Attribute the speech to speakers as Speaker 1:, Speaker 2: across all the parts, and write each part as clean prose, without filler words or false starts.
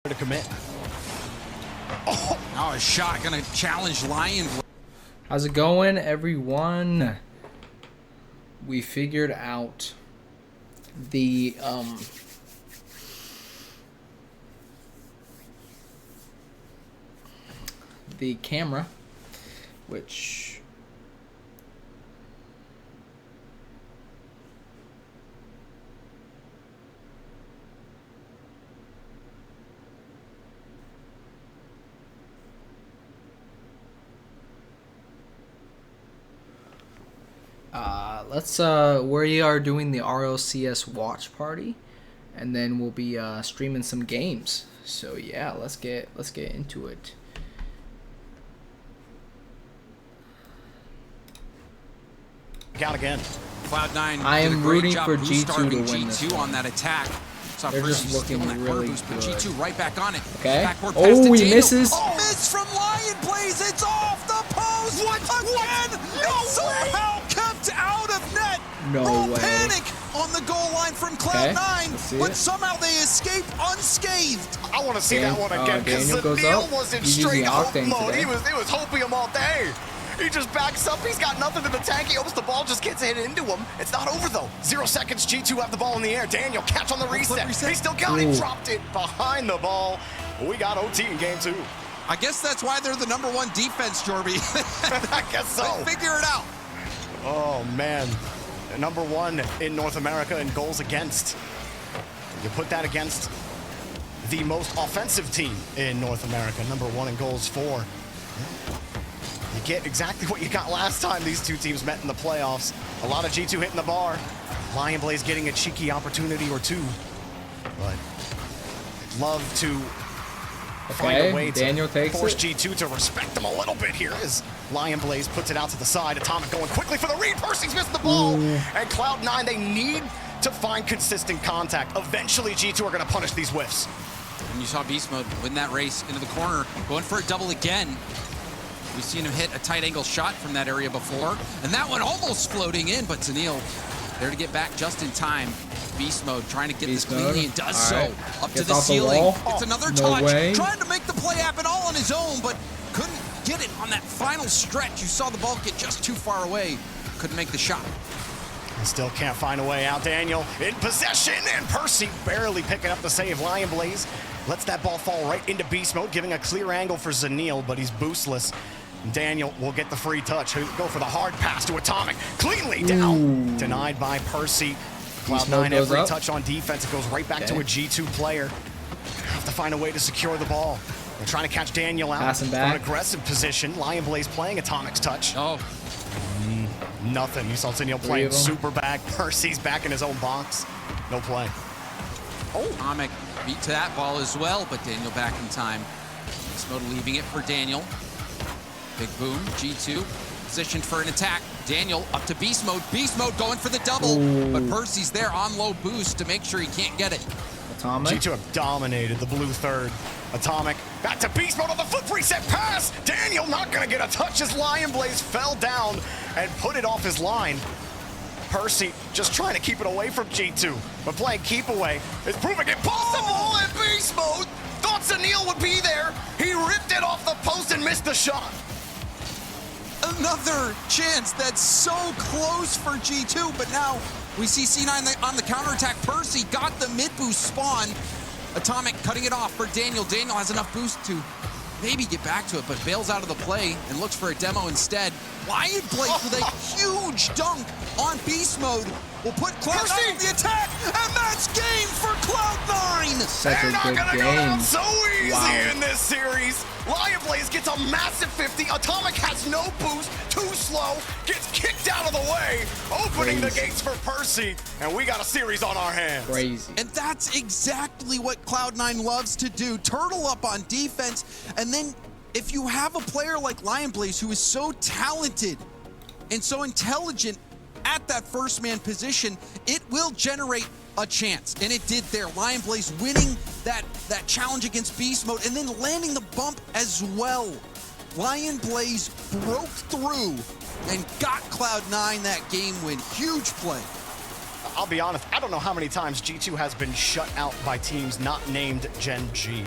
Speaker 1: to commit.
Speaker 2: Oh, a shot gonna challenge Lion.
Speaker 3: How's it going, everyone? We figured out the camera, which we are doing the RLCS watch party, and then we'll be streaming some games. So yeah, let's get into it.
Speaker 1: Out again.
Speaker 2: Cloud9.
Speaker 3: I am rooting for
Speaker 2: G2
Speaker 3: to win this
Speaker 2: G2
Speaker 3: one.
Speaker 2: on that attack.
Speaker 3: They're just looking really
Speaker 2: boost, but
Speaker 3: good.
Speaker 2: G2 right back on it.
Speaker 3: Okay.
Speaker 2: Backward pass
Speaker 3: Oh,
Speaker 2: to
Speaker 3: he
Speaker 2: Daniel.
Speaker 3: misses.
Speaker 2: Oh, miss from Lion Blaze. It's off the post. What? Again? No somehow kept out of net.
Speaker 3: No
Speaker 2: Roll
Speaker 3: way.
Speaker 2: panic on the goal line from Cloud9, but somehow they escape unscathed.
Speaker 1: I want to see that one again because Neil was in straight hope mode. It was hopium all day. He just backs up. He's got nothing in the tank. He hopes the ball just gets hit into him. It's not over, though. 0 seconds. G2 have the ball in the air. Daniel catch on the reset. He still got it. Dropped it behind the ball. We got OT in game 2.
Speaker 2: I guess that's why they're the #1 defense, Jorby.
Speaker 1: I guess so.
Speaker 2: They figure it out.
Speaker 1: Oh, man. #1 in North America in goals against. You put that against the most offensive team in North America, #1 in goals for. You get exactly what you got last time these two teams met in the playoffs. A lot of G2 hitting the bar. Lion Blaze getting a cheeky opportunity or two. But I'd love to find a way
Speaker 3: Daniel
Speaker 1: to
Speaker 3: takes
Speaker 1: force
Speaker 3: it.
Speaker 1: G2 to respect them a little bit here as Lion Blaze puts it out to the side. Atomic going quickly for the read. Percy's missing the ball. And Cloud9, they need to find consistent contact. Eventually, G2 are going to punish these whiffs.
Speaker 2: And you saw Beast Mode win that race into the corner, going for a double again. We've seen him hit a tight angle shot from that area before, and that one almost floating in, but Tennille there to get back just in time. Beast Mode trying to get this cleanly and does so. Up to the ceiling. It's another touch. Trying to make the play happen all on his own, but couldn't get it on that final stretch. You saw the ball get just too far away. Couldn't make the shot.
Speaker 1: And still can't find a way out. Daniel in possession, and Percy barely picking up the save. Lion Blaze lets that ball fall right into Beast Mode, giving a clear angle for Zanil, but he's boostless. Daniel will get the free touch. He'll go for the hard pass to Atomic. Cleanly down. Denied by Percy. Cloud9 every touch on defense. It goes right back to a G2 player. Have to find a way to secure the ball. They're trying to catch Daniel out from an aggressive position. Lion Blaze playing Atomic's touch.
Speaker 2: Oh.
Speaker 1: Nothing. You saw Zanil playing super back. Percy's back in his own box. No play.
Speaker 2: Oh. Atomic beat to that ball as well, but Daniel back in time. Beast Mode leaving it for Daniel. Big boom, G2 positioned for an attack. Daniel up to Beast Mode. Beast Mode going for the double, but Percy's there on low boost to make sure he can't get it.
Speaker 3: Atomic.
Speaker 1: G2 have dominated the blue third. Atomic back to Beast Mode on the foot reset pass. Daniel not gonna get a touch as Lion Blaze fell down and put it off his line. Percy just trying to keep it away from G2, but playing keep away is proving impossible in Beast Mode. Thought Zanil would be there. He ripped it off the post and missed the shot.
Speaker 2: Another chance that's so close for G2, but now we see C9 on the counterattack. Percy got the mid-boost spawn. Atomic cutting it off for Daniel. Daniel has enough boost to maybe get back to it, but bails out of the play and looks for a demo instead. Lion Blaze with a huge dunk on Beast Mode will put Cloud9 on the attack, and that's game for Cloud9!
Speaker 3: Such a good
Speaker 1: They're not gonna
Speaker 3: game.
Speaker 1: go down so easy in this series. Lion Blaze gets a massive 50. Atomic has no boost, too slow, gets kicked out of the way, opening the gates for Percy, and we got a series on our hands.
Speaker 3: Crazy.
Speaker 2: And that's exactly what Cloud9 loves to do. Turtle up on defense, and then if you have a player like Lion Blaze who is so talented and so intelligent at that first man position, it will generate a chance, and it did there. Lion Blaze winning that challenge against Beast Mode and then landing the bump as well. Lion Blaze broke through and got Cloud9 that game win. Huge play.
Speaker 1: I'll be honest, I don't know how many times G2 has been shut out by teams not named Gen G.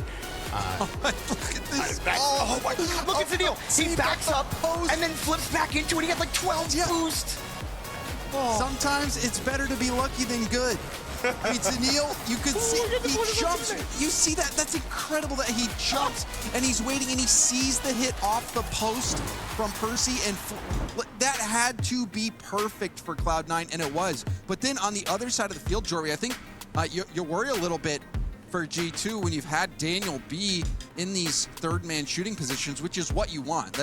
Speaker 2: Look at this.
Speaker 1: Oh my God, look at Zanil. He backs up and then flips back into it. He had like 12 boost.
Speaker 2: Sometimes it's better to be lucky than good. I mean, Zanil, you could see, he jumps. You see that? That's incredible that he jumps and he's waiting and he sees the hit off the post from Percy, and that had to be perfect for Cloud9, and it was. But then on the other side of the field, Jory, I think you worry a little bit for G2 when you've had Daniel be in these third-man shooting positions, which is what you want.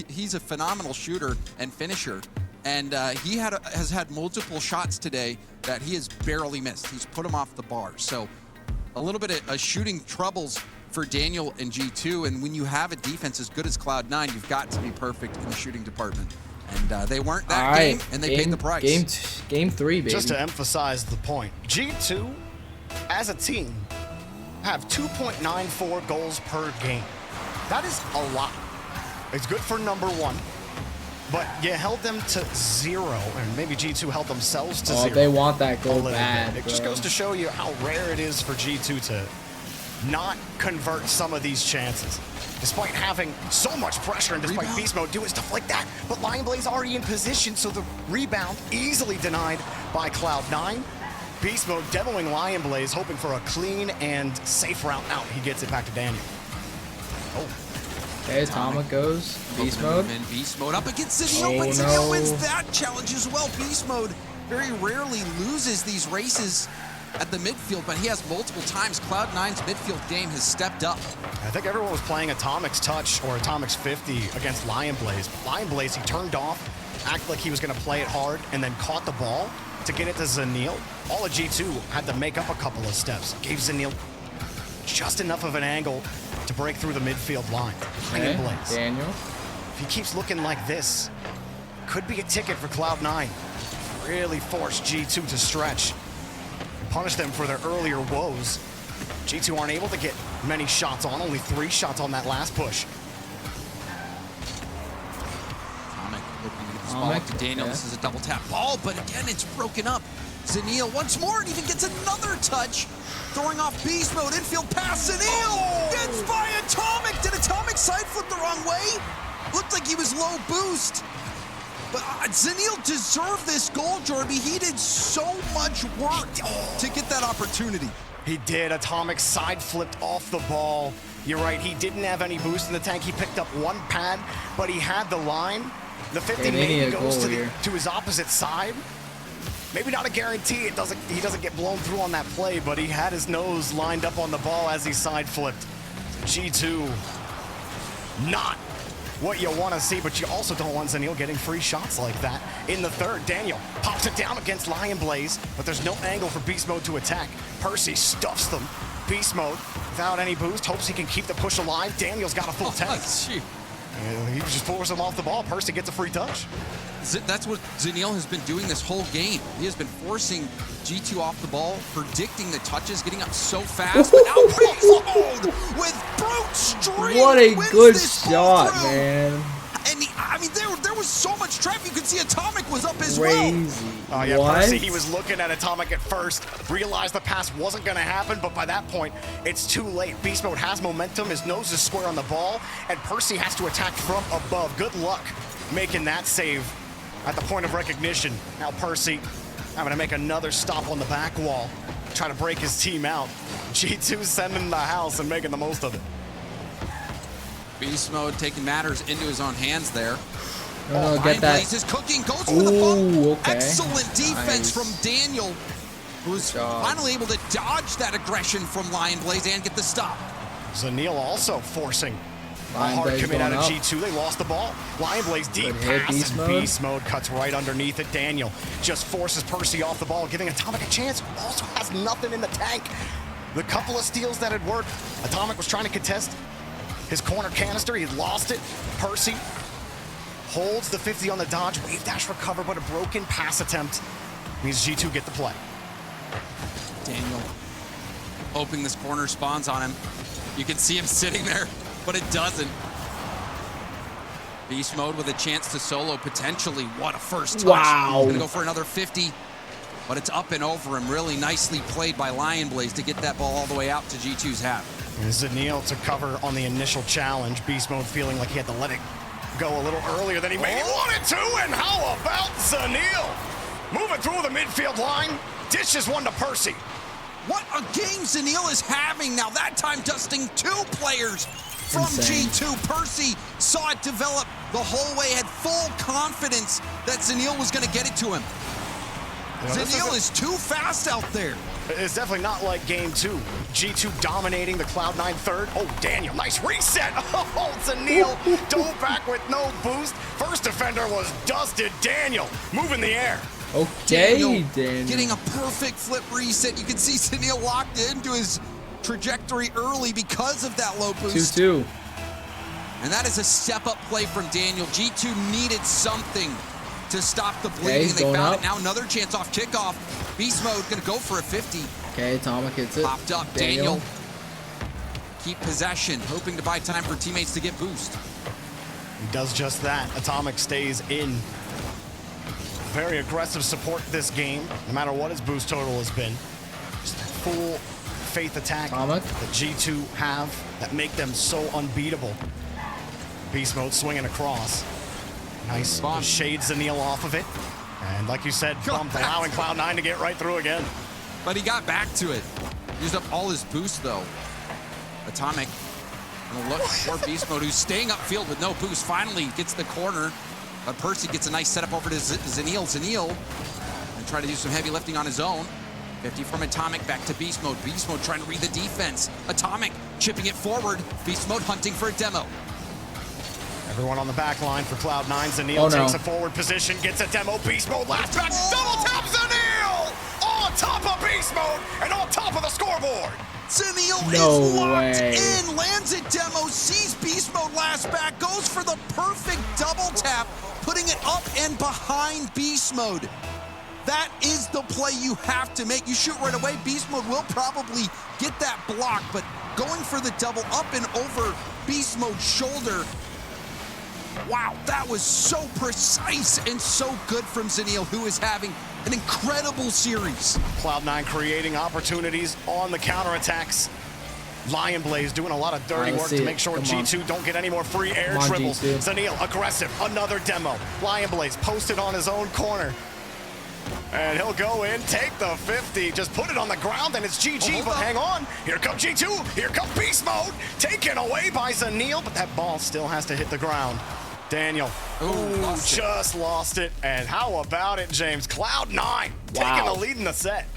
Speaker 2: He's a phenomenal shooter and finisher. And he has had multiple shots today that he has barely missed. He's put him off the bar. So a little bit of shooting troubles for Daniel and G2. And when you have a defense as good as Cloud9, you've got to be perfect in the shooting department. And they weren't that game, and they paid the price.
Speaker 3: Game 3, baby.
Speaker 1: Just to emphasize the point, G2, as a team, have 2.94 goals per game. That is a lot. It's good for number 1. But you held them to 0, and maybe G2 held themselves to 0.
Speaker 3: They want that goal bad,
Speaker 1: It just goes to show you how rare it is for G2 to not convert some of these chances. Despite having so much pressure and despite Beast Mode doing stuff like that. But Lion Blaze already in position, so the rebound easily denied by Cloud9. Beast Mode demoing Lion Blaze, hoping for a clean and safe route out. He gets it back to Daniel. Oh.
Speaker 3: Okay, Atomic goes. Beast Mode.
Speaker 2: And Beast Mode up against Zanil, but Zanil wins that challenge as well. Beast Mode very rarely loses these races at the midfield, but he has multiple times. Cloud9's midfield game has stepped up.
Speaker 1: I think everyone was playing Atomic's touch or Atomic's 50 against Lion Blaze. Lion Blaze, he turned off, acted like he was going to play it hard, and then caught the ball to get it to Zanil. All of G2 had to make up a couple of steps. Gave Zanil just enough of an angle to break through the midfield line.
Speaker 3: Okay,
Speaker 1: Blaze.
Speaker 3: Daniel.
Speaker 1: If he keeps looking like this, could be a ticket for Cloud9. Really force G2 to stretch and punish them for their earlier woes. G2 aren't able to get many shots on, only 3 shots on that last push.
Speaker 2: Atomic looking to get this ball up to Daniel. This is a double tap ball, but again, it's broken up. Zanil once more and even gets another touch. Throwing off Beast Mode, infield pass, Zanil gets by Atomic. Did Atomic side flip the wrong way? Looked like he was low boost. But Zanil deserved this goal, Jorby. He did so much work to get that opportunity.
Speaker 1: He did. Atomic side flipped off the ball. You're right, he didn't have any boost in the tank. He picked up 1 pad, but he had the line. The 50 maybe goes to his opposite side. Maybe not a guarantee. He doesn't get blown through on that play, but he had his nose lined up on the ball as he side flipped. G2, not what you want to see, but you also don't want Zanil getting free shots like that. In the third, Daniel pops it down against Lion Blaze, but there's no angle for Beast Mode to attack. Percy stuffs them. Beast Mode, without any boost, hopes he can keep the push alive. Daniel's got a full tank. He just forces him off the ball. Percy gets a free touch.
Speaker 2: That's what Zanil has been doing this whole game. He has been forcing G2 off the ball, predicting the touches, getting up so fast. But now Beast Mode with brute strength.
Speaker 3: What a good shot, man.
Speaker 2: And I mean, there was so much traffic. You could see Atomic was up as
Speaker 3: Crazy.
Speaker 2: well.
Speaker 1: Oh yeah, Percy, he was looking at Atomic at first, realized the pass wasn't going to happen, but by that point, it's too late. Beast Mode has momentum, his nose is square on the ball, and Percy has to attack from above. Good luck making that save at the point of recognition. Now Percy having to make another stop on the back wall, try to break his team out. G2 sending the house and making the most of it.
Speaker 2: Beast Mode taking matters into his own hands there.
Speaker 3: Get that.
Speaker 2: Blaze is cooking, goes for the bump.
Speaker 3: Okay.
Speaker 2: Excellent defense from Daniel, who's finally able to dodge that aggression from Lion Blaze and get the stop.
Speaker 1: Zanil also forcing a hard commit out of G2. They lost the ball. Lion Blaze deep pass, and Beast Mode cuts right underneath it. Daniel just forces Percy off the ball, giving Atomic a chance. Also has nothing in the tank. The couple of steals that had worked, Atomic was trying to contest his corner canister. He lost it. Percy holds the 50 on the dodge. Wave dash recover, but a broken pass attempt means G2 get the play.
Speaker 2: Daniel hoping this corner spawns on him. You can see him sitting there, but it doesn't. Beast Mode with a chance to solo potentially. What a first touch.
Speaker 3: Wow.
Speaker 2: He's gonna go for another 50. but it's up and over him. Really nicely played by Lion Blaze to get that ball all the way out to G2's half.
Speaker 1: Zaniel to cover on the initial challenge. Beast Mode feeling like he had to let it go a little earlier than he maybe wanted to. And how about Zaniel? Moving through the midfield line, dishes one to Percy.
Speaker 2: What a game Zaniel is having now. That time dusting 2 players from
Speaker 3: Insane.
Speaker 2: G2. Percy saw it develop the whole way, had full confidence that Zaniel was going to get it to him. Zaniel is too fast out there.
Speaker 1: It's definitely not like game 2. G2 dominating the Cloud9 third. Oh, Daniel, nice reset. Oh, Zaniel dove back with no boost. First defender was dusted. Daniel moving the air.
Speaker 3: Okay, Daniel.
Speaker 2: Getting a perfect flip reset. You can see Zaniel locked into his trajectory early because of that low boost.
Speaker 3: 2-2.
Speaker 2: And that is a step-up play from Daniel. G2 needed something to stop the bleeding, and they found it. Now another chance off kickoff. Beast Mode gonna go for a 50.
Speaker 3: Okay, Atomic hits it.
Speaker 2: Popped up, Daniel. Keep possession, hoping to buy time for teammates to get boost.
Speaker 1: He does just that. Atomic stays in. Very aggressive support this game, no matter what his boost total has been. Just that full faith attack
Speaker 3: Atomic.
Speaker 1: that G2 have that make them so unbeatable. Beast Mode swinging across. Nice shade Zaniel off of it. And like you said, bumped, allowing Cloud9 to get right through again.
Speaker 2: But he got back to it. Used up all his boost though. Atomic gonna look for Beast Mode, who's staying upfield with no boost. Finally gets the corner. But Percy gets a nice setup over to Zaniel. Zaniel and try to do some heavy lifting on his own. 50 from Atomic, back to Beast Mode. Beast Mode trying to read the defense. Atomic chipping it forward. Beast Mode hunting for a demo.
Speaker 1: Everyone on the back line for Cloud9. Zaniel takes a forward position, gets a demo. Beast Mode last back, double tap Zaniel! On top of Beast Mode and on top of the scoreboard.
Speaker 2: Zaniel is locked in, lands a demo, sees Beast Mode last back, goes for the perfect double tap, putting it up and behind Beast Mode. That is the play you have to make. You shoot right away, Beast Mode will probably get that block, but going for the double up and over Beast Mode's shoulder. Wow, that was so precise and so good from Zaniel, who is having an incredible series.
Speaker 1: Cloud9 creating opportunities on the counterattacks. Lion Blaze doing a lot of dirty work to make sure G2 don't get any more free air dribbles. Zaniel aggressive, another demo. Lion Blaze posted on his own corner. And he'll go in, take the 50, just put it on the ground, and it's GG, but hang on. Here comes G2, here comes Beast Mode, taken away by Zaniel, but that ball still has to hit the ground. Daniel, just lost it. And how about it, James? Cloud9 taking the lead in the set.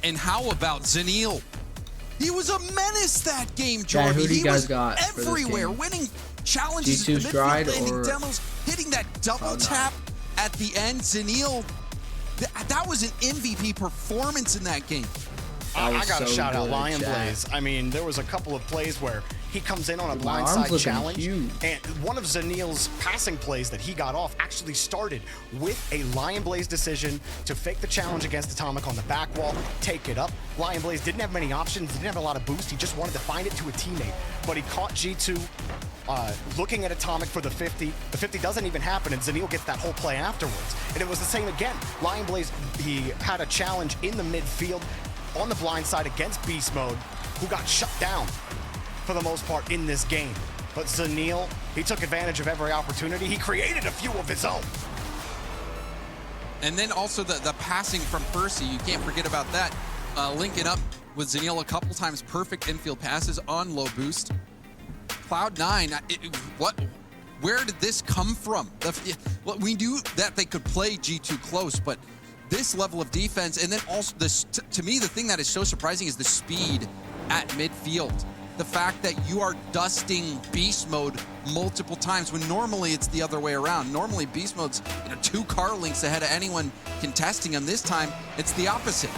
Speaker 2: And how about Zaniel? He was a menace that game, Jordan.
Speaker 3: Who do you guys got
Speaker 2: everywhere, winning challenges in the midfield, landing demos, hitting that double tap at the end. Zaniel, that was an MVP performance in that game.
Speaker 1: I got to shout out Lion Blaze. I mean, there was a couple of plays where he comes in on a blindside challenge, and one of Zaniel's passing plays that he got off actually started with a Lion Blaze decision to fake the challenge against Atomic on the back wall, take it up. Lion Blaze didn't have many options, didn't have a lot of boost, he just wanted to find it to a teammate, but he caught G2 looking at Atomic for the 50. The 50 doesn't even happen, and Zaniel gets that whole play afterwards. And it was the same again. Lion Blaze, he had a challenge in the midfield on the blind side against Beast Mode, who got shut down for the most part in this game. But Zaniel, he took advantage of every opportunity. He created a few of his own.
Speaker 2: And then also the passing from Percy, you can't forget about that. Linking up with Zaniel a couple times, perfect infield passes on low boost. Cloud9, where did this come from? We knew that they could play G2 close, but this level of defense, and then also this, to me, the thing that is so surprising is the speed at midfield. The fact that you are dusting Beast Mode multiple times when normally it's the other way around. Normally Beast Mode's 2 car lengths ahead of anyone contesting him. This time it's the opposite.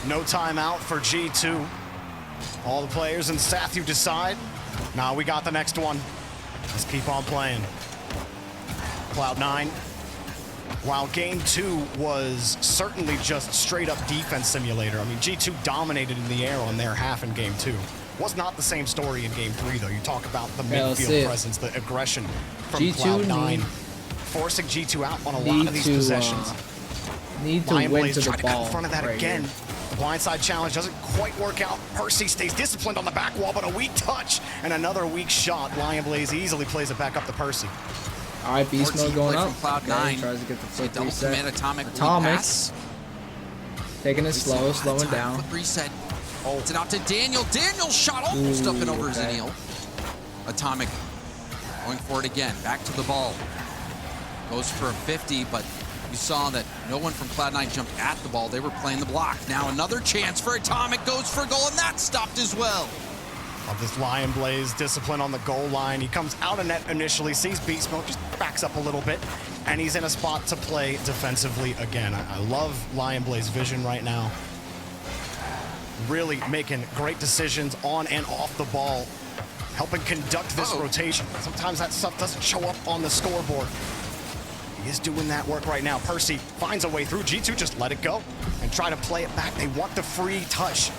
Speaker 1: No timeout for G2. All the players and staff, you decide. Now we got the next one. Let's keep on playing. Cloud9. While game 2 was certainly just straight up defense simulator, I mean, G2 dominated in the air on their half in game 2. Was not the same story in game 3, though. You talk about the midfield presence, the aggression from Cloud9, forcing G2 out on a lot of these possessions.
Speaker 3: Need to
Speaker 1: Lion
Speaker 3: win
Speaker 1: Blaze
Speaker 3: to the
Speaker 1: tried to cut
Speaker 3: ball
Speaker 1: in front of that
Speaker 3: right
Speaker 1: again.
Speaker 3: here.
Speaker 1: The blindside challenge doesn't quite work out. Percy stays disciplined on the back wall, but a weak touch and another weak shot. Lion Blaze easily plays it back up to Percy.
Speaker 3: All right, beast mode going up.
Speaker 2: From Cloud9.
Speaker 3: Tries to get the flip
Speaker 2: Double
Speaker 3: reset.
Speaker 2: command atomic lead
Speaker 3: Atomic.
Speaker 2: pass.
Speaker 3: Taking it slow, slowing down.
Speaker 2: Flip reset. It's it out to Daniel. Daniel's shot almost up and over
Speaker 3: okay.
Speaker 2: Zeniel. Atomic going for it again. Back to the ball. Goes for a 50, but you saw that no one from Cloud9 jumped at the ball. They were playing the block. Now another chance for Atomic. Goes for a goal, and that's stopped as well.
Speaker 1: Of this Lion Blaze discipline on the goal line. He comes out of net initially, sees Beast Mode, just backs up a little bit, and he's in a spot to play defensively again. I love Lion Blaze vision right now. Really making great decisions on and off the ball, helping conduct this rotation. Sometimes that stuff doesn't show up on the scoreboard. He is doing that work right now. Percy finds a way through. G2 just let it go and try to play it back. They want the free touch.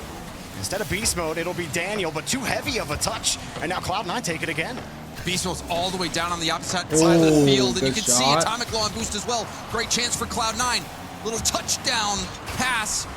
Speaker 1: Instead of Beast Mode, it'll be Daniel, but too heavy of a touch. And now Cloud9 take it again.
Speaker 2: Beast Mode's all the way down on the opposite side of the field, and you can see
Speaker 3: shot.
Speaker 2: Atomic low on boost as well. Great chance for Cloud9. Little touchdown pass.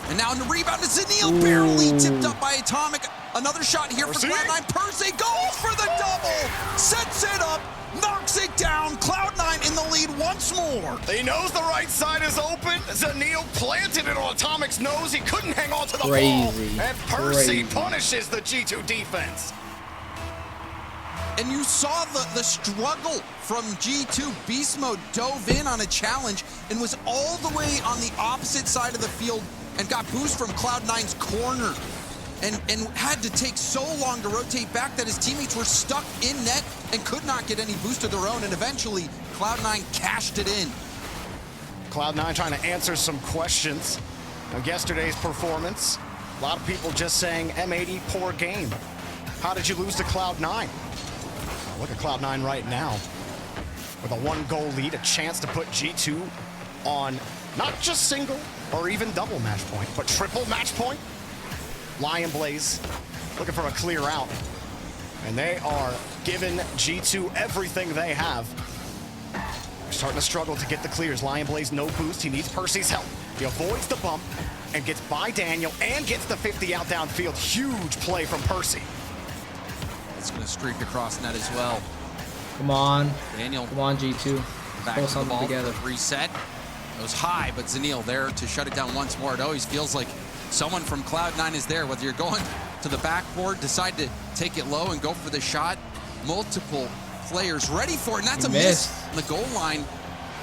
Speaker 2: And now in the rebound, it's Zeniel barely tipped up by Atomic. Another shot here for Cloud9. Percy goes for the double, sets it up, knocks it down. Cloud9 in the lead once more.
Speaker 1: He knows the right side is open. Zeniel planted it on Atomic's nose. He couldn't hang on to the ball. And Percy punishes the G2 defense.
Speaker 2: And you saw the struggle from G2. Beast Mode dove in on a challenge and was all the way on the opposite side of the field and got boost from Cloud9's corner. And had to take so long to rotate back that his teammates were stuck in net and could not get any boost of their own, and eventually Cloud9 cashed it in.
Speaker 1: Cloud9 trying to answer some questions of yesterday's performance. A lot of people just saying, M80, poor game. How did you lose to Cloud9? Look at Cloud9 right now. With a 1-goal lead, a chance to put G2 on not just single or even double match point, but triple match point. Lion Blaze looking for a clear out. And they are giving G2 everything they have. They're starting to struggle to get the clears. Lion Blaze, no boost. He needs Percy's help. He avoids the bump and gets by Daniel and gets the 50 out downfield. Huge play from Percy.
Speaker 2: It's going to streak across net as well.
Speaker 3: Come on.
Speaker 2: Daniel.
Speaker 3: Come on, G2.
Speaker 2: Back
Speaker 3: Pull
Speaker 2: to the
Speaker 3: something
Speaker 2: ball
Speaker 3: together.
Speaker 2: for reset. It was high, but Zeniel there to shut it down once more. It always feels like someone from Cloud9 is there. Whether you're going to the backboard, decide to take it low and go for the shot. Multiple players ready for it, and that's a miss on the goal line.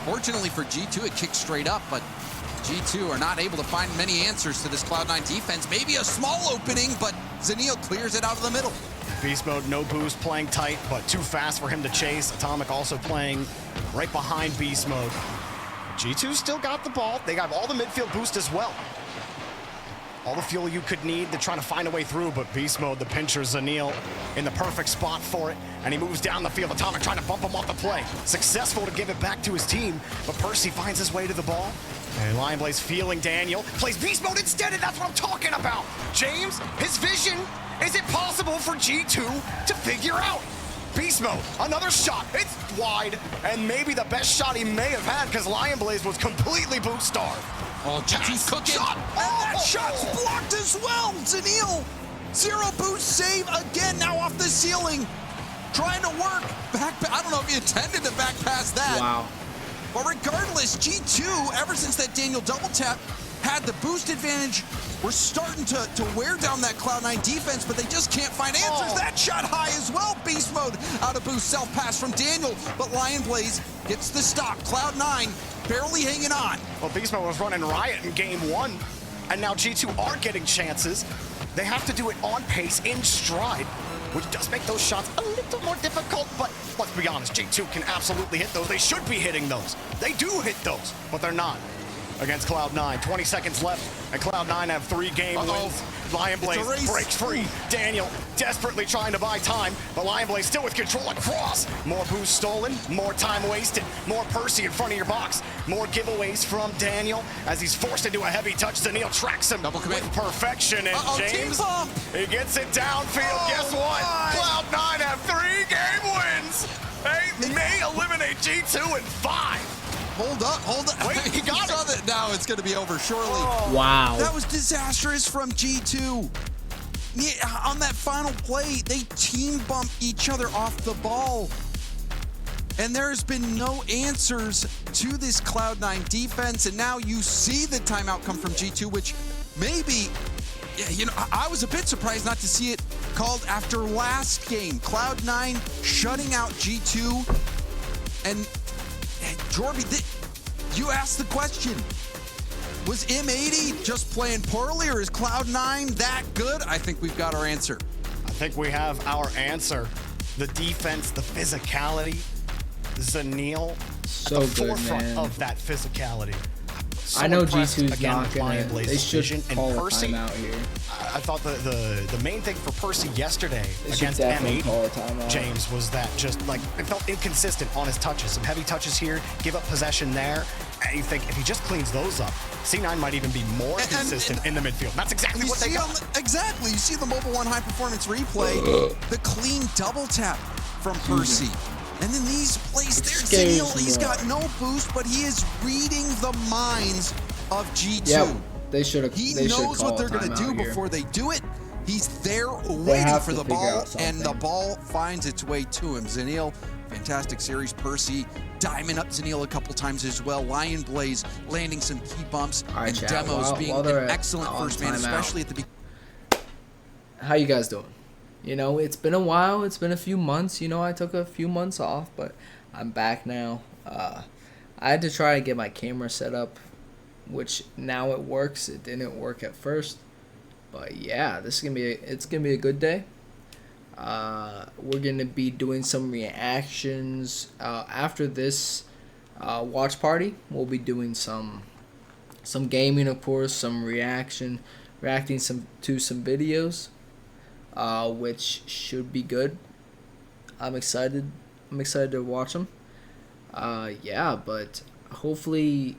Speaker 2: Fortunately for G2, it kicked straight up, but G2 are not able to find many answers to this Cloud9 defense. Maybe a small opening, but Zeniel clears it out of the middle.
Speaker 1: Beast Mode, no boost, playing tight, but too fast for him to chase. Atomic also playing right behind Beast Mode. G2 still got the ball. They got all the midfield boost as well. All the fuel you could need. They're trying to find a way through, but Beast Mode, the pincher, Zeniel in the perfect spot for it, and he moves down the field. Atomic trying to bump him off the play. Successful to give it back to his team, but Percy finds his way to the ball. And Lion Blaze feeling Daniel, plays Beast Mode instead, and that's what I'm talking about. James, his vision, is it possible for G2 to figure out? Beast Mode, another shot, it's wide, and maybe the best shot he may have had because Lion Blaze was completely boost starved.
Speaker 2: Oh, G2's cooking, and that shot's blocked as well. Zeniel, zero boost save again, now off the ceiling. Trying to work back, I don't know if he intended to back pass that.
Speaker 3: Wow.
Speaker 2: But regardless, G2, ever since that Daniel double tap, had the boost advantage. We're starting to wear down that Cloud9 defense, but they just can't find answers. That shot high as well. Beast Mode out of boost, self-pass from Daniel, but Lion Blaze gets the stop. Cloud9 barely hanging on.
Speaker 1: Well, Beast Mode was running riot in game 1, and now G2 are getting chances. They have to do it on pace, in stride, which does make those shots a little more difficult, but let's be honest, G2 can absolutely hit those. They should be hitting those. They do hit those, but they're not. Against Cloud9, 20 seconds left, and Cloud9 have 3 game wins. Lion Blaze breaks free. Daniel desperately trying to buy time, but Lion Blaze still with control across. More boost stolen, more time wasted, more Percy in front of your box, more giveaways from Daniel as he's forced into a heavy touch. Zeniel tracks him with perfection, and James, he gets it downfield. Guess what? Cloud9 have 3 game wins. They may eliminate G2 in 5.
Speaker 2: hold up.
Speaker 1: Wait, he got
Speaker 2: saw
Speaker 1: it.
Speaker 2: that. Now it's going to be over shortly.
Speaker 3: Wow.
Speaker 2: That was disastrous from G2. Yeah, on that final play, they team bump each other off the ball. And there's been no answers to this Cloud9 defense. And now you see the timeout come from G2, which maybe, yeah, you know, I was a bit surprised not to see it called after last game. Cloud9 shutting out G2. And Jorby, you asked the question. Was M80 just playing poorly, or is Cloud9 that good? I think we've got our answer.
Speaker 1: I think we have our answer. The defense, the physicality. Zaniel
Speaker 3: So
Speaker 1: at the
Speaker 3: good,
Speaker 1: forefront
Speaker 3: man.
Speaker 1: of that physicality. So
Speaker 3: I know
Speaker 1: impressed,
Speaker 3: G2's
Speaker 1: again,
Speaker 3: not
Speaker 1: with
Speaker 3: gonna.
Speaker 1: Lion Blaze's
Speaker 3: They should
Speaker 1: vision. And
Speaker 3: call a
Speaker 1: Percy,
Speaker 3: timeout here.
Speaker 1: I thought the main thing for Percy yesterday
Speaker 3: They should
Speaker 1: against
Speaker 3: definitely call a
Speaker 1: M80,
Speaker 3: timeout.
Speaker 1: James, was that just like it felt inconsistent on his touches. Some heavy touches here, give up possession there. And you think if he just cleans those up, C9 might even be more consistent in the midfield. That's exactly what they got.
Speaker 2: Exactly. You see the Mobile One high performance replay, the clean double tap from Percy. And then these plays there, Zaniel, he's got no boost, but he is reading the minds of G2.
Speaker 3: Yeah, they should have.
Speaker 2: He
Speaker 3: They
Speaker 2: knows
Speaker 3: should
Speaker 2: what
Speaker 3: call a
Speaker 2: they're going to do
Speaker 3: timeout here.
Speaker 2: before they do it. He's there waiting for
Speaker 3: to
Speaker 2: the
Speaker 3: figure
Speaker 2: ball,
Speaker 3: out
Speaker 2: and the
Speaker 3: something.
Speaker 2: ball finds its way to him. Zaniel, fantastic series. Percy diamond up Zaniel a couple times as well. Lion Blaze landing some key bumps,
Speaker 3: All right,
Speaker 2: and
Speaker 3: chat,
Speaker 2: Demos being
Speaker 3: while they're
Speaker 2: an excellent
Speaker 3: on
Speaker 2: first man,
Speaker 3: timeout.
Speaker 2: especially at the beginning.
Speaker 3: How you guys doing? You know, it's been a while. It's been a few months. You know, I took a few months off, but I'm back now. I had to try to get my camera set up, which now it works. It didn't work at first, but yeah, this is gonna be it's gonna be a good day. We're gonna be doing some reactions after this watch party. We'll be doing some gaming, of course, some reacting to some videos, which should be good. I'm excited to watch them. Yeah, but hopefully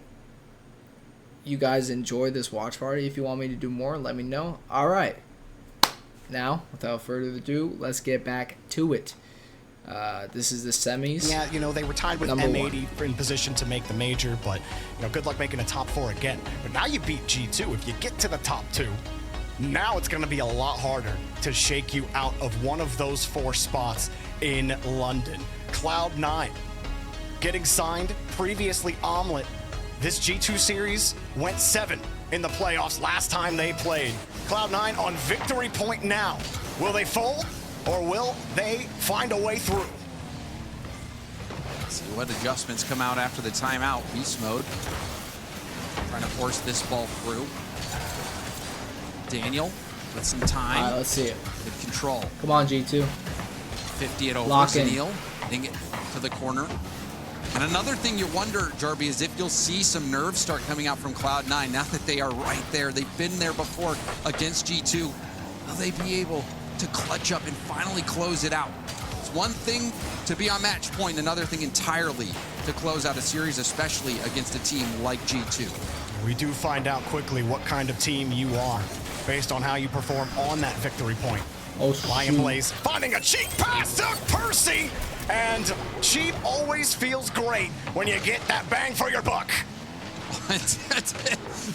Speaker 3: you guys enjoy this watch party. If you want me to do more, let me know. All right. Now, without further ado, let's get back to it. This is the semis.
Speaker 1: Yeah, you know, they were tied with
Speaker 3: Number
Speaker 1: M80 in position to make the major, but, you know, good luck making a top 4 again. But now you beat G2. If you get to the top 2, now it's going to be a lot harder to shake you out of one of those 4 spots in London. Cloud9 getting signed, previously Omelette. This G2 series went 7 in the playoffs last time they played. Cloud9 on victory point now. Will they fold, or will they find a way through?
Speaker 2: See what adjustments come out after the timeout. Beast mode. Trying to force this ball through. Daniel with some time.
Speaker 3: All right, let's see it.
Speaker 2: Good control.
Speaker 3: Come on, G2.
Speaker 2: 50 it over.
Speaker 3: Lock in.
Speaker 2: Zaniel getting it to the corner. And another thing you wonder, Jarby, is if you'll see some nerves start coming out from Cloud9 now that they are right there. They've been there before against G2. Will they be able to clutch up and finally close it out? It's one thing to be on match point, another thing entirely to close out a series, especially against a team like G2.
Speaker 1: We do find out quickly what kind of team you are based on how you perform on that victory point.
Speaker 3: Oh,
Speaker 1: Lion
Speaker 3: shoot.
Speaker 1: Blaze finding a cheap pass to Percy, and cheap always feels great when you get that bang for your buck.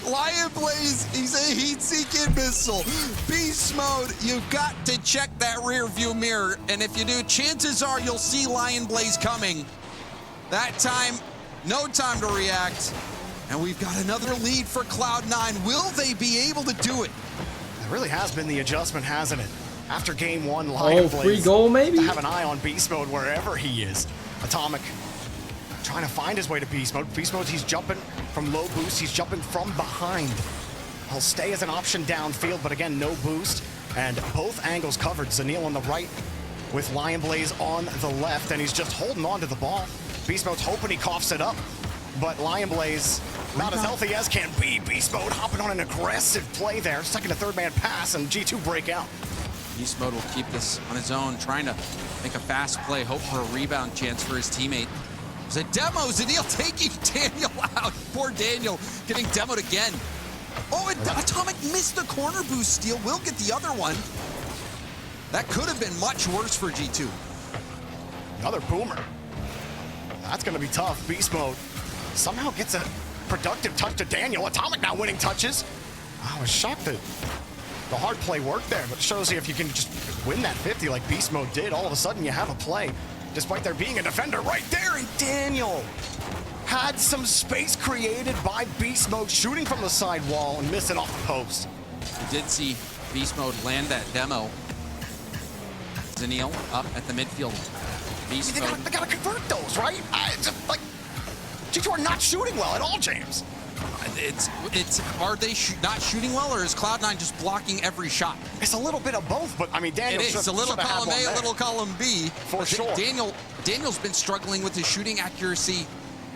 Speaker 2: Lion Blaze, he's a heat-seeking missile. Beast mode, you've got to check that rear view mirror, and if you do, chances are you'll see Lion Blaze coming. That time, no time to react, and we've got another lead for Cloud9. Will they be able to do it?
Speaker 1: It really has been the adjustment, hasn't it? After game 1, Lion Blaze
Speaker 3: free goal maybe?
Speaker 1: to have an eye on beast mode wherever he is. Atomic trying to find his way to beast mode. Beast mode, he's jumping from low boost. He's jumping from behind. He'll stay as an option downfield, but again, no boost. And both angles covered. Zaniel on the right with Lion Blaze on the left, and he's just holding on to the ball. Beast mode's hoping he coughs it up, but Lion Blaze not as healthy as can be. Beast mode hopping on an aggressive play there. Second to third man pass, and G2 break out.
Speaker 2: Beast mode will keep this on his own, trying to make a fast play, hope for a rebound chance for his teammate. There's a demo, Zaniel taking Daniel out. Poor Daniel getting demoed again. Oh, and Atomic missed the corner boost steal. Will get the other one. That could have been much worse for G2.
Speaker 1: Another boomer. That's going to be tough. Beast mode somehow gets a productive touch to Daniel. Atomic now winning touches. I was shocked that the hard play worked there, but it shows you if you can just win that 50 like Beast Mode did, all of a sudden you have a play, despite there being a defender right there. And Daniel had some space created by Beast Mode, shooting from the side wall and missing off the post.
Speaker 2: We did see Beast Mode land that demo. Zaniel up at the midfield. Beast Mode.
Speaker 1: They gotta convert those, right? Like, G2 are not shooting well at all, James.
Speaker 2: Are they not shooting well, or is Cloud9 just blocking every shot?
Speaker 1: It's a little bit of both, but I mean, Daniel
Speaker 2: it is a little column A, a little column B.
Speaker 1: For sure.
Speaker 2: Daniel's been struggling with his shooting accuracy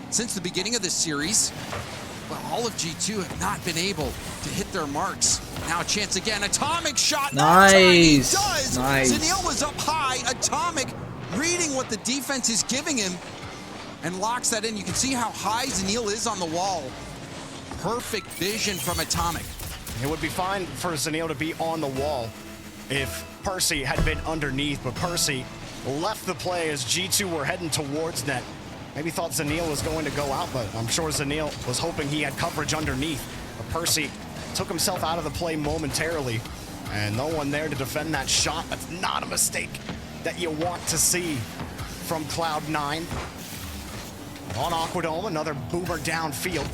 Speaker 2: since the beginning of this series. But all of G2 have not been able to hit their marks. Now a chance again. Atomic shot.
Speaker 3: Nice.
Speaker 2: He does.
Speaker 3: Nice.
Speaker 2: Zaniel was up high. Atomic reading what the defense is giving him and locks that in. You can see how high Zaniel is on the wall. Perfect vision from Atomic.
Speaker 1: It would be fine for Zaniel to be on the wall if Percy had been underneath, but Percy left the play as G2 were heading towards net. Maybe thought Zaniel was going to go out, but I'm sure Zaniel was hoping he had coverage underneath. But Percy took himself out of the play momentarily, and no one there to defend that shot. That's not a mistake that you want to see from Cloud9. On Aquadome, another boomer downfield.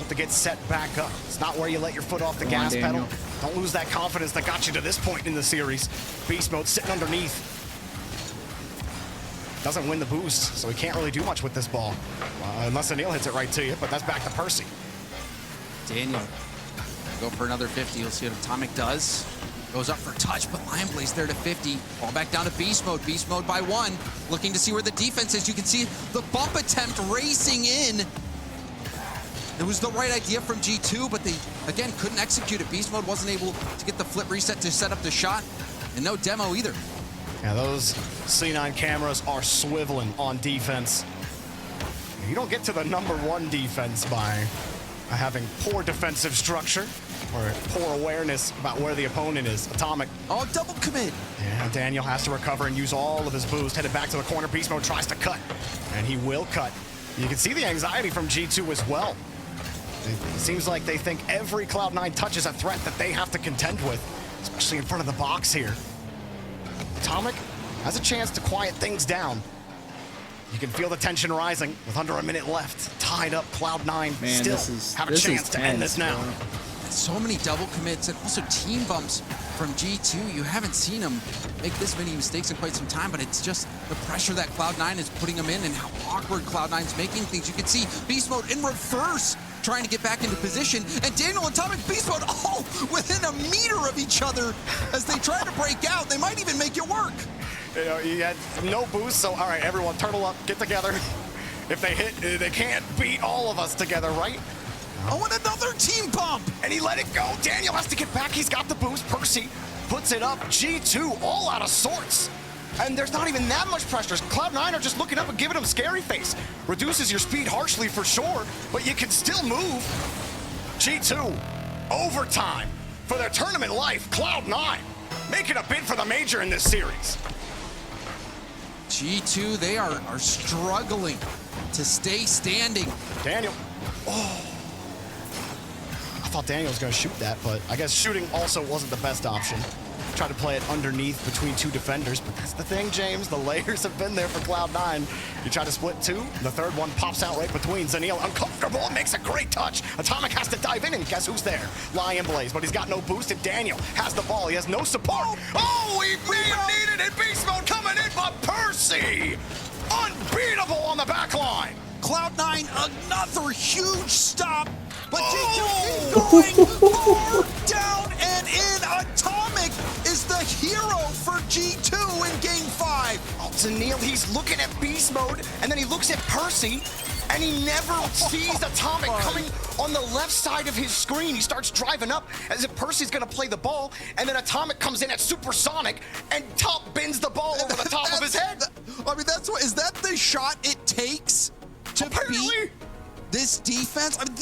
Speaker 1: To get set back up. It's not where you let your foot off the gas pedal. Don't lose that confidence that got you to this point in the series. Beast Mode sitting underneath. Doesn't win the boost, so he can't really do much with this ball. Unless Zaniel hits it right to you, but that's back to Percy.
Speaker 2: Daniel, go for another 50. You'll see what Atomic does. Goes up for touch, but Lion Blaze there to 50. Ball back down to Beast Mode. Beast Mode by 1. Looking to see where the defense is. You can see the bump attempt racing in. It was the right idea from G2, but they, again, couldn't execute it. Beast Mode wasn't able to get the flip reset to set up the shot, and no demo either.
Speaker 1: Yeah, those C9 cameras are swiveling on defense. You don't get to the #1 defense by having poor defensive structure or poor awareness about where the opponent is. Atomic.
Speaker 2: Oh, double commit.
Speaker 1: Yeah, Daniel has to recover and use all of his boost. Headed back to the corner. Beast Mode tries to cut, and he will cut. You can see the anxiety from G2 as well. It seems like they think every Cloud9 touch is a threat that they have to contend with, especially in front of the box here. Atomic has a chance to quiet things down. You can feel the tension rising with under a minute left. Tied up, Cloud9 still have a chance to end this now.
Speaker 2: So many double commits and also team bumps from G2. You haven't seen them make this many mistakes in quite some time, but it's just the pressure that Cloud9 is putting them in and how awkward Cloud9's making things. You can see Beast Mode in reverse, trying to get back into position, and Daniel and Atomic Beast Mode all within a meter of each other as they try to break out. They might even make it work.
Speaker 1: You know, he had no boost, so all right, everyone turtle up, get together. If they hit, they can't beat all of us together, right?
Speaker 2: Oh, and another team bump!
Speaker 1: And he let it go. Daniel has to get back. He's got the boost. Percy puts it up. G2 all out of sorts. And there's not even that much pressure. Cloud9 are just looking up and giving him scary face. Reduces your speed harshly for sure, but you can still move. G2, overtime for their tournament life. Cloud9 making a bid for the major in this series.
Speaker 2: G2, they are struggling to stay standing.
Speaker 1: Daniel, oh. I thought Daniel was going to shoot that, but I guess shooting also wasn't the best option. Tried to play it underneath between two defenders, but that's the thing, James. The layers have been there for Cloud9. You try to split two, the third one pops out right between. Zaniel uncomfortable, makes a great touch. Atomic has to dive in, and guess who's there? Lion Blaze, but he's got no boost, and Daniel has the ball. He has no support. Oh, he needed it. Beast Mode coming in, but Percy, unbeatable on the back line.
Speaker 2: Cloud9, another huge stop, but G2 keep going. Down and in. Atomic is the hero for G2 in Game 5.
Speaker 1: Oh, Zaniel, he's looking at Beast Mode, and then he looks at Percy, and he never sees Atomic coming on the left side of his screen. He starts driving up as if Percy's gonna play the ball, and then Atomic comes in at supersonic and top bins the ball over the top of his head.
Speaker 2: I mean, that's what, is that the shot it takes to beat this defense? I mean,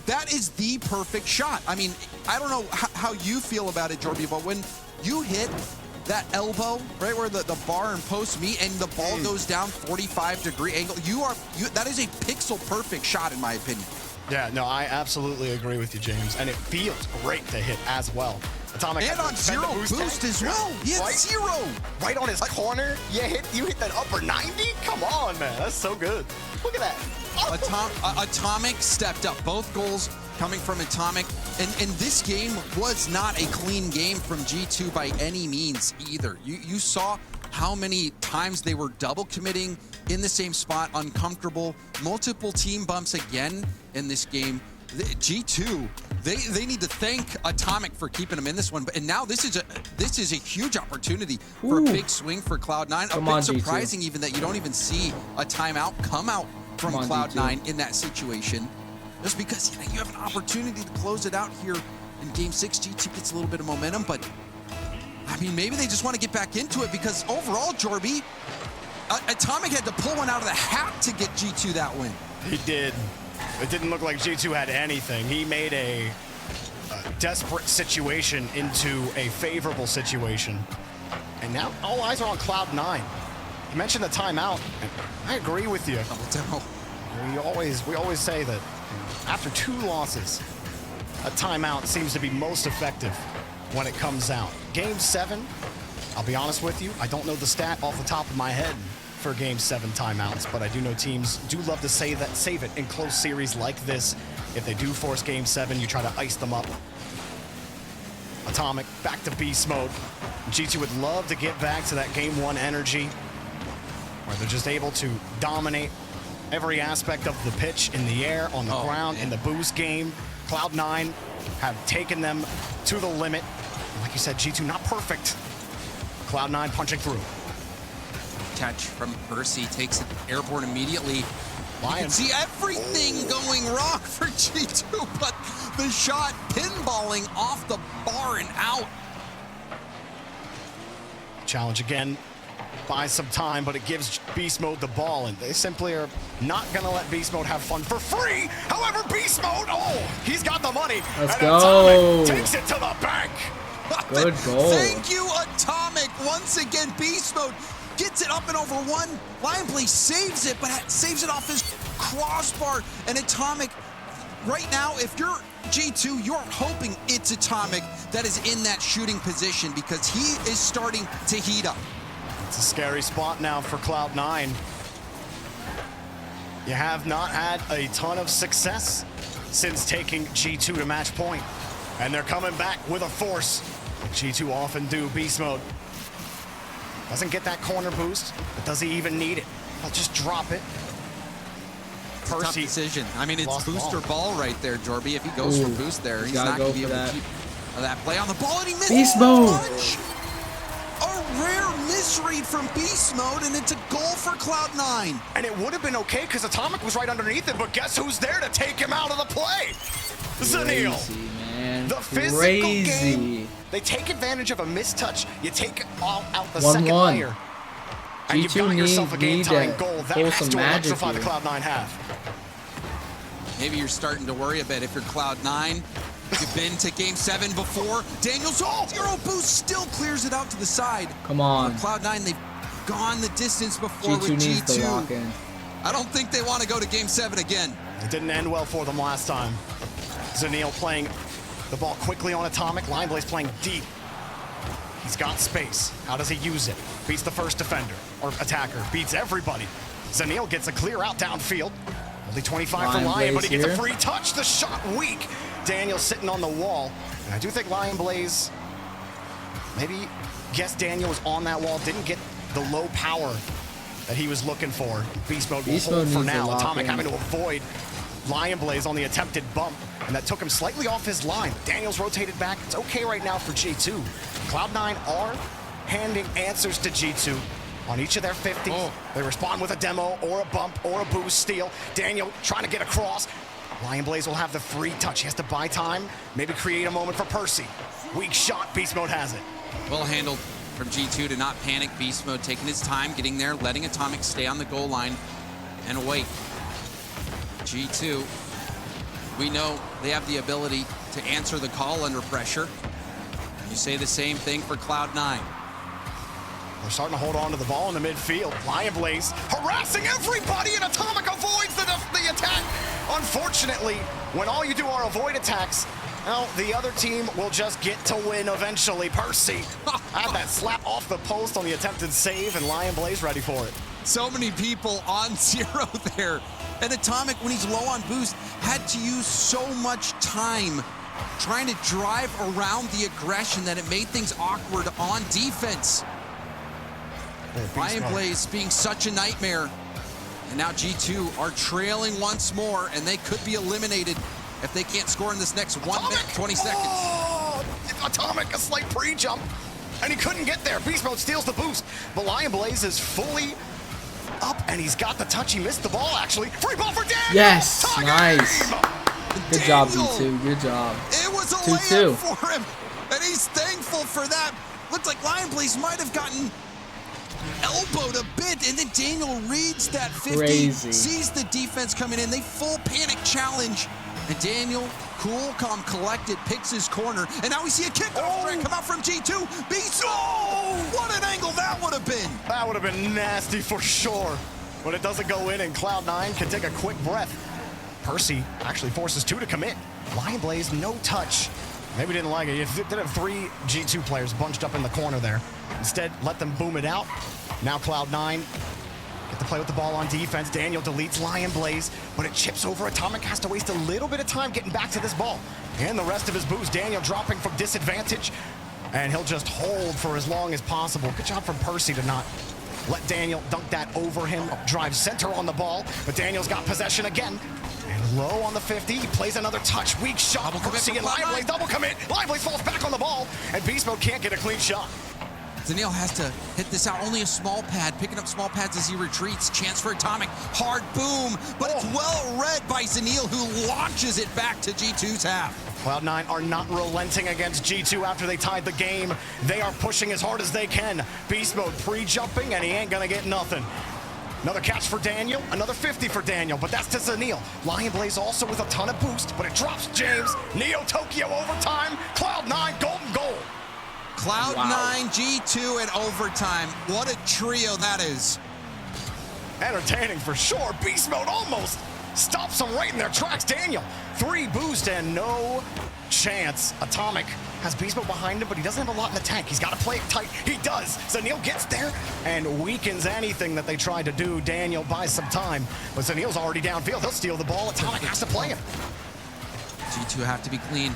Speaker 2: that is the perfect shot. I mean, I don't know how you feel about it, Jorby, but when you hit that elbow, right where the bar and post meet, and the ball goes down 45-degree angle, that is a pixel-perfect shot, in my opinion.
Speaker 1: Yeah, no, I absolutely agree with you, James. And it feels great to hit as well. Atomic
Speaker 2: and on zero boost as well. He had zero.
Speaker 1: Right on his corner. You hit that upper 90? Come on, man. That's so good. Look at that. Oh.
Speaker 2: Atomic stepped up. Both goals coming from Atomic. And this game was not a clean game from G2 by any means either. You saw how many times they were double committing in the same spot, uncomfortable, multiple team bumps again in this game. G2, they need to thank Atomic for keeping them in this one. And now this is a huge opportunity for a big swing for Cloud9. A bit surprising even that you don't even see a timeout come out from Cloud9 in that situation. Just because you have an opportunity to close it out here in Game 6. G2 gets a little bit of momentum, but I mean, maybe they just want to get back into it because overall, Jorby, Atomic had to pull one out of the hat to get G2 that win.
Speaker 1: He did. It didn't look like G2 had anything. He made a desperate situation into a favorable situation. And now all eyes are on Cloud9. You mentioned the timeout, and I agree with you. We always say that after 2 losses, a timeout seems to be most effective when it comes out. Game 7, I'll be honest with you, I don't know the stat off the top of my head for Game 7 timeouts, but I do know teams do love to save it in close series like this. If they do force Game 7, you try to ice them up. Atomic back to beast mode. G2 would love to get back to that Game 1 energy, where they're just able to dominate every aspect of the pitch, in the air, on the ground, in the boost game. Cloud9 have taken them to the limit. Like you said, G2 not perfect. Cloud9 punching through.
Speaker 2: Catch from Percy, takes it airborne immediately. You can see everything going wrong for G2, but the shot pinballing off the bar and out.
Speaker 1: Challenge again. Buys some time, but it gives Beast Mode the ball, and they simply are not going to let Beast Mode have fun for free. However, Beast Mode, he's got the money.
Speaker 3: Let's go.
Speaker 1: Takes it to the bank.
Speaker 3: Good goal.
Speaker 2: Thank you, Atomic. Once again, Beast Mode gets it up and over one. Lionblaze saves it, but saves it off his crossbar. And Atomic, right now, if you're G2, you're hoping it's Atomic that is in that shooting position because he is starting to heat up.
Speaker 1: It's a scary spot now for Cloud9. You have not had a ton of success since taking G2 to match point. And they're coming back with a force. Like G2 often do. Beast Mode doesn't get that corner boost, but does he even need it? I'll just drop it.
Speaker 2: It's a tough decision. I mean, it's booster ball right there, Jorby. If he goes for boost there, he's not going to be able to keep that play on the ball, and he missed
Speaker 3: Beast Mode.
Speaker 2: A rare misread from Beast Mode, and it's a goal for Cloud9.
Speaker 1: And it would have been okay because Atomic was right underneath it, but guess who's there to take him out of the play? Zaniel.
Speaker 3: Man.
Speaker 1: The physical game. They take advantage of a mistouch. You take out the
Speaker 3: 1-1.
Speaker 1: second layer. And you've got yourself a game-tying goal. That has to electrify the Cloud9 half.
Speaker 2: Maybe you're starting to worry a bit if you're Cloud9. You've been to Game 7 before. Daniel's zero boost still clears it out to the side.
Speaker 3: Come on.
Speaker 2: For Cloud9, they've gone the distance before
Speaker 3: G2
Speaker 2: with
Speaker 3: needs
Speaker 2: G2.
Speaker 3: to lock in.
Speaker 2: I don't think they want to go to Game 7 again.
Speaker 1: It didn't end well for them last time. Zaniel playing the ball quickly on Atomic. Lionblaze playing deep. He's got space. How does he use it? Beats the first defender or attacker. Beats everybody. Zaniel gets a clear out downfield. Only 25 for Lion, but he gets a free touch. The shot weak. Daniel sitting on the wall. And I do think Lionblaze maybe guessed Daniel was on that wall. Didn't get the low power that he was looking for. Beast Mode will hold for now. Atomic having to avoid Lionblaze on the attempted bump. And that took him slightly off his line. Daniel's rotated back. It's okay right now for G2. Cloud9 are handing answers to G2 on each of their 50s. They respond with a demo or a bump or a boost steal. Daniel trying to get across. Lionblaze will have the free touch. He has to buy time, maybe create a moment for Percy. Weak shot, Beast Mode has it.
Speaker 2: Well handled from G2 to not panic. Beast Mode taking his time, getting there, letting Atomic stay on the goal line and wait. G2, we know they have the ability to answer the call under pressure. You say the same thing for Cloud9.
Speaker 1: They're starting to hold on to the ball in the midfield. Lion Blaze harassing everybody, and Atomic avoids the attack. Unfortunately, when all you do are avoid attacks, well, the other team will just get to win eventually. Percy had that slap off the post on the attempted save, and Lion Blaze ready for it.
Speaker 2: So many people on zero there. And Atomic, when he's low on boost, had to use so much time trying to drive around the aggression that it made things awkward on defense. Lion Blaze being such a nightmare. And now G2 are trailing once more, and they could be eliminated if they can't score in this next 1 minute, 20 seconds.
Speaker 1: Oh, Atomic, a slight pre-jump, and he couldn't get there. Beast Mode steals the boost, but Lion Blaze is fully up, and he's got the touch. He missed the ball, actually. Free ball for Daniel!
Speaker 3: Yes,
Speaker 1: Tie
Speaker 3: nice.
Speaker 1: game!
Speaker 3: Good job, G2. Good job.
Speaker 2: It was a
Speaker 3: 2-2
Speaker 2: layup for him, and he's thankful for that. Looked like Lion Blaze might have gotten elbowed a bit, and then Daniel reads that 50,
Speaker 3: Crazy.
Speaker 2: sees the defense coming in. They full panic challenge, and Daniel, cool, calm, collected, picks his corner, and now we see a kickoff threat come out from G2. Beats, what an angle that would have been.
Speaker 1: That would have been nasty for sure, but it doesn't go in, and Cloud9 can take a quick breath. Percy actually forces 2 to commit. Lion Blaze, no touch. Maybe didn't like it. You did have 3 G2 players bunched up in the corner there. Instead, let them boom it out. Now Cloud9 get to play with the ball on defense. Daniel deletes Lion Blaze, but it chips over. Atomic has to waste a little bit of time getting back to this ball. And the rest of his boost, Daniel dropping from disadvantage, and he'll just hold for as long as possible. Good job from Percy to not let Daniel dunk that over him. Drive center on the ball, but Daniel's got possession again. And low on the 50, he plays another touch. Weak shot. Percy and Lion Blaze double commit. Lion Blaze falls back on the ball, and Beast Mode can't get a clean shot.
Speaker 2: Daniel has to hit this out. Only a small pad, picking up small pads as he retreats. Chance for Atomic. Hard boom, but it's well read by Zaniel, who launches it back to G2's half.
Speaker 1: Cloud9 are not relenting against G2 after they tied the game. They are pushing as hard as they can. Beast Mode pre-jumping, and he ain't gonna get nothing. Another catch for Daniel, another 50 for Daniel, but that's to Zaniel. Lion Blaze also with a ton of boost, but it drops James. Neo Tokyo overtime. Cloud9 golden goal.
Speaker 2: Cloud9, G2, and overtime. What a trio that is.
Speaker 1: Entertaining for sure. Beast Mode almost stops them right in their tracks. Daniel, 3 boost and no chance. Atomic has Beast Mode behind him, but he doesn't have a lot in the tank. He's got to play it tight. He does. Zaniel gets there and weakens anything that they tried to do. Daniel buys some time, but Zaniel's already downfield. He'll steal the ball. Atomic has to play him.
Speaker 2: G2 have to be clean.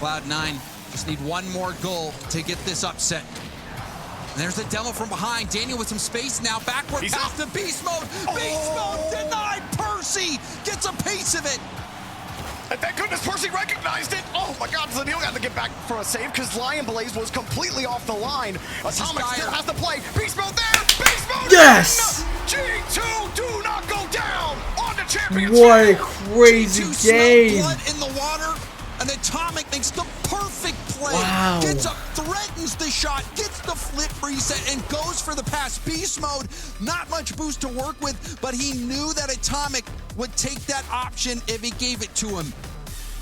Speaker 2: Cloud9 just need one more goal to get this upset. And there's a demo from behind. Daniel with some space now. Backward pass to Beast Mode. Beast Mode denied. Percy gets a piece of it.
Speaker 1: And thank goodness Percy recognized it. Oh my God, Zaniel got to get back for a save because Lion Blaze was completely off the line. Atomic still has to play. Beast Mode there. Beast Mode.
Speaker 3: Yes.
Speaker 1: G2 do not go down on the championship.
Speaker 3: What a crazy
Speaker 2: G2
Speaker 3: game.
Speaker 2: blood in the water. And Atomic makes the perfect play.
Speaker 3: Wow.
Speaker 2: Gets up, threatens the shot, gets the flip reset, and goes for the pass. Beast Mode, not much boost to work with, but he knew that Atomic would take that option if he gave it to him.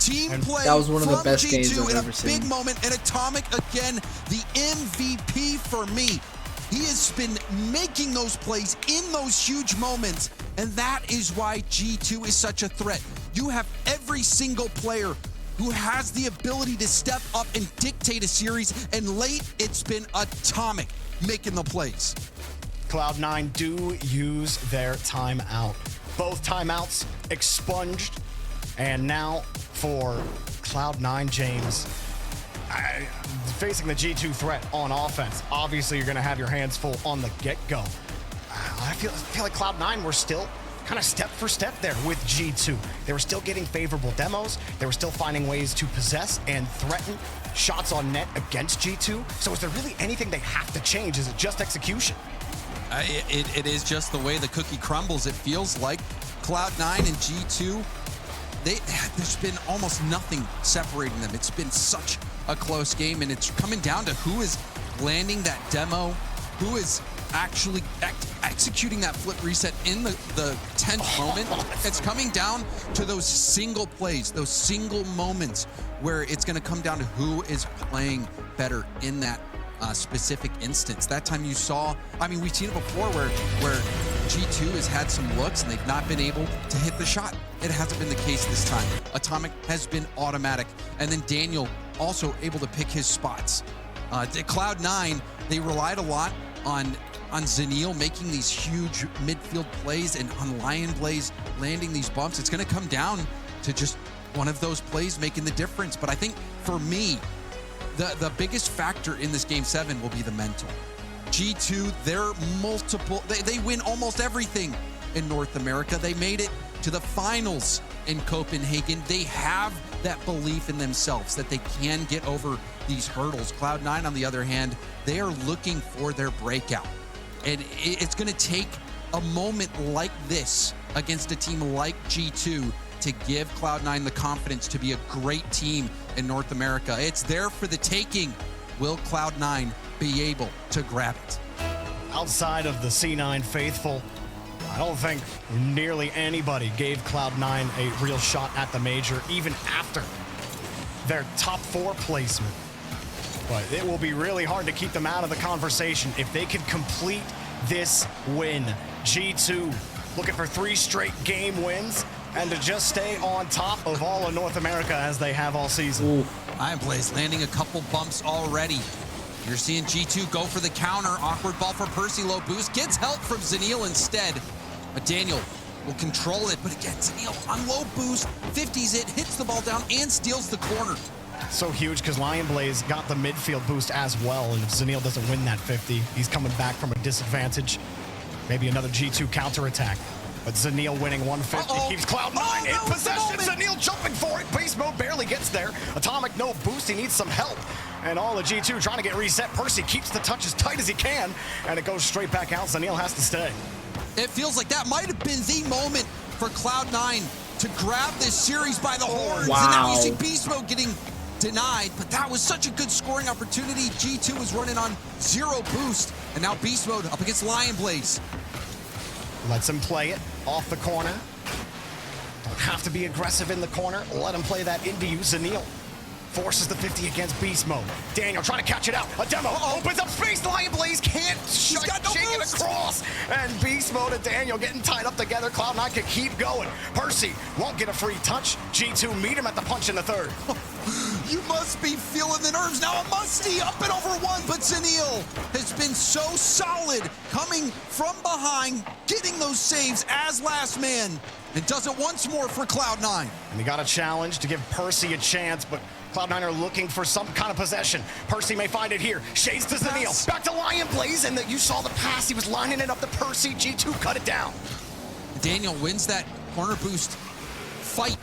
Speaker 2: Team play
Speaker 3: that was one of the
Speaker 2: from
Speaker 3: best
Speaker 2: G2
Speaker 3: games I've
Speaker 2: in
Speaker 3: ever
Speaker 2: a
Speaker 3: seen.
Speaker 2: big moment, and Atomic, again, the MVP for me. He has been making those plays in those huge moments, and that is why G2 is such a threat. You have every single player who has the ability to step up and dictate a series, and late, it's been Atomic making the plays.
Speaker 1: Cloud9 do use their timeout. Both timeouts expunged, and now for Cloud9, James, facing the G2 threat on offense, obviously you're gonna have your hands full on the get-go. I feel like Cloud9 were still kind of step for step there with G2. They were still getting favorable demos. They were still finding ways to possess and threaten shots on net against G2. So is there really anything they have to change? Is it just execution?
Speaker 2: It is just the way the cookie crumbles. It feels like Cloud9 and G2, there's been almost nothing separating them. It's been such a close game, and it's coming down to who is landing that demo, who is actually executing that flip reset in the 10th moment. It's coming down to those single plays, those single moments where it's going to come down to who is playing better in that specific instance. That time you saw, I mean, we've seen it before where G2 has had some looks and they've not been able to hit the shot. It hasn't been the case this time. Atomic has been automatic. And then Daniel also able to pick his spots. Cloud9, they relied a lot on Zeniel making these huge midfield plays and on Lion Blaze landing these bumps. It's going to come down to just one of those plays making the difference. But I think for me, the biggest factor in this Game 7 will be the mental. G2, they're multiple, they win almost everything in North America. They made it to the finals in Copenhagen. They have that belief in themselves that they can get over these hurdles. Cloud9, on the other hand, they are looking for their breakout. And it's going to take a moment like this against a team like G2 to give Cloud9 the confidence to be a great team in North America. It's there for the taking. Will Cloud9 be able to grab it?
Speaker 1: Outside of the C9 faithful, I don't think nearly anybody gave Cloud9 a real shot at the major, even after their top 4 placement. But it will be really hard to keep them out of the conversation if they can complete this win. G2 looking for 3 straight game wins and to just stay on top of all of North America as they have all season.
Speaker 2: Lion Blaze landing a couple bumps already. You're seeing G2 go for the counter. Awkward ball for Percy, low boost. Gets help from Zeniel instead. But Daniel will control it. But again, Zeniel on low boost, 50s it, hits the ball down, and steals the corner.
Speaker 1: So huge because Lion Blaze got the midfield boost as well. And if Zeniel doesn't win that 50, he's coming back from a disadvantage. Maybe another G2 counterattack. But Zeniel winning 150 keeps Cloud9 in possession. Zeniel jumping for it. Beast mode barely gets there. Atomic no boost. He needs some help. And all of G2 trying to get reset. Percy keeps the touch as tight as he can. And it goes straight back out. Zeniel has to stay.
Speaker 2: It feels like that might have been the moment for Cloud9 to grab this series by the horns.
Speaker 3: Wow.
Speaker 2: And now you see Beast mode getting denied. But that was such a good scoring opportunity. G2 was running on 0 boost. And now Beast mode up against Lion Blaze.
Speaker 1: Lets him play it off the corner. Don't have to be aggressive in the corner. Let him play that into you. Zeniel forces the 50 against Beast mode. Daniel trying to catch it out. A demo opens up space. Lion Blaze can't shake it across. And Beast mode and Daniel getting tied up together. Cloud9 can keep going. Percy won't get a free touch. G2 meet him at the punch in the 3rd.
Speaker 2: You must be feeling the nerves. Now a musty up and over 1, but Zeniel has been so solid coming from behind, getting those saves as last man, and does it once more for Cloud9.
Speaker 1: And he got a challenge to give Percy a chance, but Cloud9 are looking for some kind of possession. Percy may find it here. Shades to Zeniel. Back to Lion Blaze, and you saw the pass. He was lining it up to Percy. G2 cut it down.
Speaker 2: Daniel wins that corner boost fight.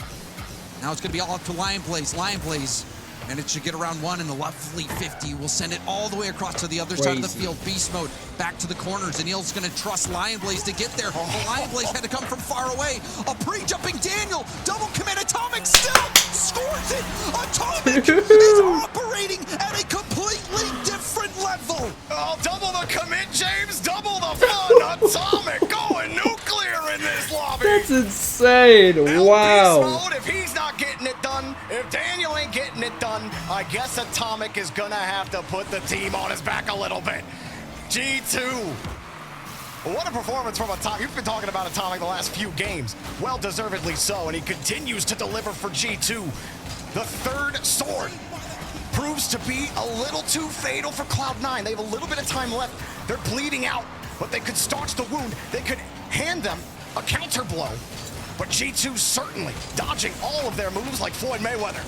Speaker 2: Now it's going to be all up to Lion Blaze. Lion Blaze. And it should get around 1, and the lovely 50 will send it all the way across to the other side of the field. Beast mode back to the corners. Zeniel's going to trust Lion Blaze to get there. But Lion Blaze had to come from far away. A pre-jumping Daniel. Double commit. Atomic still scores it. Atomic is operating at a completely different level.
Speaker 1: Oh, double the commit, James. Double the fun. Atomic going nuclear in this lobby.
Speaker 3: That's insane. Wow.
Speaker 1: Beast mode, if he's not getting it done, if Daniel ain't getting it done, I guess Atomic is gonna have to put the team on his back a little bit. G2. What a performance from Atomic. You've been talking about Atomic the last few games. Well, deservedly so, and he continues to deliver for G2. The 3rd sword proves to be a little too fatal for Cloud9. They have a little bit of time left. They're bleeding out, but they could staunch the wound. They could hand them a counter blow. But G2 certainly dodging all of their moves like Floyd Mayweather.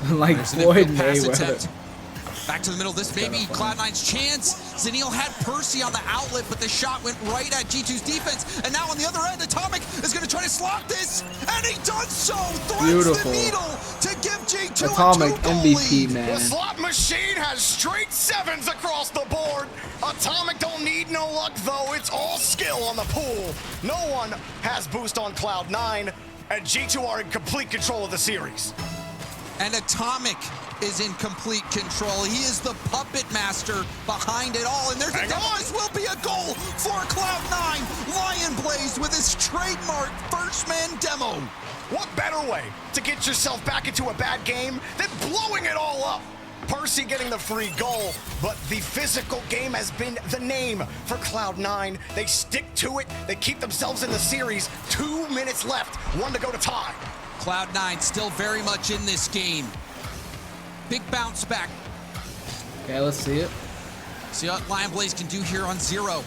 Speaker 3: Like Floyd Mayweather.
Speaker 2: Back to the middle. This may be Cloud9's chance. Zeniel had Percy on the outlet, but the shot went right at G2's defense. And now on the other end, Atomic is going to try to slot this. And he does so. Threads the needle to give G2
Speaker 3: Atomic
Speaker 2: a 2-goal
Speaker 3: MVP,
Speaker 2: lead.
Speaker 3: man.
Speaker 1: The slot machine has straight 7s across the board. Atomic don't need no luck, though. It's all skill on the pool. No one has boost on Cloud9, and G2 are in complete control of the series.
Speaker 2: And Atomic is in complete control. He is the puppet master behind it all. And there's a demo. This will be a goal for Cloud9. Lion Blaze with his trademark first man demo.
Speaker 1: What better way to get yourself back into a bad game than blowing it all up? Percy getting the free goal, but the physical game has been the name for Cloud9. They stick to it. They keep themselves in the series. 2 minutes left, 1 to go to tie.
Speaker 2: Cloud9 still very much in this game. Big bounce back.
Speaker 3: Okay, let's see it.
Speaker 2: See what Lion Blaze can do here on 0.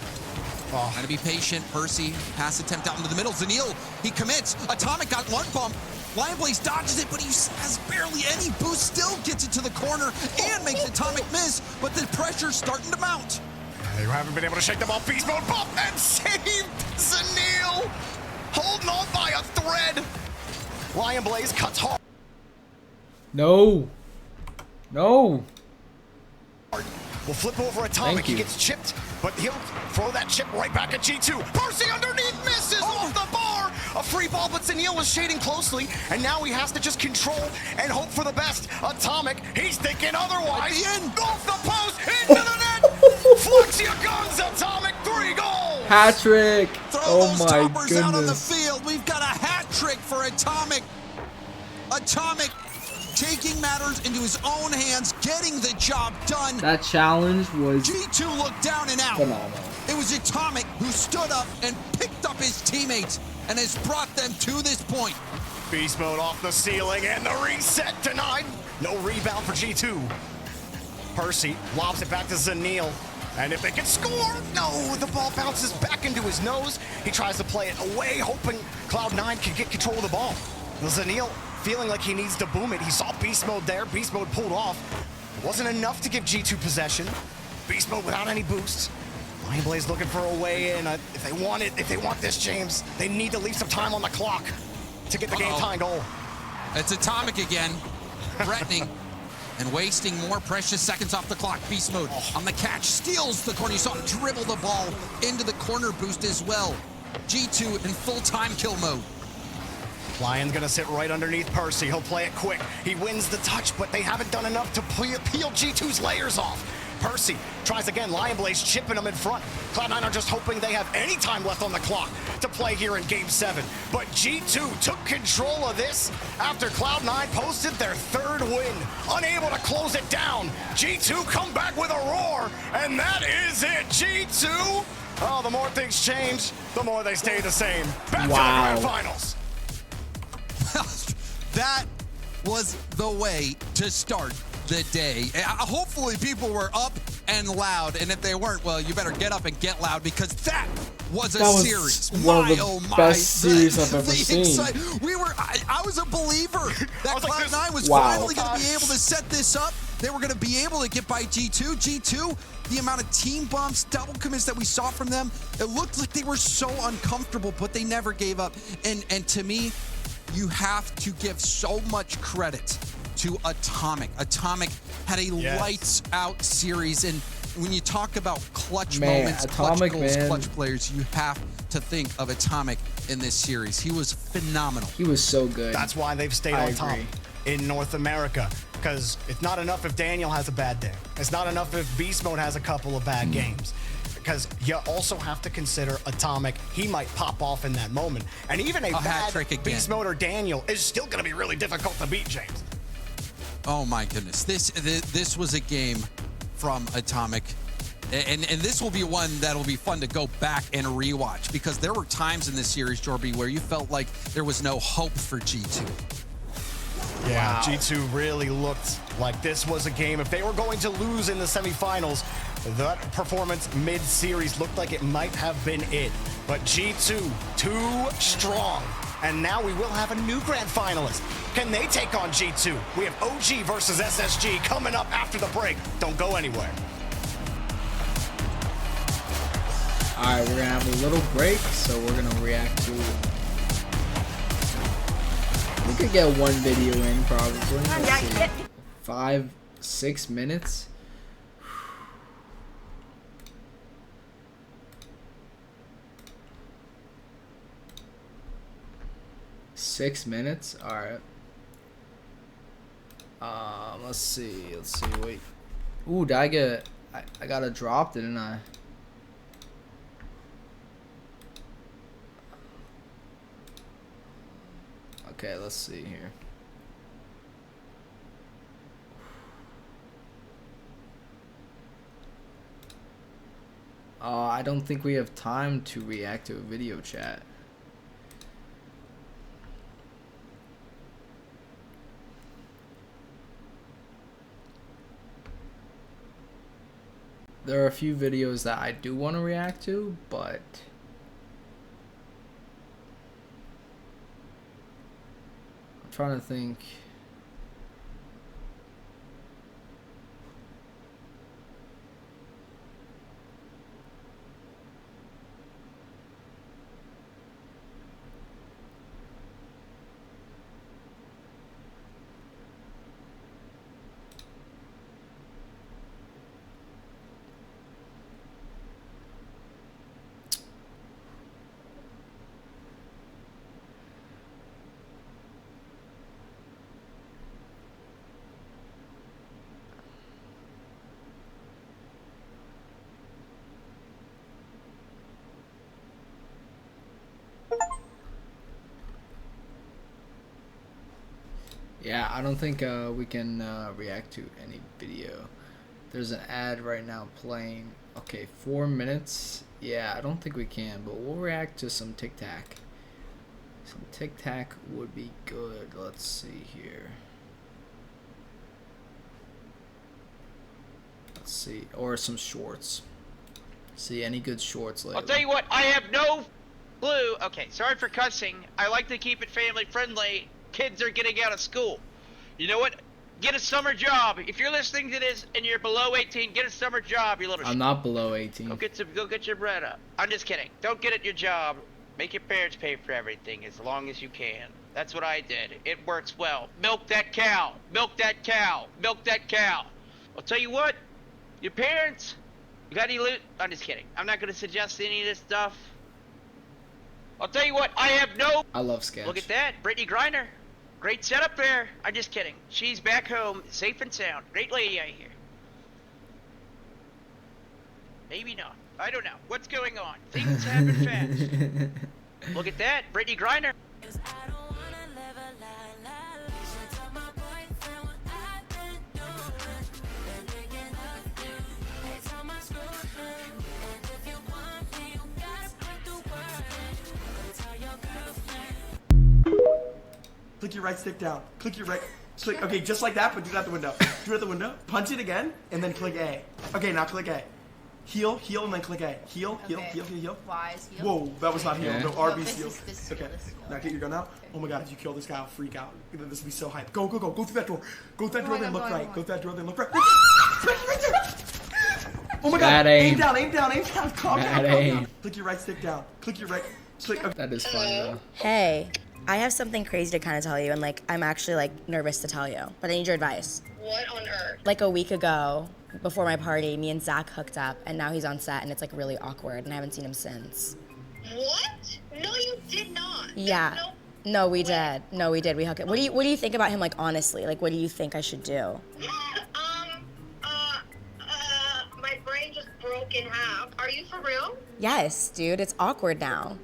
Speaker 2: Trying to be patient. Percy, pass attempt out into the middle. Zanil, he commits. Atomic got one bump. Lion Blaze dodges it, but he has barely any boost. Still gets it to the corner and makes Atomic miss, but the pressure's starting to mount.
Speaker 1: They haven't been able to shake the ball. Beast mode bump and saved Zanil. Holding on by a thread. Lion Blaze cuts hard.
Speaker 3: No. No.
Speaker 1: Will flip over Atomic. He gets chipped, but he'll throw that chip right back at G2. Percy underneath misses off the bar. A free ball, but Zanil was shading closely, and now he has to just control and hope for the best. Atomic, he's thinking otherwise.
Speaker 2: At the end.
Speaker 1: Off the post, into the net. Fluxia guns Atomic, 3 goals.
Speaker 3: Hat trick.
Speaker 2: Throw
Speaker 3: Oh
Speaker 2: those
Speaker 3: my
Speaker 2: toppers out on the
Speaker 3: goodness.
Speaker 2: field. We've got a hat trick for Atomic. Atomic taking matters into his own hands, getting the job done.
Speaker 3: That challenge was
Speaker 2: G2 looked down and out.
Speaker 3: phenomenal.
Speaker 2: It was Atomic who stood up and picked up his teammates and has brought them to this point.
Speaker 1: Beast mode off the ceiling, and the reset denied. No rebound for G2. Percy lobs it back to Zanil. And if they can score, no, the ball bounces back into his nose. He tries to play it away, hoping Cloud9 can get control of the ball. Zanil feeling like he needs to boom it. He saw Beast Mode there. Beast Mode pulled off. It wasn't enough to give G2 possession. Beast Mode without any boost. Lion Blaze looking for a way in. If they want this, James, they need to leave some time on the clock to get the game-tying goal.
Speaker 2: It's Atomic again, threatening and wasting more precious seconds off the clock. Beast Mode on the catch, steals the corner. You saw him dribble the ball into the corner boost as well. G2 in full time kill mode.
Speaker 1: Lion's gonna sit right underneath Percy. He'll play it quick. He wins the touch, but they haven't done enough to peel G2's layers off. Percy tries again. Lion Blaze chipping him in front. Cloud9 are just hoping they have any time left on the clock to play here in Game 7. But G2 took control of this after Cloud9 posted their 3rd win. Unable to close it down. G2 come back with a roar, and that is it. G2, oh, the more things change, the more they stay the same. Back to the grand finals.
Speaker 2: That was the way to start the day. Hopefully people were up and loud, and if they weren't, well, you better get up and get loud, because that was a series.
Speaker 3: One of the best series I've ever seen.
Speaker 2: I was a believer that Cloud9 was finally going to be able to set this up. They were going to be able to get by G2. G2, the amount of team bumps, double commits that we saw from them, it looked like they were so uncomfortable, but they never gave up. And to me, you have to give so much credit to Atomic. Atomic had a lights out series, and when you talk about clutch moments, clutch goals, clutch players, you have to think of Atomic in this series. He was phenomenal.
Speaker 3: He was so good.
Speaker 1: That's why they've stayed on top in North America, because it's not enough if Daniel has a bad day. It's not enough if Beast Mode has a couple of bad games. Because you also have to consider Atomic. He might pop off in that moment. And even a bad Beast Mode or Daniel is still going to be really difficult to beat, James.
Speaker 2: Oh my goodness. This was a game from Atomic. And this will be one that'll be fun to go back and rewatch, because there were times in this series, Jorby, where you felt like there was no hope for G2.
Speaker 1: Yeah, G2 really looked like this was a game. If they were going to lose in the semifinals, that performance mid-series looked like it might have been it. But G2, too strong. And now we will have a new grand finalist. Can they take on G2? We have OG versus SSG coming up after the break. Don't go anywhere.
Speaker 3: All right, we're gonna have a little break, so we're gonna react to. We could get one video in probably. Let's see. 5-6 minutes. Six minutes. All right. Let's see. Wait. Ooh, did I get? I got a drop, didn't I? Okay, let's see here. I don't think we have time to react to a video chat. There are a few videos that I do want to react to, but I'm trying to think. Yeah, I don't think we can react to any video. There's an ad right now playing. Okay, 4 minutes. Yeah, I don't think we can, but we'll react to some Tic Tac. Some Tic Tac would be good. Let's see here. Let's see, or some shorts. See any good shorts lately?
Speaker 4: I'll tell you what, I have no clue. Okay, sorry for cussing. I like to keep it family friendly. Kids are getting out of school. You know what? Get a summer job. If you're listening to this and you're below 18, get a summer job, you little
Speaker 3: I'm not below 18.
Speaker 4: Go get your bread up. I'm just kidding. Don't get at your job. Make your parents pay for everything as long as you can. That's what I did. It works well. Milk that cow. Milk that cow. Milk that cow. I'll tell you what. Your parents, you got any loot? I'm just kidding. I'm not going to suggest any of this stuff. I'll tell you what. I have no...
Speaker 3: I love sketch.
Speaker 4: Look at that. Brittany Griner. Great setup there. I'm just kidding. She's back home, safe and sound. Great lady, I hear. Maybe not. I don't know. What's going on? Things happen fast. Look at that. Brittany Griner.
Speaker 5: Click your right stick down. Click your right. Click. Okay, just like that, but do it at the window. Do it at the window. Punch it again, and then click A. Okay, now click A. Heal, heal, and then click A. Heal, heal, heal, heal, heal.
Speaker 6: Y is heal.
Speaker 5: Whoa, that was not heal.
Speaker 3: Okay.
Speaker 5: No, RB's heal.
Speaker 6: This is
Speaker 5: Okay,
Speaker 6: this is
Speaker 5: now get your gun out. Oh my god, if you kill this guy, I'll freak out. This will be so hype. Go, go, go. Go through that door. Go through that door, then look right. Go through that door, then look right. Right there. Oh my god.
Speaker 3: Bad aim.
Speaker 5: Aim down, aim down, aim down. Calm down,
Speaker 3: Bad
Speaker 5: calm
Speaker 3: aim.
Speaker 5: down. Click your right stick down. Click your right. Click. Okay.
Speaker 3: That is funny though.
Speaker 7: Hey, I have something crazy to kind of tell you, and like I'm actually like nervous to tell you, but I need your advice.
Speaker 6: What on earth?
Speaker 7: Like a week ago, before my party, me and Zach hooked up, and now he's on set, and it's like really awkward, and I haven't seen him since.
Speaker 6: What? No, you did not.
Speaker 7: Yeah. No, we did. No, we did. We hooked up. What do you think about him? Like honestly, like what do you think I should do?
Speaker 6: My brain just broke in half. Are you for real?
Speaker 7: Yes, dude. It's awkward now.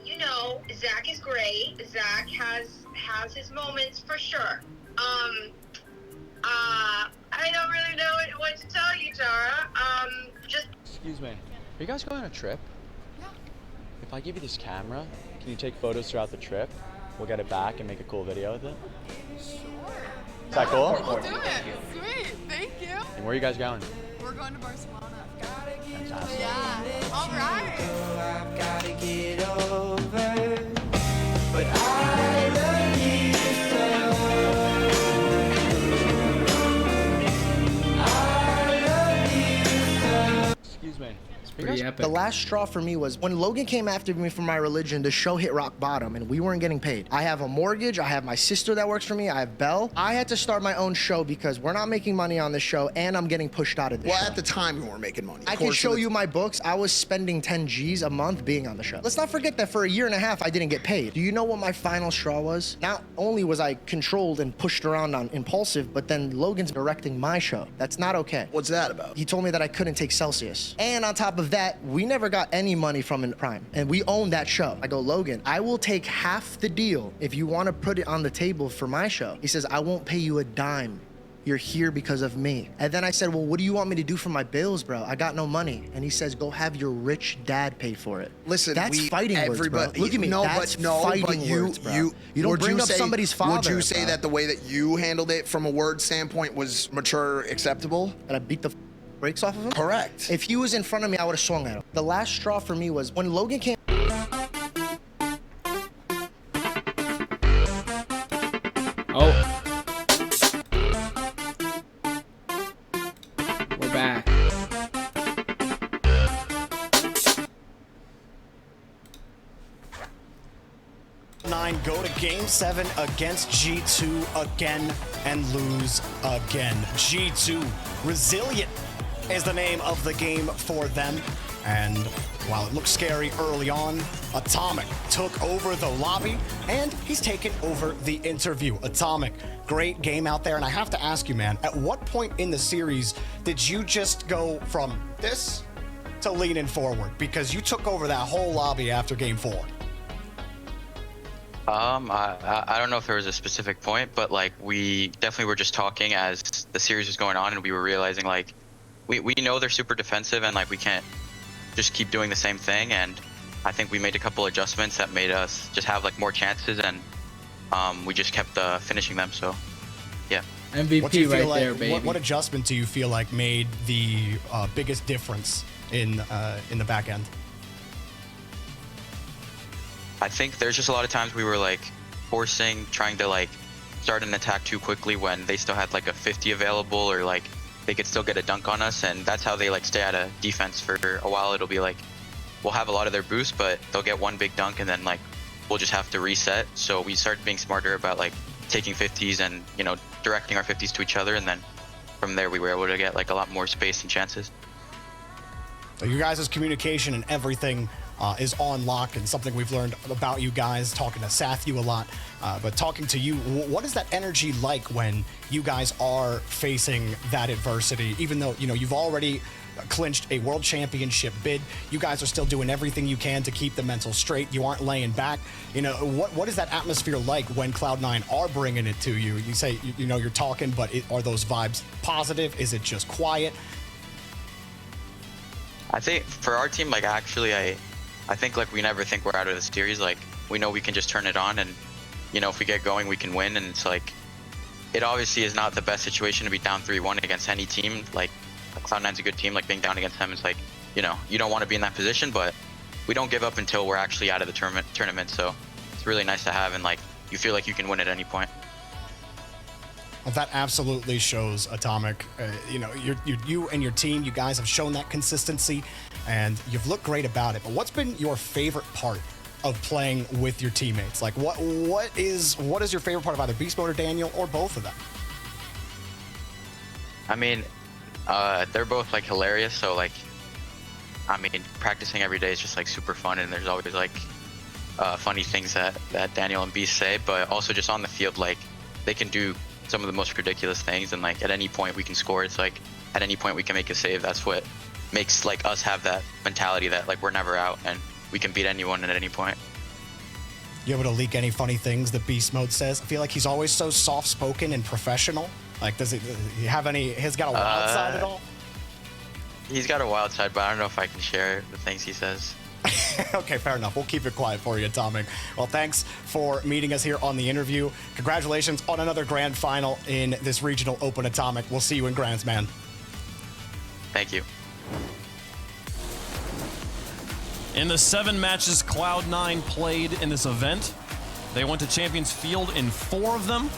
Speaker 6: You know, Zach is great. Zach has his moments for sure. I don't really know what to tell you, Tara. Just.
Speaker 8: Excuse me. Are you guys going on a trip? Yeah. If I give you this camera, can you take photos throughout the trip? We'll get it back and make a cool video with it.
Speaker 9: Sure.
Speaker 8: Is that cool?
Speaker 9: We'll do it. Sweet. Thank you.
Speaker 8: And where are you guys going?
Speaker 9: We're going to Barcelona.
Speaker 8: Fantastic.
Speaker 9: Yeah. All right.
Speaker 10: I've gotta get over, but I love you so. I love you so.
Speaker 8: Excuse me.
Speaker 3: Pretty epic.
Speaker 11: The last straw for me was when Logan came after me for my religion, the show hit rock bottom and we weren't getting paid. I have a mortgage, I have my sister that works for me, I have Belle. I had to start my own show because we're not making money on this show and I'm getting pushed out of this show.
Speaker 12: Well, at the time, we weren't making money.
Speaker 11: I can show you my books. I was spending 10 G's a month being on the show. Let's not forget that for a year and a half, I didn't get paid. Do you know what my final straw was? Not only was I controlled and pushed around on impulsive, but then Logan's directing my show. That's not okay.
Speaker 12: What's that about?
Speaker 11: He told me that I couldn't take Celsius. And on top of that, we never got any money from Prime. And we own that show. I go, Logan, I will take half the deal if you want to put it on the table for my show. He says, I won't pay you a dime. You're here because of me. And then I said, well, what do you want me to do for my bills, bro? I got no money. And he says, go have your rich dad pay for it.
Speaker 12: Listen,
Speaker 11: that's fighting words, bro. Look at me.
Speaker 12: No,
Speaker 11: that's
Speaker 12: but
Speaker 11: fighting words, bro. You don't
Speaker 12: would
Speaker 11: bring
Speaker 12: you
Speaker 11: up
Speaker 12: say,
Speaker 11: somebody's father.
Speaker 12: Would you say
Speaker 11: bro.
Speaker 12: that the way that you handled it from a word standpoint was mature, acceptable?
Speaker 11: That I beat the brakes off of him?
Speaker 12: Correct.
Speaker 11: If he was in front of me, I would have swung at him. The last straw for me was when Logan came.
Speaker 3: Oh. We're back.
Speaker 1: Cloud9 go to Game 7 against G2 again and lose again. G2, resilient is the name of the game for them. And while it looked scary early on, Atomic took over the lobby and he's taken over the interview. Atomic, great game out there. And I have to ask you, man, at what point in the series did you just go from this to leaning forward? Because you took over that whole lobby after game 4.
Speaker 13: I don't know if there was a specific point, but like we definitely were just talking as the series was going on, and we were realizing like we know they're super defensive and like we can't just keep doing the same thing. And I think we made a couple adjustments that made us just have like more chances, and we just kept finishing them. So yeah.
Speaker 3: MVP right there, baby.
Speaker 1: What adjustment do you feel like made the biggest difference in the back end?
Speaker 13: I think there's just a lot of times we were like trying to like start an attack too quickly when they still had like a 50 available, or like they could still get a dunk on us, and that's how they like stay out of defense for a while. It'll be like we'll have a lot of their boost, but they'll get one big dunk and then like we'll just have to reset. So we started being smarter about like taking 50s and, you know, directing our 50s to each other, and then from there we were able to get like a lot more space and chances.
Speaker 1: So you guys' communication and everything is on lock, and something we've learned about you guys, talking to Sathu a lot, but talking to you, what is that energy like when you guys are facing that adversity? Even though, you know, you've already clinched a world championship bid, you guys are still doing everything you can to keep the mental straight. You aren't laying back. You know, what is that atmosphere like when Cloud9 are bringing it to you? You say, you know, you're talking, but are those vibes positive? Is it just quiet?
Speaker 13: I think for our team, like actually I think like we never think we're out of the series. Like we know we can just turn it on, and you know if we get going we can win. And it's like it obviously is not the best situation to be down 3-1 against any team. Like Cloud9's a good team. Like being down against them is like, you know, you don't want to be in that position, but we don't give up until we're actually out of the tournament. So it's really nice to have, and like you feel like you can win at any point.
Speaker 1: Well, that absolutely shows, Atomic. You know, you and your team, you guys have shown that consistency, and you've looked great about it. But what's been your favorite part of playing with your teammates? Like, what is your favorite part of either Beast Mode or Daniel, or both of them?
Speaker 13: I mean, they're both like hilarious. So like, I mean, practicing every day is just like super fun, and there's always like funny things that Daniel and Beast say. But also just on the field, like they can do some of the most ridiculous things, and like at any point we can score. It's like at any point we can make a save. That's what makes like us have that mentality that like we're never out and we can beat anyone at any point.
Speaker 1: You able to leak any funny things that Beast Mode says? I feel like he's always so soft-spoken and professional. Like, does he have any? He's got a wild side at all?
Speaker 13: He's got a wild side, but I don't know if I can share the things he says.
Speaker 1: Okay, fair enough. We'll keep it quiet for you, Atomic. Well, thanks for meeting us here on the interview. Congratulations on another grand final in this regional open, Atomic. We'll see you in Grands, man.
Speaker 13: Thank you.
Speaker 14: In the 7 matches Cloud9 played in this event, they went to Champions Field in 4 of them.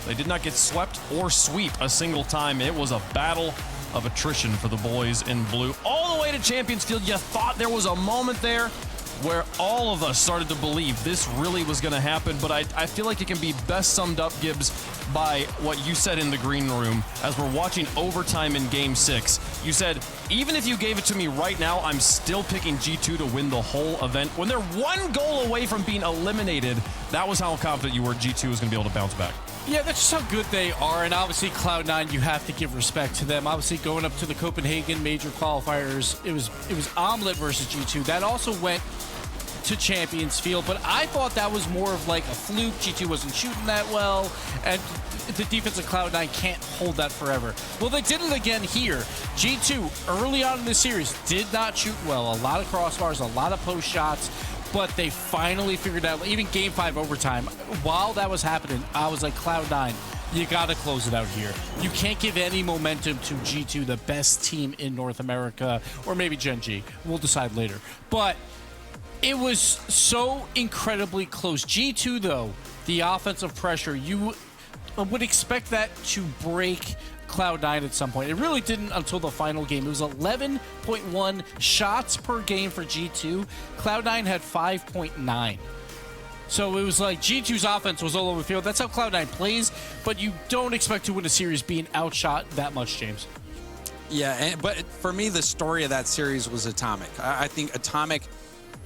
Speaker 14: They did not get swept or sweep a single time. It was a battle of attrition for the boys in blue. All the way to Champions Field, you thought there was a moment there where all of us started to believe this really was going to happen, but I feel like it can be best summed up, Gibbs, by what you said in the green room as we're watching overtime in Game 6. You said, even if you gave it to me right now, I'm still picking G2 to win the whole event. When they're 1 goal away from being eliminated, that was how confident you were G2 was going to be able to bounce back.
Speaker 15: Yeah, that's just how good they are, and obviously Cloud9, you have to give respect to them. Obviously, going up to the Copenhagen major qualifiers, it was Omelette versus G2. That also went to Champions Field, but I thought that was more of like a fluke. G2 wasn't shooting that well, and the defense of Cloud9 can't hold that forever. Well, they did it again here. G2, early on in the series, did not shoot well. A lot of crossbars, a lot of post shots, but they finally figured out, even Game 5 overtime, while that was happening, I was like, Cloud9, you got to close it out here. You can't give any momentum to G2, the best team in North America, or maybe Gen G. We'll decide later. But it was so incredibly close. G2, though, the offensive pressure, you would expect that to break Cloud9 at some point. It really didn't until the final game. It was 11.1 shots per game for G2. Cloud9 had 5.9. So it was like G2's offense was all over the field. That's how Cloud9 plays, but you don't expect to win a series being outshot that much, James.
Speaker 2: Yeah, but for me, the story of that series was Atomic. I think Atomic,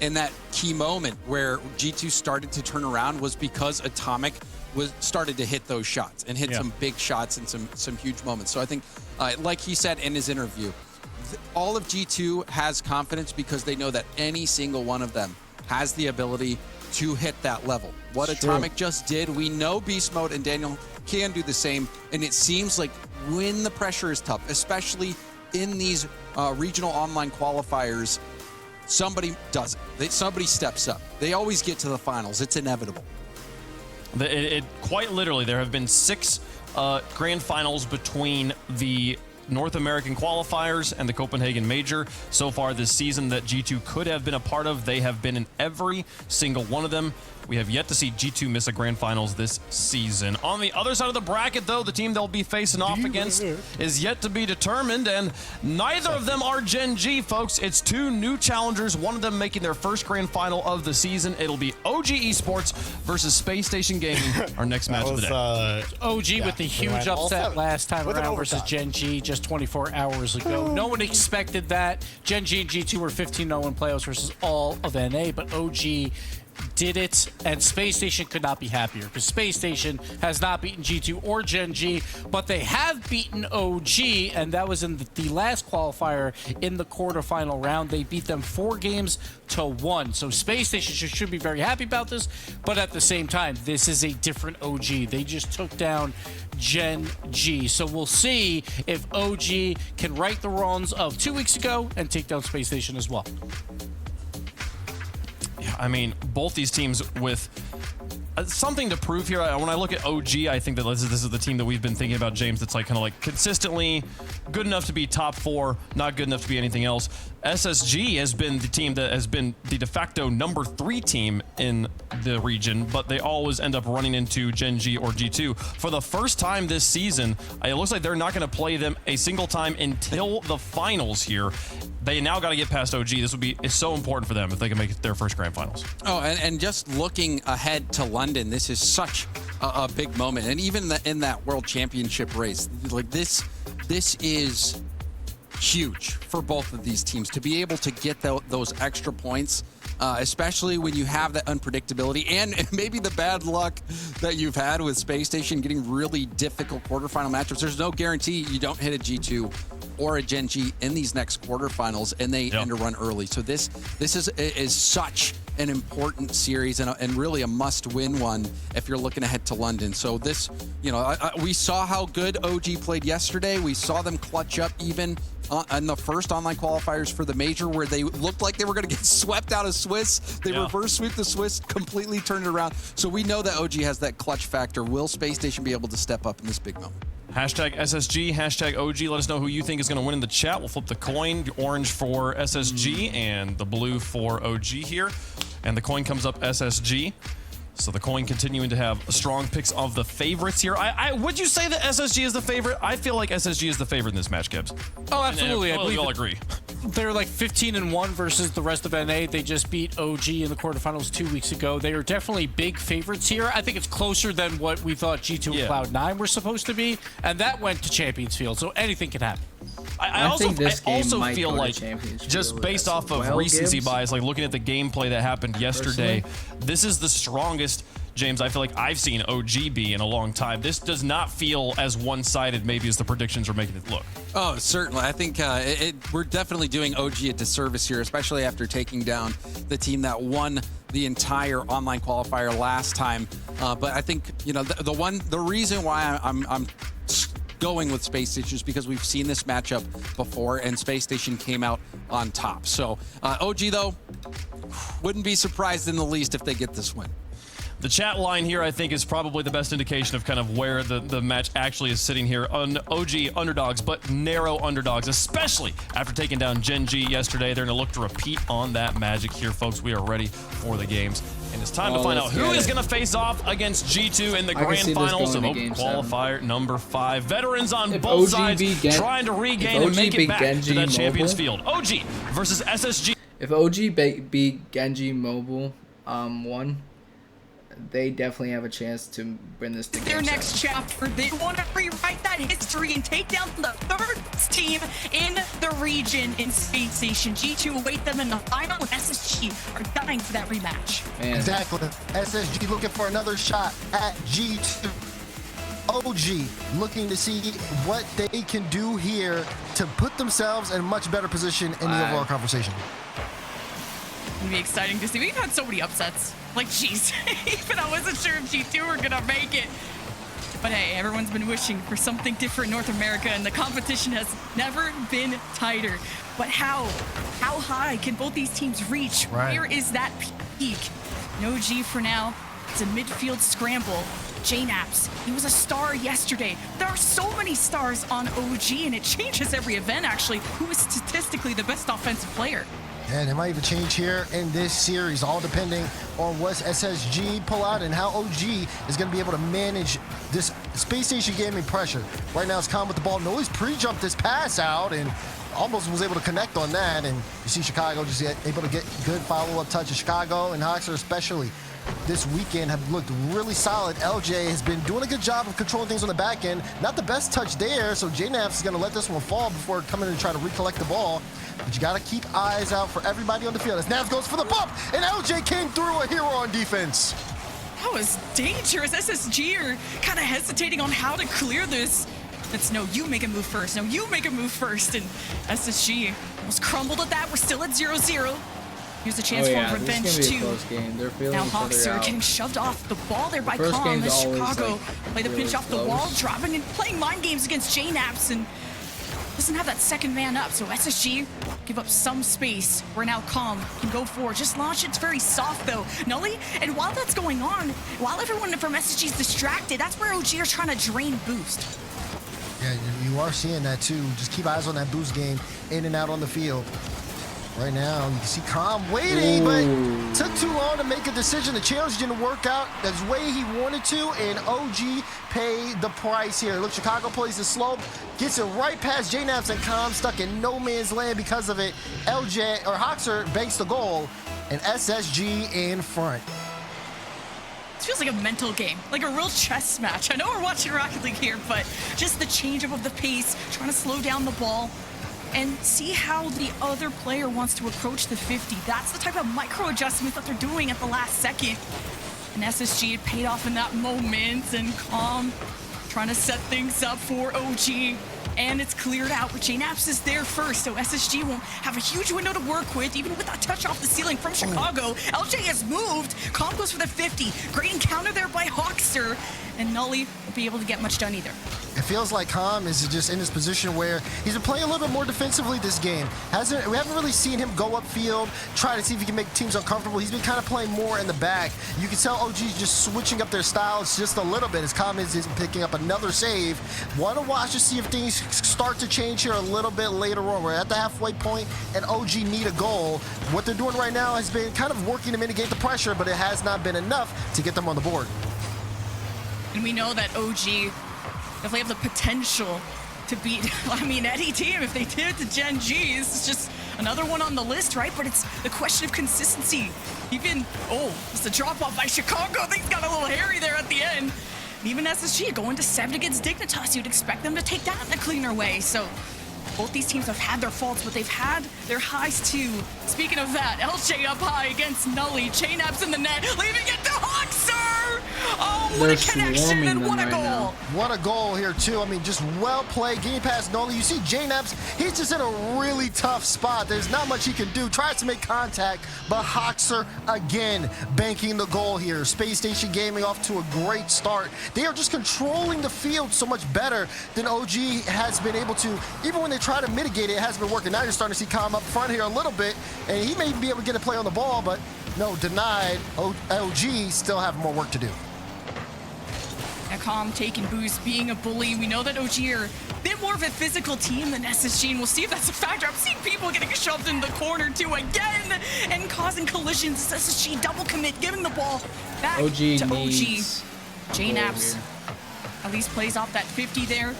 Speaker 2: in that key moment where G2 started to turn around, was because Atomic started to hit those shots and hit some big shots and some huge moments. So I think, like he said in his interview, all of G2 has confidence because they know that any single one of them has the ability to hit that level. What Atomic just did, we know Beast Mode and Daniel can do the same, and it seems like when the pressure is tough, especially in these regional online qualifiers, somebody does it. Somebody steps up. They always get to the finals. It's inevitable.
Speaker 14: Quite literally, there have been 6 grand finals between the North American qualifiers and the Copenhagen Major so far this season that G2 could have been a part of. They have been in every single one of them. We have yet to see G2 miss a grand finals this season. On the other side of the bracket, though, the team they'll be facing off against is yet to be determined, and neither of them are Gen G, folks. It's 2 new challengers, one of them making their first grand final of the season. It'll be OG Esports versus Space Station Gaming, our next match of the day.
Speaker 15: OG with the huge upset last time around versus Gen G just 24 hours ago. No one expected that. Gen G and G2 were 15-0 in playoffs versus all of NA, but OG did it, and Space Station could not be happier because Space Station has not beaten G2 or Gen G, but they have beaten OG, and that was in the last qualifier in the quarterfinal round. They beat them 4-1. So Space Station should be very happy about this, but at the same time, this is a different OG. They just took down Gen G. So we'll see if OG can right the wrongs of 2 weeks ago and take down Space Station as well.
Speaker 14: I mean, both these teams with something to prove here. When I look at OG, I think that this is the team that we've been thinking about, James, that's like kind of like consistently good enough to be top 4, not good enough to be anything else. SSG has been the team that has been the de facto number 3 team in the region, but they always end up running into Gen G or G2. For the first time this season, it looks like they're not going to play them a single time until the finals here. They now got to get past OG. This would be so important for them if they can make it their first grand finals.
Speaker 2: Oh, and just looking ahead to London, this is such a big moment. And even in that World Championship race, like this is huge for both of these teams to be able to get those extra points, especially when you have that unpredictability and maybe the bad luck that you've had with Space Station getting really difficult quarterfinal matchups. There's no guarantee you don't hit a G2 or a Gen G in these next quarterfinals, and they end a run early. So this is such an important series and really a must-win one if you're looking ahead to London. So this, we saw how good OG played yesterday. We saw them clutch up even in the first online qualifiers for the major, where they looked like they were going to get swept out of Swiss. They reverse sweep the Swiss, completely turned it around. So we know that OG has that clutch factor. Will Space Station be able to step up in this big moment?
Speaker 14: Hashtag SSG, hashtag OG. Let us know who you think is going to win in the chat. We'll flip the coin, the orange for SSG and the blue for OG here. And the coin comes up SSG. So the coin continuing to have strong picks of the favorites here. Would you say that SSG is the favorite? I feel like SSG is the favorite in this match, Gibbs.
Speaker 15: Oh, absolutely.
Speaker 14: And
Speaker 15: I believe
Speaker 14: we all agree.
Speaker 15: They're like 15-1 versus the rest of NA. They just beat OG in the quarterfinals 2 weeks ago. They are definitely big favorites here. I think it's closer than what we thought G2 and Cloud9 were supposed to be, and that went to Champions Field, so anything can happen.
Speaker 3: I also
Speaker 14: feel like, just based off of recency bias, like looking at the gameplay that happened yesterday, this is the strongest James, I feel like I've seen OG be in a long time. This does not feel as one-sided maybe as the predictions are making it look.
Speaker 2: Oh, certainly. I think we're definitely doing OG a disservice here, especially after taking down the team that won the entire online qualifier last time. But I think, you know, the reason why I'm going with Space Station is because we've seen this matchup before, and Space Station came out on top. So OG, though, wouldn't be surprised in the least if they get this win.
Speaker 14: The chat line here, I think, is probably the best indication of kind of where the match actually is sitting here. On OG underdogs, but narrow underdogs, especially after taking down Gen G yesterday. They're going to look to repeat on that magic here, folks. We are ready for the games. And it's time to find out who is going to face off against G2 in the grand finals of qualifier number 5. Veterans on both sides trying to regain and make it back to that champions field. OG versus SSG.
Speaker 3: If OG beat Genji Mobile 1, they definitely have a chance to win this
Speaker 16: Their next chapter, they want to rewrite that history and take down the third team in the region in Space Station. G2 await them in the final, and SSG are dying for that rematch.
Speaker 3: Man.
Speaker 17: Exactly. SSG looking for another shot at G2. OG looking to see what they can do here to put themselves in a much better position in the overall conversation.
Speaker 16: It'll be exciting to see. We've had so many upsets. Like, jeez, even I wasn't sure if G2 were gonna make it. But hey, everyone's been wishing for something different in North America, and the competition has never been tighter. But how high can both these teams reach?
Speaker 17: Right.
Speaker 16: Where is that peak? No G for now. It's a midfield scramble. JNaps, he was a star yesterday. There are so many stars on OG, and it changes every event, actually. Who is statistically the best offensive player?
Speaker 17: And it might even change here in this series, all depending on what SSG pull out and how OG is going to be able to manage this Space Station gaming pressure. Right now it's Calm with the ball. Noise pre-jumped this pass out and almost was able to connect on that. And you see Chicago just able to get good follow-up touches. Chicago and Hoxer especially this weekend have looked really solid. LJ has been doing a good job of controlling things on the back end. Not the best touch there, so JNaps is going to let this one fall before coming in and trying to recollect the ball. But you got to keep eyes out for everybody on the field. As Nav goes for the bump, and LJ came through, a hero on defense.
Speaker 16: That was dangerous. SSG are kind of hesitating on how to clear this. It's no, you make a move first. No, you make a move first. And SSG almost crumbled at that. We're still at 0-0. Here's a chance for revenge too. Now Hoxer getting shoved off the ball there by Calm as Chicago play the pinch off the wall, dropping and playing mind games against JNaps and doesn't have that second man up. So SSG give up some space where now Calm can go forward. Just launch it. It's very soft though. Nully, and while that's going on, while everyone from SSG is distracted, that's where OG are trying to drain boost.
Speaker 17: Yeah, you are seeing that too. Just keep eyes on that boost game in and out on the field. Right now, you can see Calm waiting, but took too long to make a decision. The challenge didn't work out as way he wanted to, and OG paid the price here. Look, Chicago plays the slope, gets it right past JNaps, and Calm stuck in no man's land because of it. LJ, or Hoxer, banks the goal, and SSG in front.
Speaker 16: This feels like a mental game, like a real chess match. I know we're watching Rocket League here, but just the change up of the pace, trying to slow down the ball, and see how the other player wants to approach the 50. That's the type of micro adjustments that they're doing at the last second. And SSG had paid off in that moment, and Calm trying to set things up for OG. And it's cleared out, but JNaps is there first, so SSG won't have a huge window to work with, even with that touch off the ceiling from Chicago. LJ has moved. Calm goes for the 50. Great encounter there by Hoxer, and Nully won't be able to get much done either.
Speaker 17: It feels like Calm is just in this position where he's been playing a little bit more defensively this game. We haven't really seen him go upfield, try to see if he can make teams uncomfortable. He's been kind of playing more in the back. You can tell OG's just switching up their styles just a little bit as Calm is picking up another save. Want to watch to see if things start to change here a little bit later on. We're at the halfway point, and OG need a goal. What they're doing right now has been kind of working to mitigate the pressure, but it has not been enough to get them on the board.
Speaker 16: And we know that OG definitely have the potential to beat, I mean, any team. If they did it to Gen G, it's just another one on the list, right? But it's the question of consistency. Even, it's a drop-off by Chicago. Things got a little hairy there at the end. And even SSG going to 7 against Dignitas, you'd expect them to take that in a cleaner way. So both these teams have had their faults, but they've had their highs too. Speaking of that, LJ up high against Nully. JNaps in the net, leaving it to Hoxer! Oh, what
Speaker 3: They're
Speaker 16: a connection,
Speaker 3: swarming
Speaker 16: and what a
Speaker 3: them right
Speaker 16: goal.
Speaker 3: now.
Speaker 16: Oh, what
Speaker 3: They're
Speaker 16: a connection,
Speaker 3: swarming
Speaker 16: and
Speaker 3: them
Speaker 16: what a
Speaker 3: right
Speaker 16: goal.
Speaker 3: now.
Speaker 17: What a goal here, too. I mean, just well played, getting past Noli. You see J-Naps, he's just in a really tough spot. There's not much he can do. Tries to make contact, but Hoxer again banking the goal here. Space Station Gaming off to a great start. They are just controlling the field so much better than OG has been able to. Even when they try to mitigate it, it hasn't been working. Now you're starting to see Calm up front here a little bit, and he may be able to get a play on the ball, but no, denied. OG still have more work to do.
Speaker 16: Calm taking boost, being a bully. We know that OG are a bit more of a physical team than SSG, and we'll see if that's a factor. I'm seeing people getting shoved in the corner too again and causing collisions. SSG double commit, giving the ball back to OG. J-Naps at least plays off that 50 there,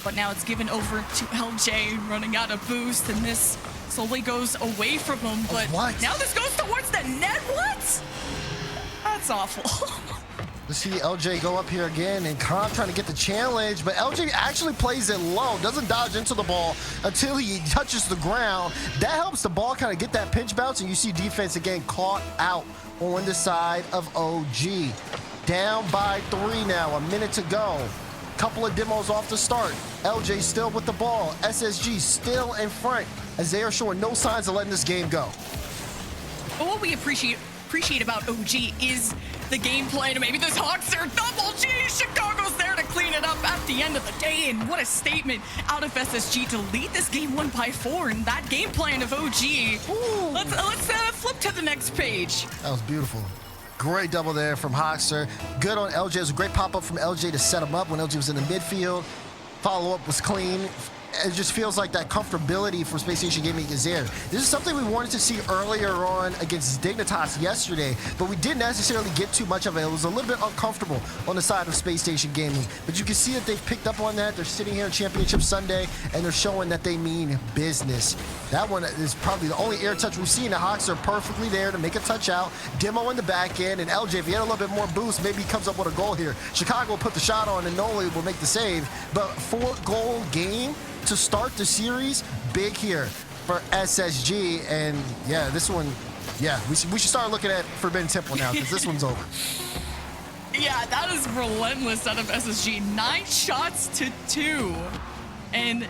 Speaker 16: but now it's given over to LJ, running out of boost, and this slowly goes away from him. But now this goes towards the net. What? That's awful.
Speaker 17: You see LJ go up here again, and Khan trying to get the challenge, but LJ actually plays it low, doesn't dodge into the ball until he touches the ground. That helps the ball kind of get that pinch bounce, and you see defense again caught out on the side of OG. Down by 3 now, a minute to go. Couple of demos off the start. LJ still with the ball. SSG still in front as they are showing no signs of letting this game go.
Speaker 16: But what we appreciate about OG is the game plan. Maybe this Hoxer double G. Chicago's there to clean it up at the end of the day. And what a statement out of SSG to lead this game 1-4. And that game plan of OG. Let's flip to the next page.
Speaker 17: That was beautiful. Great double there from Hoxer. Good on LJ. It was a great pop-up from LJ to set him up when LJ was in the midfield. Follow-up was clean. It just feels like that comfortability for Space Station Gaming is there. This is something we wanted to see earlier on against Dignitas yesterday, but we didn't necessarily get too much of it. It was a little bit uncomfortable on the side of Space Station Gaming, but you can see that they've picked up on that. They're sitting here on Championship Sunday, and they're showing that they mean business. That one is probably the only air touch we've seen. The Hawks are perfectly there to make a touch out. Demo in the back end, and LJ, if he had a little bit more boost, maybe he comes up with a goal here. Chicago will put the shot on, and Noli will make the save, but 4-goal game to start the series, big here for SSG. And yeah, this one, yeah, we should start looking at Forbidden Temple now, because this one's over.
Speaker 16: Yeah, that is relentless out of SSG. 9 shots to 2, and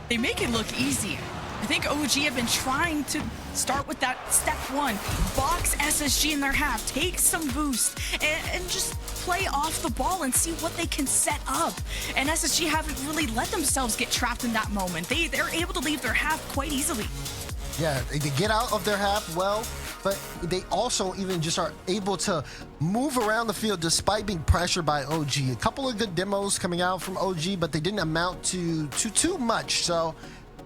Speaker 16: they make it look easy. I think OG have been trying to start with that step 1, box SSG in their half, take some boost, and just play off the ball and see what they can set up. And SSG haven't really let themselves get trapped in that moment. They're able to leave their half quite easily.
Speaker 17: Yeah, they get out of their half well, but they also even just are able to move around the field despite being pressured by OG. A couple of good demos coming out from OG, but they didn't amount to too much. So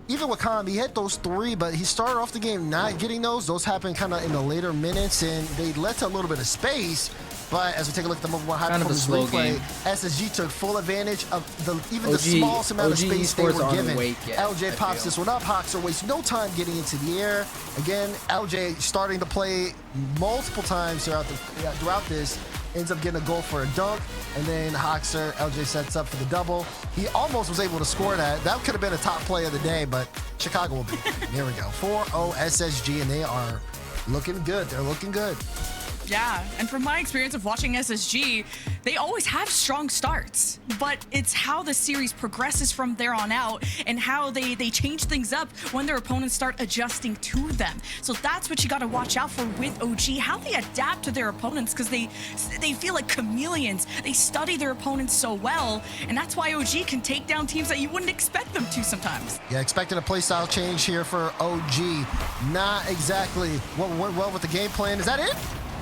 Speaker 17: even with Khan, he hit those 3, but he started off the game not getting those. Those happened kind of in the later minutes, and they led to a little bit of space. But as we take a look at the movement, what happened from this replay, SSG took full advantage of the smallest amount of space they were given. LJ pops this one up. Hoxer wastes no time getting into the air. Again, LJ starting to play multiple times throughout this. Ends up getting a goal for a dunk, and then Hoxer, LJ sets up for the double. He almost was able to score that. That could have been a top play of the day, but Chicago will be. Here we go. 4-0 SSG, and they are looking good. They're looking good.
Speaker 16: Yeah, and from my experience of watching SSG, they always have strong starts, but it's how the series progresses from there on out and how they change things up when their opponents start adjusting to them. So that's what you got to watch out for with OG, how they adapt to their opponents, because they feel like chameleons. They study their opponents so well, and that's why OG can take down teams that you wouldn't expect them to sometimes.
Speaker 17: Yeah, expecting a playstyle change here for OG. Not exactly what went well with the game plan. Is that it?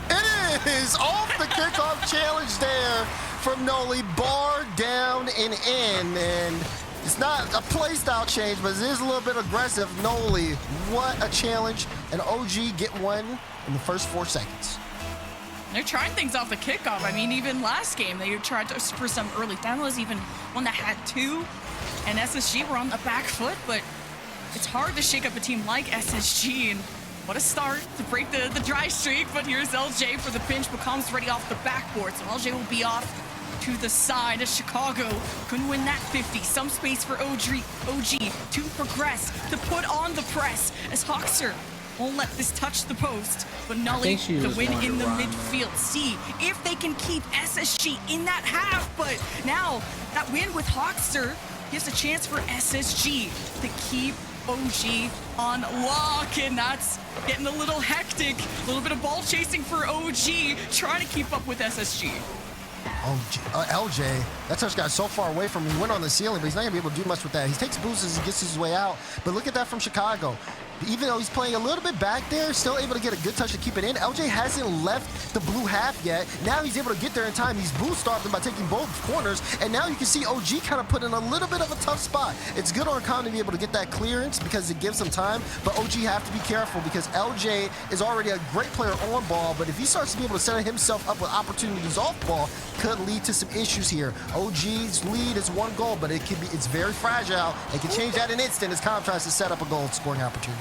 Speaker 17: It is off the kickoff challenge there from Noli, bar down and in, and it's not a play style change, but it is a little bit aggressive. Noli, what a challenge, and OG get one in the first 4 seconds.
Speaker 16: They're trying things off the kickoff. I mean, even last game, they tried for some early demos, even one that had 2, and SSG were on the back foot, but it's hard to shake up a team like SSG, and what a start to break the dry streak, but here's LJ for the pinch, but comes ready off the backboard, so LJ will be off to the side as Chicago couldn't win that 50. Some space for OG to progress, to put on the press as Hoxer won't let this touch the post, but Nully,
Speaker 3: think she
Speaker 16: the
Speaker 3: just
Speaker 16: win
Speaker 3: wanted
Speaker 16: in the
Speaker 3: to run.
Speaker 16: midfield. See if they can keep SSG in that half, but now that win with Hawkster gives a chance for SSG to keep OG on lock, and that's getting a little hectic. A little bit of ball chasing for OG, trying to keep up with SSG.
Speaker 17: LJ, that touch got so far away from him. He went on the ceiling, but he's not going to be able to do much with that. He takes boosts as he gets his way out, but look at that from Chicago. Even though he's playing a little bit back there, still able to get a good touch to keep it in. LJ hasn't left the blue half yet. Now he's able to get there in time. He's boost starved them by taking both corners, and now you can see OG kind of put in a little bit of a tough spot. It's good on Khan to be able to get that clearance because it gives him time, but OG have to be careful because LJ is already a great player on ball, but if he starts to be able to set himself up with opportunities off ball, could lead to some issues here. OG's lead is 1 goal, but it's very fragile. It can change that in an instant as Khan tries to set up a goal scoring opportunity.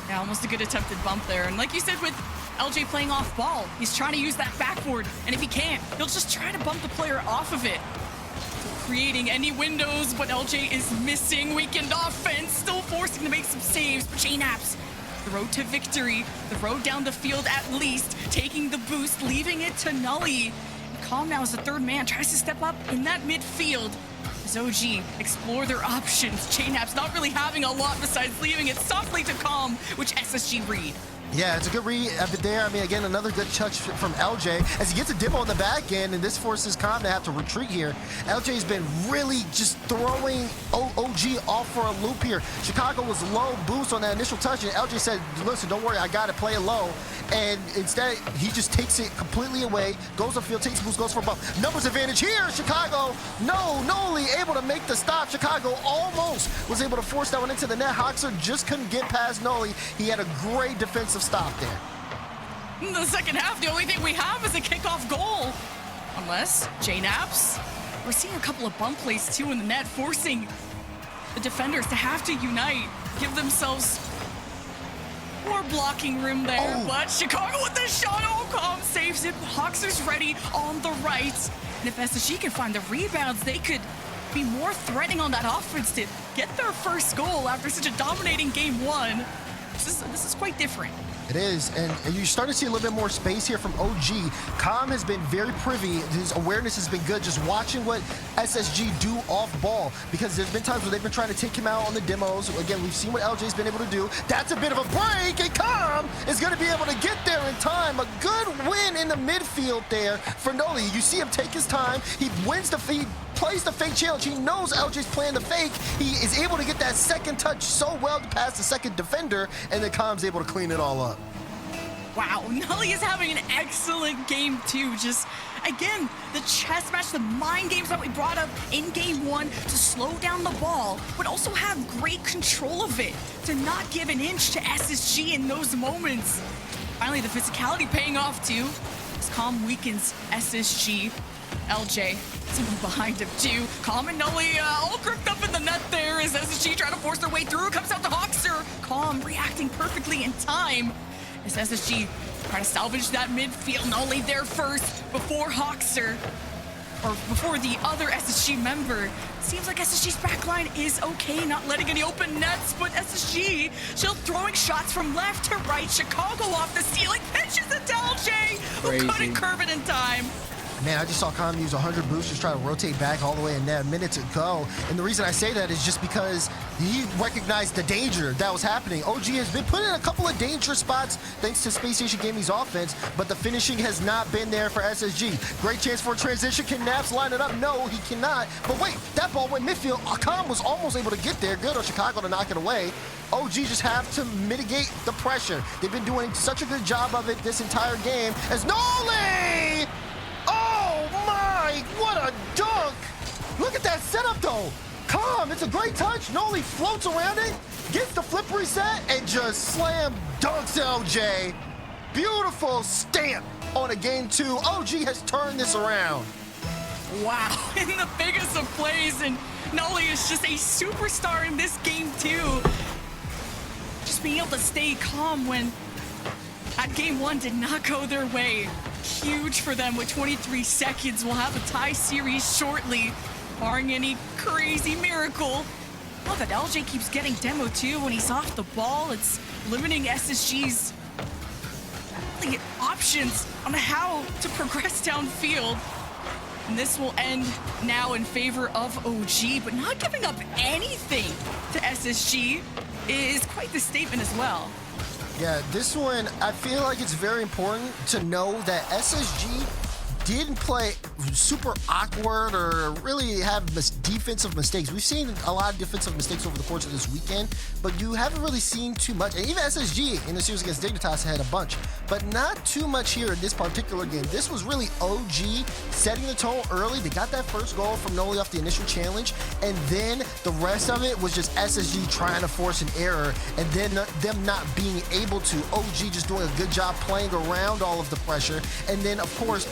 Speaker 16: Yeah, almost a good attempted bump there. And like you said, with LJ playing off ball, he's trying to use that backboard. And if he can't, he'll just try to bump the player off of it, creating any windows, but LJ is missing. Weakened offense, still forcing to make some saves. But JNAPS, the road to victory, the road down the field at least, taking the boost, leaving it to Nully. Calm now as the third man tries to step up in that midfield. As OG explore their options. JNAPS not really having a lot besides leaving it softly to Calm, which SSG read.
Speaker 17: Yeah, it's a good read there. I mean, again, another good touch from LJ as he gets a dip on the back end, and this forces Khan to have to retreat here. LJ's been really just throwing OG off for a loop here. Chicago was low boost on that initial touch, and LJ said, listen, don't worry, I got to play it low. And instead, he just takes it completely away, goes upfield, takes boost, goes for a bump. Numbers advantage here, Chicago. Nolly able to make the stop. Chicago almost was able to force that one into the net. Hoxer just couldn't get past Nolly. He had a great defensive stop there.
Speaker 16: In the second half, the only thing we have is a kickoff goal. Unless JNAPS. We're seeing a couple of bump plays too in the net, forcing the defenders to have to unite, give themselves more blocking room there. But Chicago with the shot, Calm saves it. Hoxer's ready on the right. And if SSG can find the rebounds, they could be more threatening on that offense to get their first goal after such a dominating game 1. This is quite different.
Speaker 17: It is, and you start to see a little bit more space here from OG. Calm has been very privy. His awareness has been good just watching what SSG do off ball, because there's been times where they've been trying to take him out on the demos. Again, we've seen what LJ's been able to do. That's a bit of a break, and Calm is going to be able to get there in time. A good win in the midfield there for Noli. You see him take his time. He wins the feed. Plays the fake challenge. He knows LJ's playing the fake. He is able to get that second touch so well to pass the second defender, and then Calm's able to clean it all up.
Speaker 16: Wow, Nully is having an excellent game too. Just, again, the chess match, the mind games that we brought up in game 1 to slow down the ball, but also have great control of it, to not give an inch to SSG in those moments. Finally, the physicality paying off too, as Calm weakens SSG. LJ, someone behind him too. Calm and Nully all crooked up in the net there as SSG trying to force their way through. Comes out to Hoxer. Calm reacting perfectly in time as SSG trying to salvage that midfield. Nully there first before Hoxer, or before the other SSG member. Seems like SSG's backline is okay, not letting any open nets, but SSG still throwing shots from left to right. Chicago off the ceiling, pitches it to LJ, who couldn't curve it in time.
Speaker 17: Man, I just saw Calm use 100 boosts, just try to rotate back all the way in there, a minute to go. And the reason I say that is just because he recognized the danger that was happening. OG has been put in a couple of dangerous spots thanks to Space Station Gaming's offense, but the finishing has not been there for SSG. Great chance for a transition. Can Naps line it up? No, he cannot. But wait, that ball went midfield. Calm was almost able to get there. Good on Chicago to knock it away. OG just have to mitigate the pressure. They've been doing such a good job of it this entire game. As Nolly! Oh my, what a dunk! Look at that setup though. Calm, it's a great touch. Noli floats around it, gets the flip reset, and just slam dunks LJ. Beautiful stamp on a game 2. OG has turned this around.
Speaker 16: Wow, in the biggest of plays, and Noli is just a superstar in this game too. Just being able to stay calm when that game 1 did not go their way. Huge for them with 23 seconds. We'll have a tie series shortly, barring any crazy miracle. Now that LJ keeps getting demo too when he's off the ball, it's limiting SSG's options on how to progress downfield. And this will end now in favor of OG, but not giving up anything to SSG is quite the statement as well.
Speaker 17: Yeah, this one, I feel like it's very important to know that SSG didn't play super awkward or really have defensive mistakes. We've seen a lot of defensive mistakes over the course of this weekend, but you haven't really seen too much. And even SSG in the series against Dignitas had a bunch, but not too much here in this particular game. This was really OG setting the tone early. They got that first goal from Noli off the initial challenge, and then the rest of it was just SSG trying to force an error, and then them not being able to. OG just doing a good job playing around all of the pressure, and then of course,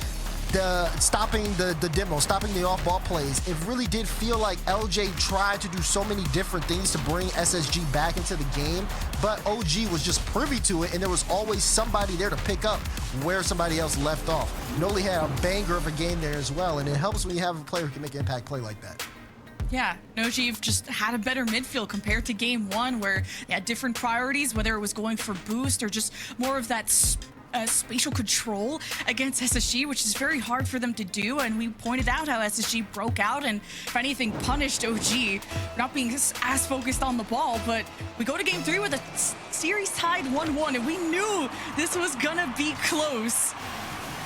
Speaker 17: stopping the demo, stopping the off-ball plays. It really did feel like LJ tried to do so many different things to bring SSG back into the game, but OG was just privy to it, and there was always somebody there to pick up where somebody else left off. Noli had a banger of a game there as well, and it helps when you have a player who can make an impact play like that.
Speaker 16: Yeah, Nojiv just had a better midfield compared to game one, where they had different priorities, whether it was going for boost or just more of that spatial control against SSG, which is very hard for them to do. And we pointed out how SSG broke out and, if anything, punished OG for not being as focused on the ball. But we go to game three with a series tied 1-1, and we knew this was gonna be close.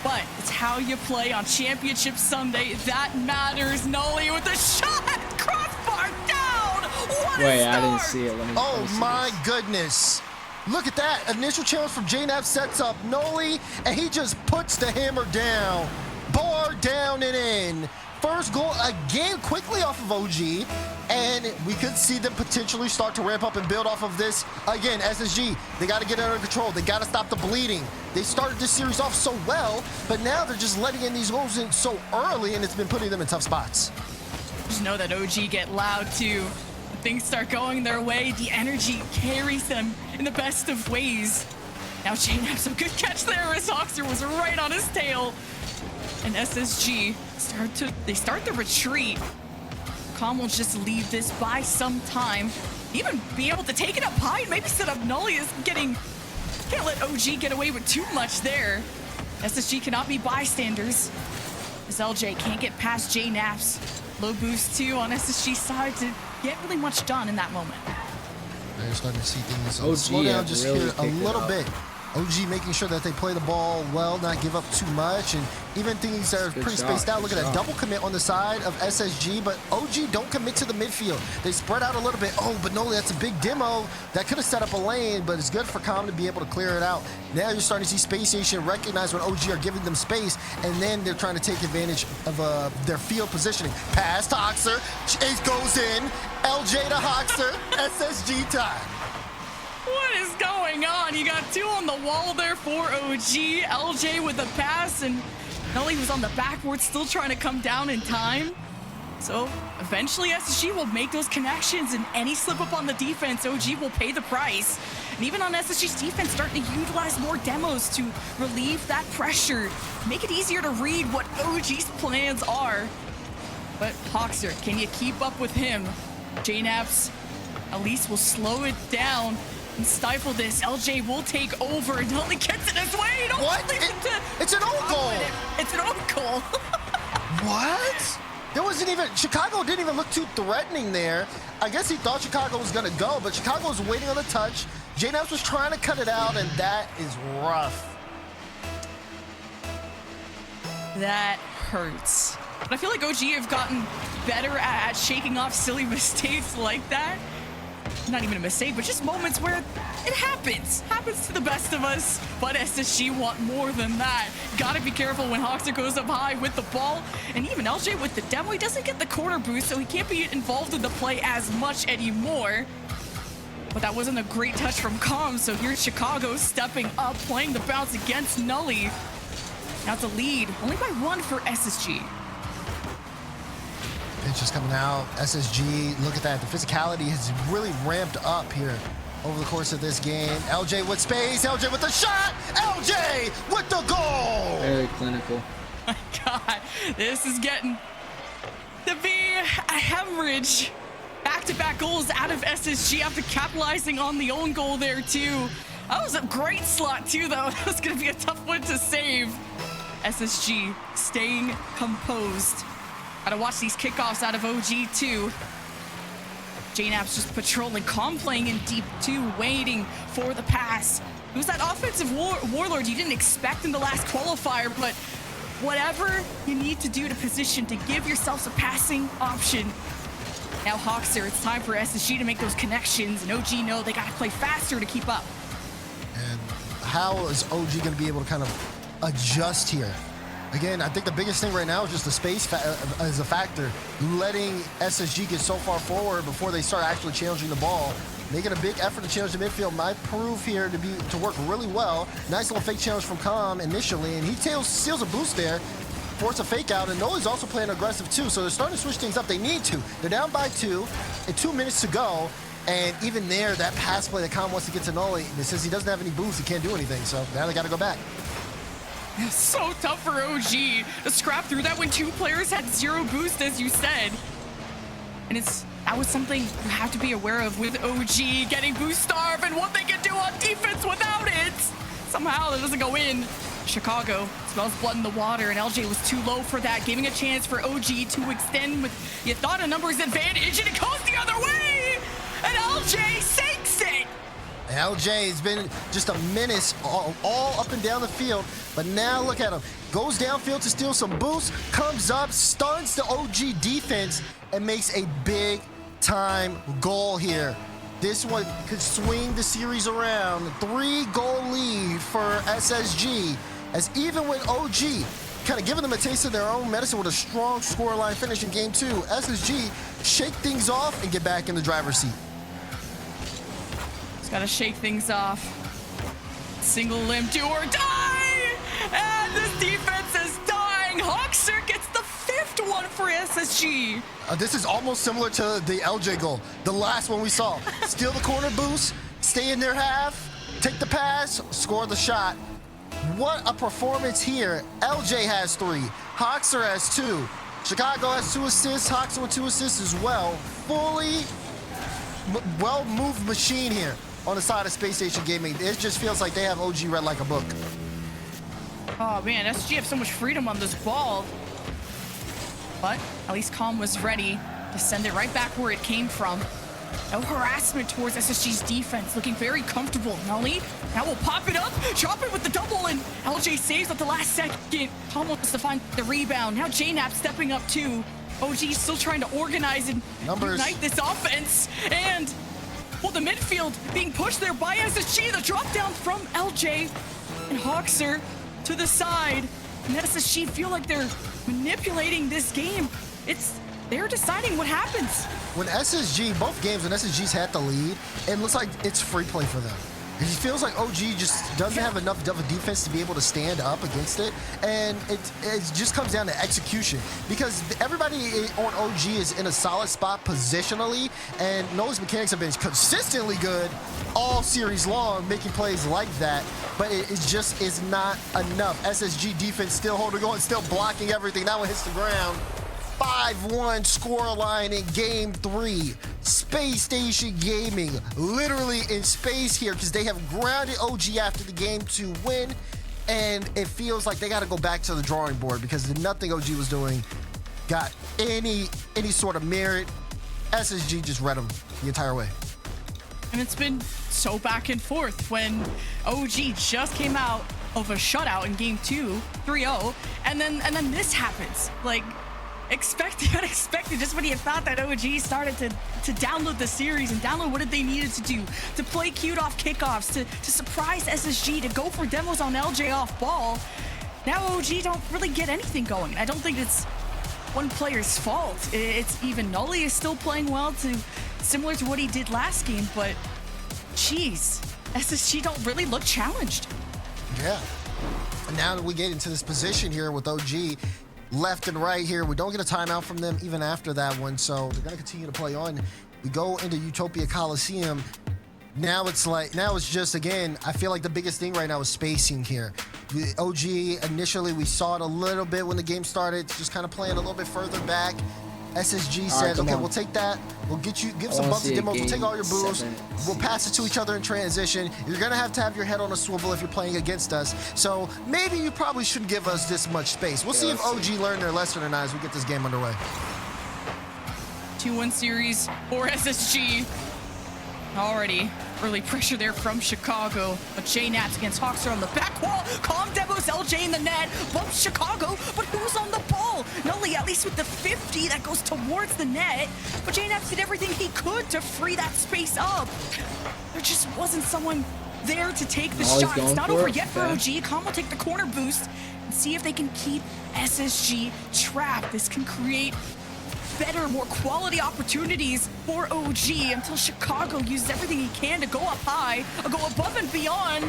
Speaker 16: But it's how you play on Championship Sunday that matters. Noli with a shot, crossbar down. What a
Speaker 3: Wait,
Speaker 16: start!
Speaker 3: I didn't see it. Let me see
Speaker 17: My
Speaker 3: this.
Speaker 17: goodness. Look at that. Initial challenge from JNAP sets up Noli, and he just puts the hammer down. Bar down and in. First goal again quickly off of OG, and we could see them potentially start to ramp up and build off of this. Again, SSG, they got to get it under control. They got to stop the bleeding. They started this series off so well, but now they're just letting in these goals in so early, and it's been putting them in tough spots.
Speaker 16: Just know that OG get loud too. Things start going their way, the energy carries them in the best of ways. Now Shane has some good catch there as Hoxer was right on his tail. And SSG start the retreat. Com will just leave this by some time. Even be able to take it up high and maybe set up Noli is getting. Can't let OG get away with too much there. SSG cannot be bystanders. As LJ can't get past JNAP's. Low boost too on SSG's side to get really much done in that moment.
Speaker 17: They're starting to see things
Speaker 3: OG
Speaker 17: slow down just
Speaker 3: really
Speaker 17: here a
Speaker 3: picked it
Speaker 17: little
Speaker 3: up.
Speaker 17: bit. OG making sure that they play the ball well, not give up too much, and even things that are
Speaker 3: Good
Speaker 17: pretty
Speaker 3: shot,
Speaker 17: spaced out. Look
Speaker 3: good
Speaker 17: at that
Speaker 3: shot.
Speaker 17: double commit on the side of SSG, but OG don't commit to the midfield. They spread out a little bit. Oh, but Noli, that's a big demo. That could have set up a lane, but it's good for Com to be able to clear it out. Now you're starting to see Space Station recognize when OG are giving them space, and then they're trying to take advantage of their field positioning. Pass to Hoxer. Chase goes in. LJ to Hoxer. SSG time.
Speaker 16: What is going on? You got two on the wall there for OG. LJ with a pass, and Noli was on the backboard, still trying to come down in time. So eventually SSG will make those connections, and any slip up on the defense, OG will pay the price. And even on SSG's defense, starting to utilize more demos to relieve that pressure, make it easier to read what OG's plans are. But Hoxer, can you keep up with him? JNAPS at least will slow it down and stifle this. LJ will take over and only gets it his way. Don't
Speaker 17: What?
Speaker 16: leave it to
Speaker 17: It's an own goal.
Speaker 16: It's an own goal.
Speaker 17: What? There wasn't even, Chicago didn't even look too threatening there. I guess he thought Chicago was gonna go, but Chicago was waiting on the touch. JNAPS was trying to cut it out, and that is rough.
Speaker 16: That hurts. But I feel like OG have gotten better at shaking off silly mistakes like that. Not even a mistake, but just moments where it happens. Happens to the best of us, but SSG want more than that. Gotta be careful when Hoxer goes up high with the ball, and even LJ with the demo, he doesn't get the corner boost, so he can't be involved in the play as much anymore. But that wasn't a great touch from Com, so here's Chicago stepping up, playing the bounce against Noli. Now it's a lead, only by 1 for SSG.
Speaker 17: Pitch is coming out. SSG, look at that. The physicality has really ramped up here over the course of this game. LJ with space. LJ with the shot. LJ with the goal.
Speaker 3: Very clinical.
Speaker 16: My God, this is getting to be a hemorrhage. back-to-back goals out of SSG after capitalizing on the own goal there too. That was a great slot too, though. That was gonna be a tough one to save. SSG staying composed. Gotta watch these kickoffs out of OG too. JNAP's just patrolling, Calm playing in deep too, waiting for the pass. It was that offensive warlord you didn't expect in the last qualifier, but whatever you need to do to position to give yourselves a passing option. Now Hawkster, it's time for SSG to make those connections, and OG know they gotta play faster to keep up.
Speaker 17: And how is OG going to be able to kind of adjust here? Again, I think the biggest thing right now is just the space as a factor. Letting SSG get so far forward before they start actually challenging the ball. Making a big effort to challenge the midfield might prove here to work really well. Nice little fake challenge from Calm initially, and he steals a boost there, force a fake out, and Noli's also playing aggressive too, so they're starting to switch things up. They need to. They're down by 2, and 2 minutes to go, and even there, that pass play that Calm wants to get to Noli, since he doesn't have any boost, he can't do anything, so now they got to go back.
Speaker 16: So tough for OG to scrap through that when 2 players had 0 boost, as you said. And that was something you have to be aware of with OG getting boost starve and what they can do on defense without it. Somehow that doesn't go in. Chicago smells blood in the water, and LJ was too low for that, giving a chance for OG to extend with, you thought, a numbers advantage, and it goes the other way! And LJ sinks it!
Speaker 17: LJ has been just a menace all up and down the field, but now look at him. Goes downfield to steal some boost, comes up, stuns the OG defense, and makes a big-time goal here. This one could swing the series around. 3-goal lead for SSG, as even with OG kind of giving them a taste of their own medicine with a strong scoreline finish in Game 2, SSG shake things off and get back in the driver's seat.
Speaker 16: Gotta shake things off. Single limb, do or die! And this defense is dying. Hawkster gets the 5th one for SSG.
Speaker 17: This is almost similar to the LJ goal, the last one we saw. Steal the corner boost, stay in their half, take the pass, score the shot. What a performance here. LJ has 3, Hawkster has 2. Chicago has 2 assists, Hawkster with 2 assists as well. Fully well-moved machine here on the side of Space Station Gaming. It just feels like they have OG read like a book.
Speaker 16: Oh man, SSG have so much freedom on this ball. But at least Calm was ready to send it right back where it came from. No harassment towards SSG's defense, looking very comfortable. Nolly now will pop it up, chop it with the double, and LJ saves at the last second. Calm wants to find the rebound. Now JNAP stepping up too. OG still trying to organize and ignite this offense. And, well, the midfield being pushed there by SSG. The drop down from LJ and Hawkster to the side. And SSG feel like they're manipulating this game. They're deciding what happens.
Speaker 17: When SSG, both games, when SSG's had the lead, it looks like it's free play for them. It feels like OG just doesn't have enough of a defense to be able to stand up against it, and it just comes down to execution, because everybody on OG is in a solid spot positionally, and Noli's mechanics have been consistently good all series long, making plays like that, but it just is not enough. SSG defense still holding on, still blocking everything. That one hits the ground. 5-1 scoreline in Game 3. Space Station Gaming literally in space here because they have grounded OG after the game to win, and it feels like they got to go back to the drawing board because nothing OG was doing got any sort of merit. SSG just read them the entire way.
Speaker 16: And it's been so back and forth when OG just came out of a shutout in Game 2, 3-0, and then this happens. Like, unexpected, just when you thought that OG started to download the series and download what they needed to do to play cute off kickoffs, to surprise SSG, to go for demos on LJ off ball. Now OG don't really get anything going. I don't think it's one player's fault. It's even Noli is still playing well, similar to what he did last game, but geez, SSG don't really look challenged.
Speaker 17: Yeah. And now that we get into this position here with OG, left and right here, we don't get a timeout from them even after that one, so they're going to continue to play on. We go into Utopia Coliseum. Now it's just, again, I feel like the biggest thing right now is spacing here. The OG, initially, we saw it a little bit when the game started, just kind of playing a little bit further back. SSG
Speaker 3: All
Speaker 17: said,
Speaker 3: right, come
Speaker 17: okay,
Speaker 3: on.
Speaker 17: we'll take that. We'll get you, give
Speaker 3: I
Speaker 17: some
Speaker 3: wanna
Speaker 17: bumps
Speaker 3: see
Speaker 17: and
Speaker 3: a
Speaker 17: demos. We'll take
Speaker 3: game
Speaker 17: all your boosts.
Speaker 3: 7.
Speaker 17: We'll pass it to each other in transition. You're going to have your head on a swivel if you're playing against us. So maybe you probably shouldn't give us this much space. We'll see if OG learned their lesson or not as we get this game underway.
Speaker 16: 2-1 series for SSG. Already early pressure there from Chicago. But J-Naps against Hawkster on the back wall. Calm demos LJ in the net. Bumps Chicago, but who's on the ball? Nully, at least with the 50 that goes towards the net. But J-Naps did everything he could to free that space up. There just wasn't someone there to take the
Speaker 3: Nolly's
Speaker 16: shot. It's
Speaker 3: going
Speaker 16: not
Speaker 3: for
Speaker 16: over
Speaker 3: it.
Speaker 16: yet for
Speaker 3: Okay.
Speaker 16: OG. Calm will take the corner boost and see if they can keep SSG trapped. This can create better, more quality opportunities for OG until Chicago uses everything he can to go up high, or go above and beyond,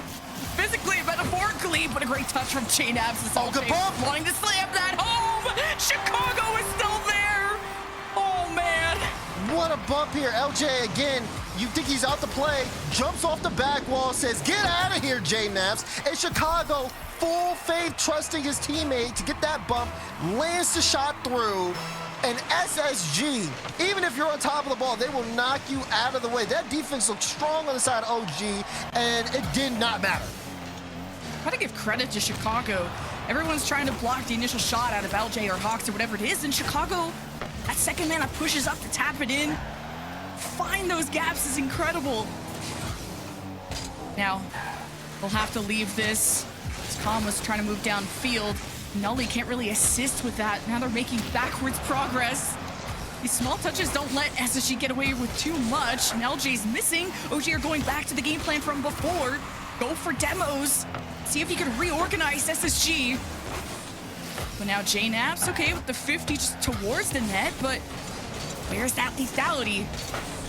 Speaker 16: physically and metaphorically, but a great touch from J-Naps. This
Speaker 17: good bump.
Speaker 16: wanting to slam that home. Chicago is still there. Oh, man.
Speaker 17: What a bump here. LJ again, you think he's out to play, jumps off the back wall, says, get out of here, J-Naps. And Chicago, full faith, trusting his teammate to get that bump, lands the shot through. And SSG, even if you're on top of the ball, they will knock you out of the way. That defense looked strong on the side of OG, and it did not matter.
Speaker 16: Gotta give credit to Chicago. Everyone's trying to block the initial shot out of LJ or Hawks or whatever it is, and Chicago, that second man that pushes up to tap it in, find those gaps is incredible. Now, we'll have to leave this. Calm was trying to move downfield. Nully can't really assist with that. Now they're making backwards progress. These small touches don't let SSG get away with too much. And LJ's missing. OG are going back to the game plan from before. Go for demos. See if he can reorganize SSG. But now J-Naps, okay, with the 50 just towards the net, but where's that lethality?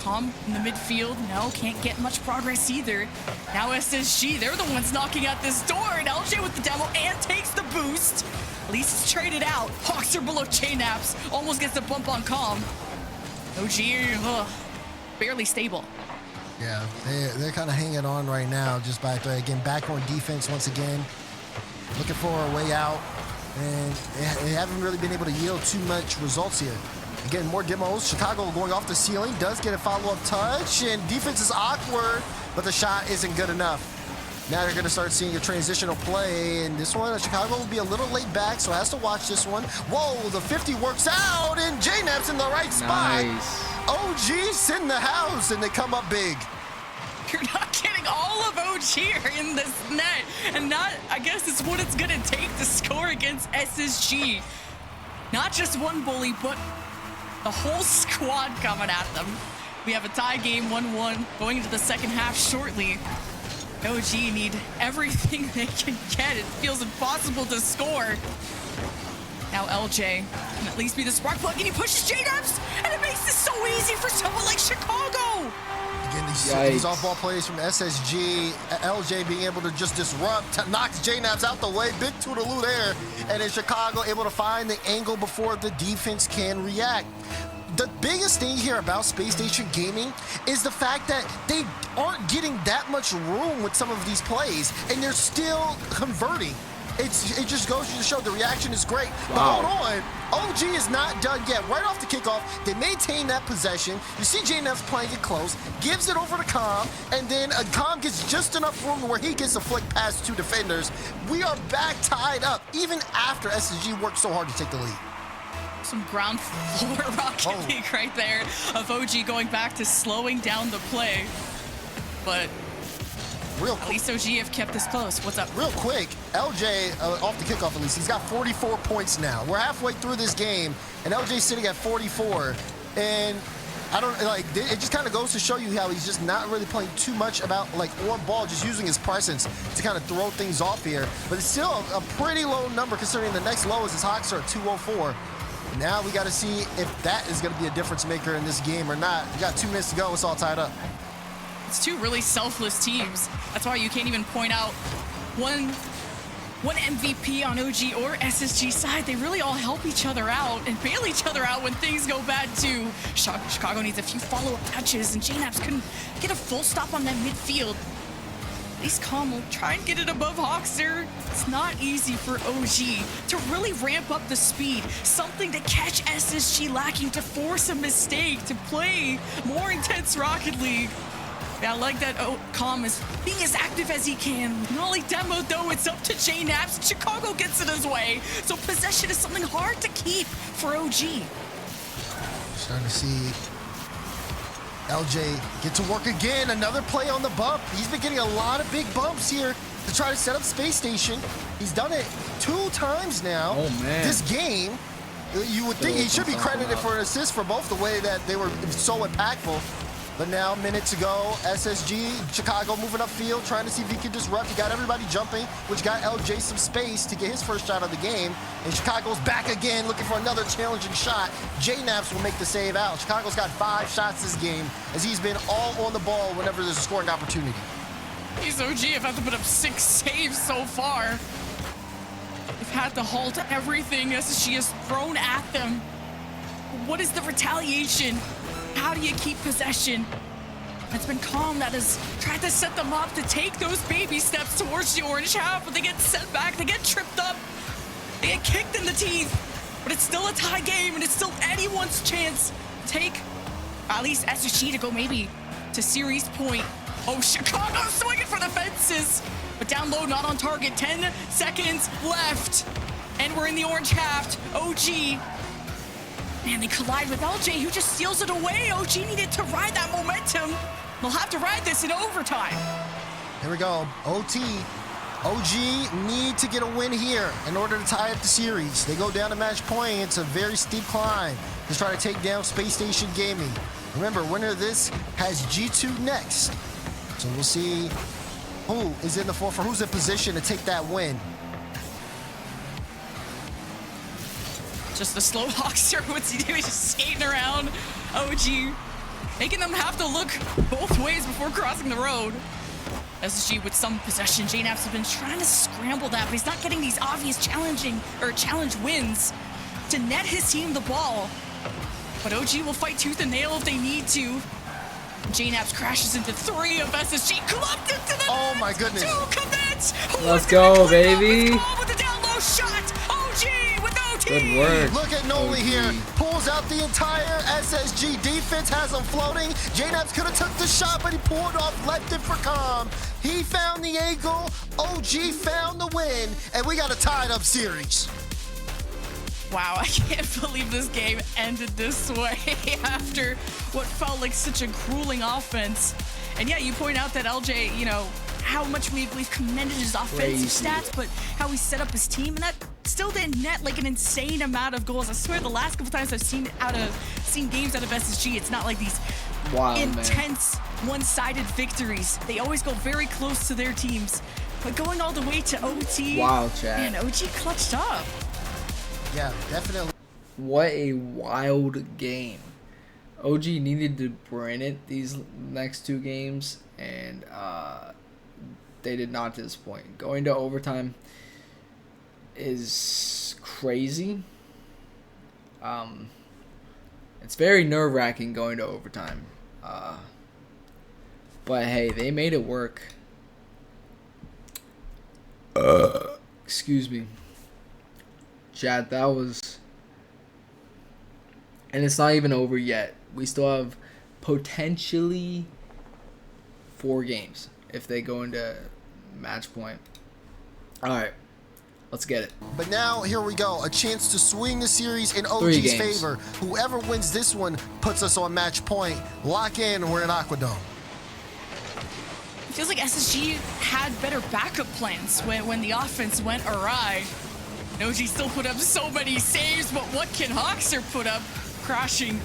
Speaker 16: Calm in the midfield, no, can't get much progress either. Now SSG, they're the ones knocking at this door, and LJ with the demo and takes the boost. At least it's traded out. Hawks are below J-Naps, almost gets the bump on Calm. OG, barely stable.
Speaker 17: Yeah, they're kind of hanging on right now just by, again, back on defense once again. Looking for a way out, and they haven't really been able to yield too much results here. Again, more demos. Chicago going off the ceiling, does get a follow-up touch, and defense is awkward, but the shot isn't good enough. Now they're going to start seeing a transitional play, and this one, Chicago will be a little late back, so has to watch this one. Whoa, the 50 works out, and J-Nap's in the right spot.
Speaker 3: Nice.
Speaker 17: OG's in the house, and they come up big.
Speaker 16: You're not getting all of OG in this net, and not, I guess it's what it's going to take to score against SSG. Not just one bully, but the whole squad coming at them. We have a tie game, 1-1, going into the second half shortly. OG need everything they can get. It feels impossible to score. Now LJ can at least be the spark plug, and he pushes J-Naps, and it makes this so easy for someone like Chicago.
Speaker 17: Again, these off-ball plays from SSG, LJ being able to just disrupt, knocks J-Naps out the way, big toodaloo there, and then Chicago able to find the angle before the defense can react. The biggest thing here about Space Station Gaming is the fact that they aren't getting that much room with some of these plays, and they're still converting. It just goes to show the reaction is great.
Speaker 3: Wow.
Speaker 17: But hold on, OG is not done yet. Right off the kickoff, they maintain that possession. You see J-Naps playing it close, gives it over to Calm, and then Calm gets just enough room where he gets a flick past two defenders. We are back tied up, even after SSG worked so hard to take the lead.
Speaker 16: Some ground floor rocket league right there of OG going back to slowing down the play. But at least OG have kept this close. What's up?
Speaker 17: Real quick, LJ, off the kickoff at least, he's got 44 points now. We're halfway through this game, and LJ's sitting at 44. And I don't, like, it just kind of goes to show you how he's just not really playing too much about, like, on ball, just using his presence to kind of throw things off here. But it's still a pretty low number considering the next lowest is Hawks are at 204. Now we got to see if that is going to be a difference maker in this game or not. We got 2 minutes to go. It's all tied up.
Speaker 16: It's two really selfless teams. That's why you can't even point out one MVP on OG or SSG side. They really all help each other out and bail each other out when things go bad too. Chicago needs a few follow-up touches, and J-Naps couldn't get a full stop on that midfield. At least Calm will try and get it above Hawkster. It's not easy for OG to really ramp up the speed. Something to catch SSG lacking, to force a mistake, to play more intense Rocket League. Yeah, I like that Calm is being as active as he can. Nolly demo, though, it's up to J Naps. Chicago gets in his way. So possession is something hard to keep for OG.
Speaker 17: Starting to see LJ get to work again. Another play on the bump. He's been getting a lot of big bumps here to try to set up Space Station. He's done it 2 times now.
Speaker 3: Oh, man.
Speaker 17: This game, you would think he should be credited for an assist for both the way that they were so impactful. But now, minute to go, SSG, Chicago moving upfield, trying to see if he can disrupt. He got everybody jumping, which got LJ some space to get his first shot of the game. And Chicago's back again, looking for another challenging shot. J-Naps will make the save out. Chicago's got 5 shots this game, as he's been all on the ball whenever there's a scoring opportunity.
Speaker 16: These OG have had to put up 6 saves so far. They've had to halt everything SSG has thrown at them. What is the retaliation? How do you keep possession? It's been Calm that has tried to set them up to take those baby steps towards the orange half, but they get sent back, they get tripped up, they get kicked in the teeth. But it's still a tie game, and it's still anyone's chance to take at least SSG to go maybe to series point. Oh, Chicago swinging for the fences, but down low, not on target. 10 seconds left, and we're in the orange half. OG. Man, they collide with LJ, who just steals it away. OG needed to ride that momentum. They'll have to ride this in overtime.
Speaker 17: Here we go. OG need to get a win here in order to tie up the series. They go down to match point. It's a very steep climb to try to take down Space Station Gaming. Remember, winner of this has G2 next. So we'll see who is in the forefront, who's in position to take that win.
Speaker 16: Just the slow Hawkster, what's he doing? Just skating around. OG making them have to look both ways before crossing the road. SSG with some possession. J-Naps have been trying to scramble that, but he's not getting these obvious challenge wins to net his team the ball. But OG will fight tooth and nail if they need to. J-Naps crashes into 3 of SSG, clubbed into the
Speaker 17: Oh my goodness.
Speaker 16: 2 commits.
Speaker 3: Let's go, baby.
Speaker 16: With the down low shot. OG with OT.
Speaker 3: Good work.
Speaker 17: Look at Noli here. Pulls out the entire SSG defense, has him floating. J-Naps could have took the shot, but he pulled off, left it for Calm. He found the angle. OG found the win, and we got a tied up series.
Speaker 16: Wow, I can't believe this game ended this way after what felt like such a grueling offense. And yeah, you point out that LJ, you know, how much we've commended his offensive stats, but how he set up his team, and that still didn't net like an insane amount of goals. I swear the last couple times I've seen games out of SSG, it's not like these intense one-sided victories. They always go very close to their teams. But going all the way to OT,
Speaker 3: wow, Chad.
Speaker 16: man, OG clutched up.
Speaker 17: Yeah, definitely.
Speaker 3: What a wild game. OG needed to bring it these next 2 games, and they did not disappoint. Going to overtime is crazy. It's very nerve-wracking going to overtime. But hey, they made it work. Excuse me. Chad, that was... And it's not even over yet. We still have potentially 4 games if they go into match point. Alright, let's get it.
Speaker 17: But now, here we go. A chance to swing the series in OG's favor. Whoever wins this one puts us on match point. Lock in, we're in Aquadome.
Speaker 16: It feels like SSG had better backup plans when the offense went awry. OG still put up so many saves, but what can Hawkster put up? Crashing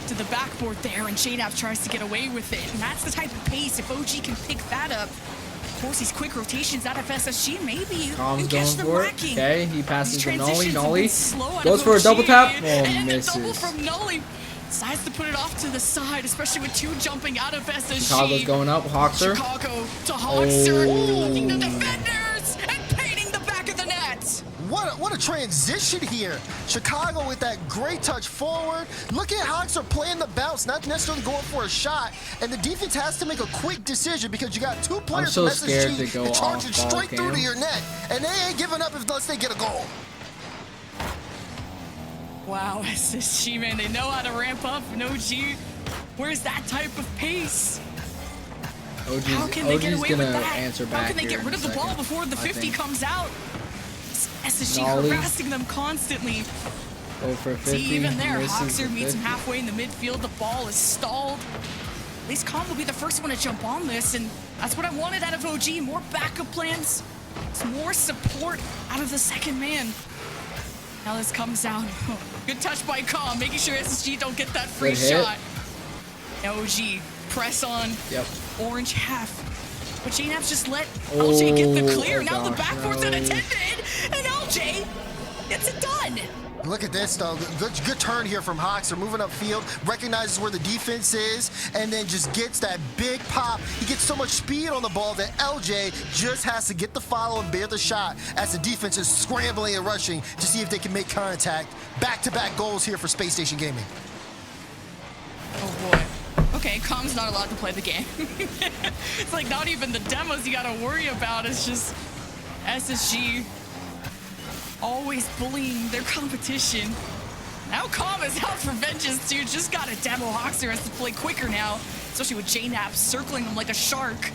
Speaker 16: to the backboard there, and J-Naps tries to get away with it. And that's the type of pace, if OG can pick that up. Of course, these quick rotations out of SSG, maybe you can catch them lacking.
Speaker 3: Okay, he passes to Nolly. Nolly
Speaker 16: goes
Speaker 3: goes for a double tap. Oh,
Speaker 16: and
Speaker 3: misses.
Speaker 16: a double from Nolly. Decides to put it off to the side, especially with 2 jumping out of SSG.
Speaker 3: Chicago's going up. Hawkster.
Speaker 16: Chicago to Hawkster, looking the defenders and painting the back of the net.
Speaker 17: what a transition here. Chicago with that great touch forward. Look at Hoxer playing the bounce, not necessarily going for a shot. And the defense has to make a quick decision because you got two players
Speaker 3: so
Speaker 17: from
Speaker 3: scared
Speaker 17: SSG
Speaker 3: to go
Speaker 17: charging
Speaker 3: off ball
Speaker 17: straight through to
Speaker 3: cam.
Speaker 17: your net. And they ain't giving up unless they get a goal.
Speaker 16: Wow, SSG, man, they know how to ramp up. And OG, where's that type of pace? How can they get away with that? How can they get rid of the ball before the 50 comes out? SSG
Speaker 3: Nollie.
Speaker 16: harassing them constantly.
Speaker 3: Go for 50.
Speaker 16: See, even there,
Speaker 3: misses
Speaker 16: Hoxer
Speaker 3: the
Speaker 16: meets him
Speaker 3: 50.
Speaker 16: halfway in the midfield. The ball is stalled. At least Calm will be the first one to jump on this, and that's what I wanted out of OG. More backup plans, more support out of the second man. Now this comes out. Good touch by Calm, making sure SSG don't get that free
Speaker 3: Good hit.
Speaker 16: shot. Now OG, press on.
Speaker 3: Yep.
Speaker 16: Orange half. But JNAP's just let LJ get the clear.
Speaker 3: Oh
Speaker 16: Now the
Speaker 3: gosh,
Speaker 16: backboard's
Speaker 3: no.
Speaker 16: unattended, and LJ gets it done.
Speaker 17: Look at this, though. Good turn here from Hoxer, moving upfield, recognizes where the defense is, and then just gets that big pop. He gets so much speed on the ball that LJ just has to get the follow and bear the shot as the defense is scrambling and rushing to see if they can make contact. Back-to-back goals here for Space Station Gaming.
Speaker 16: Oh boy. Okay, Calm's not allowed to play the game. It's like not even the demos you gotta worry about. It's just SSG always bullying their competition. Now Calm is out for vengeance, dude. Just got a demo. Hoxer has to play quicker now, especially with JNAP circling him like a shark.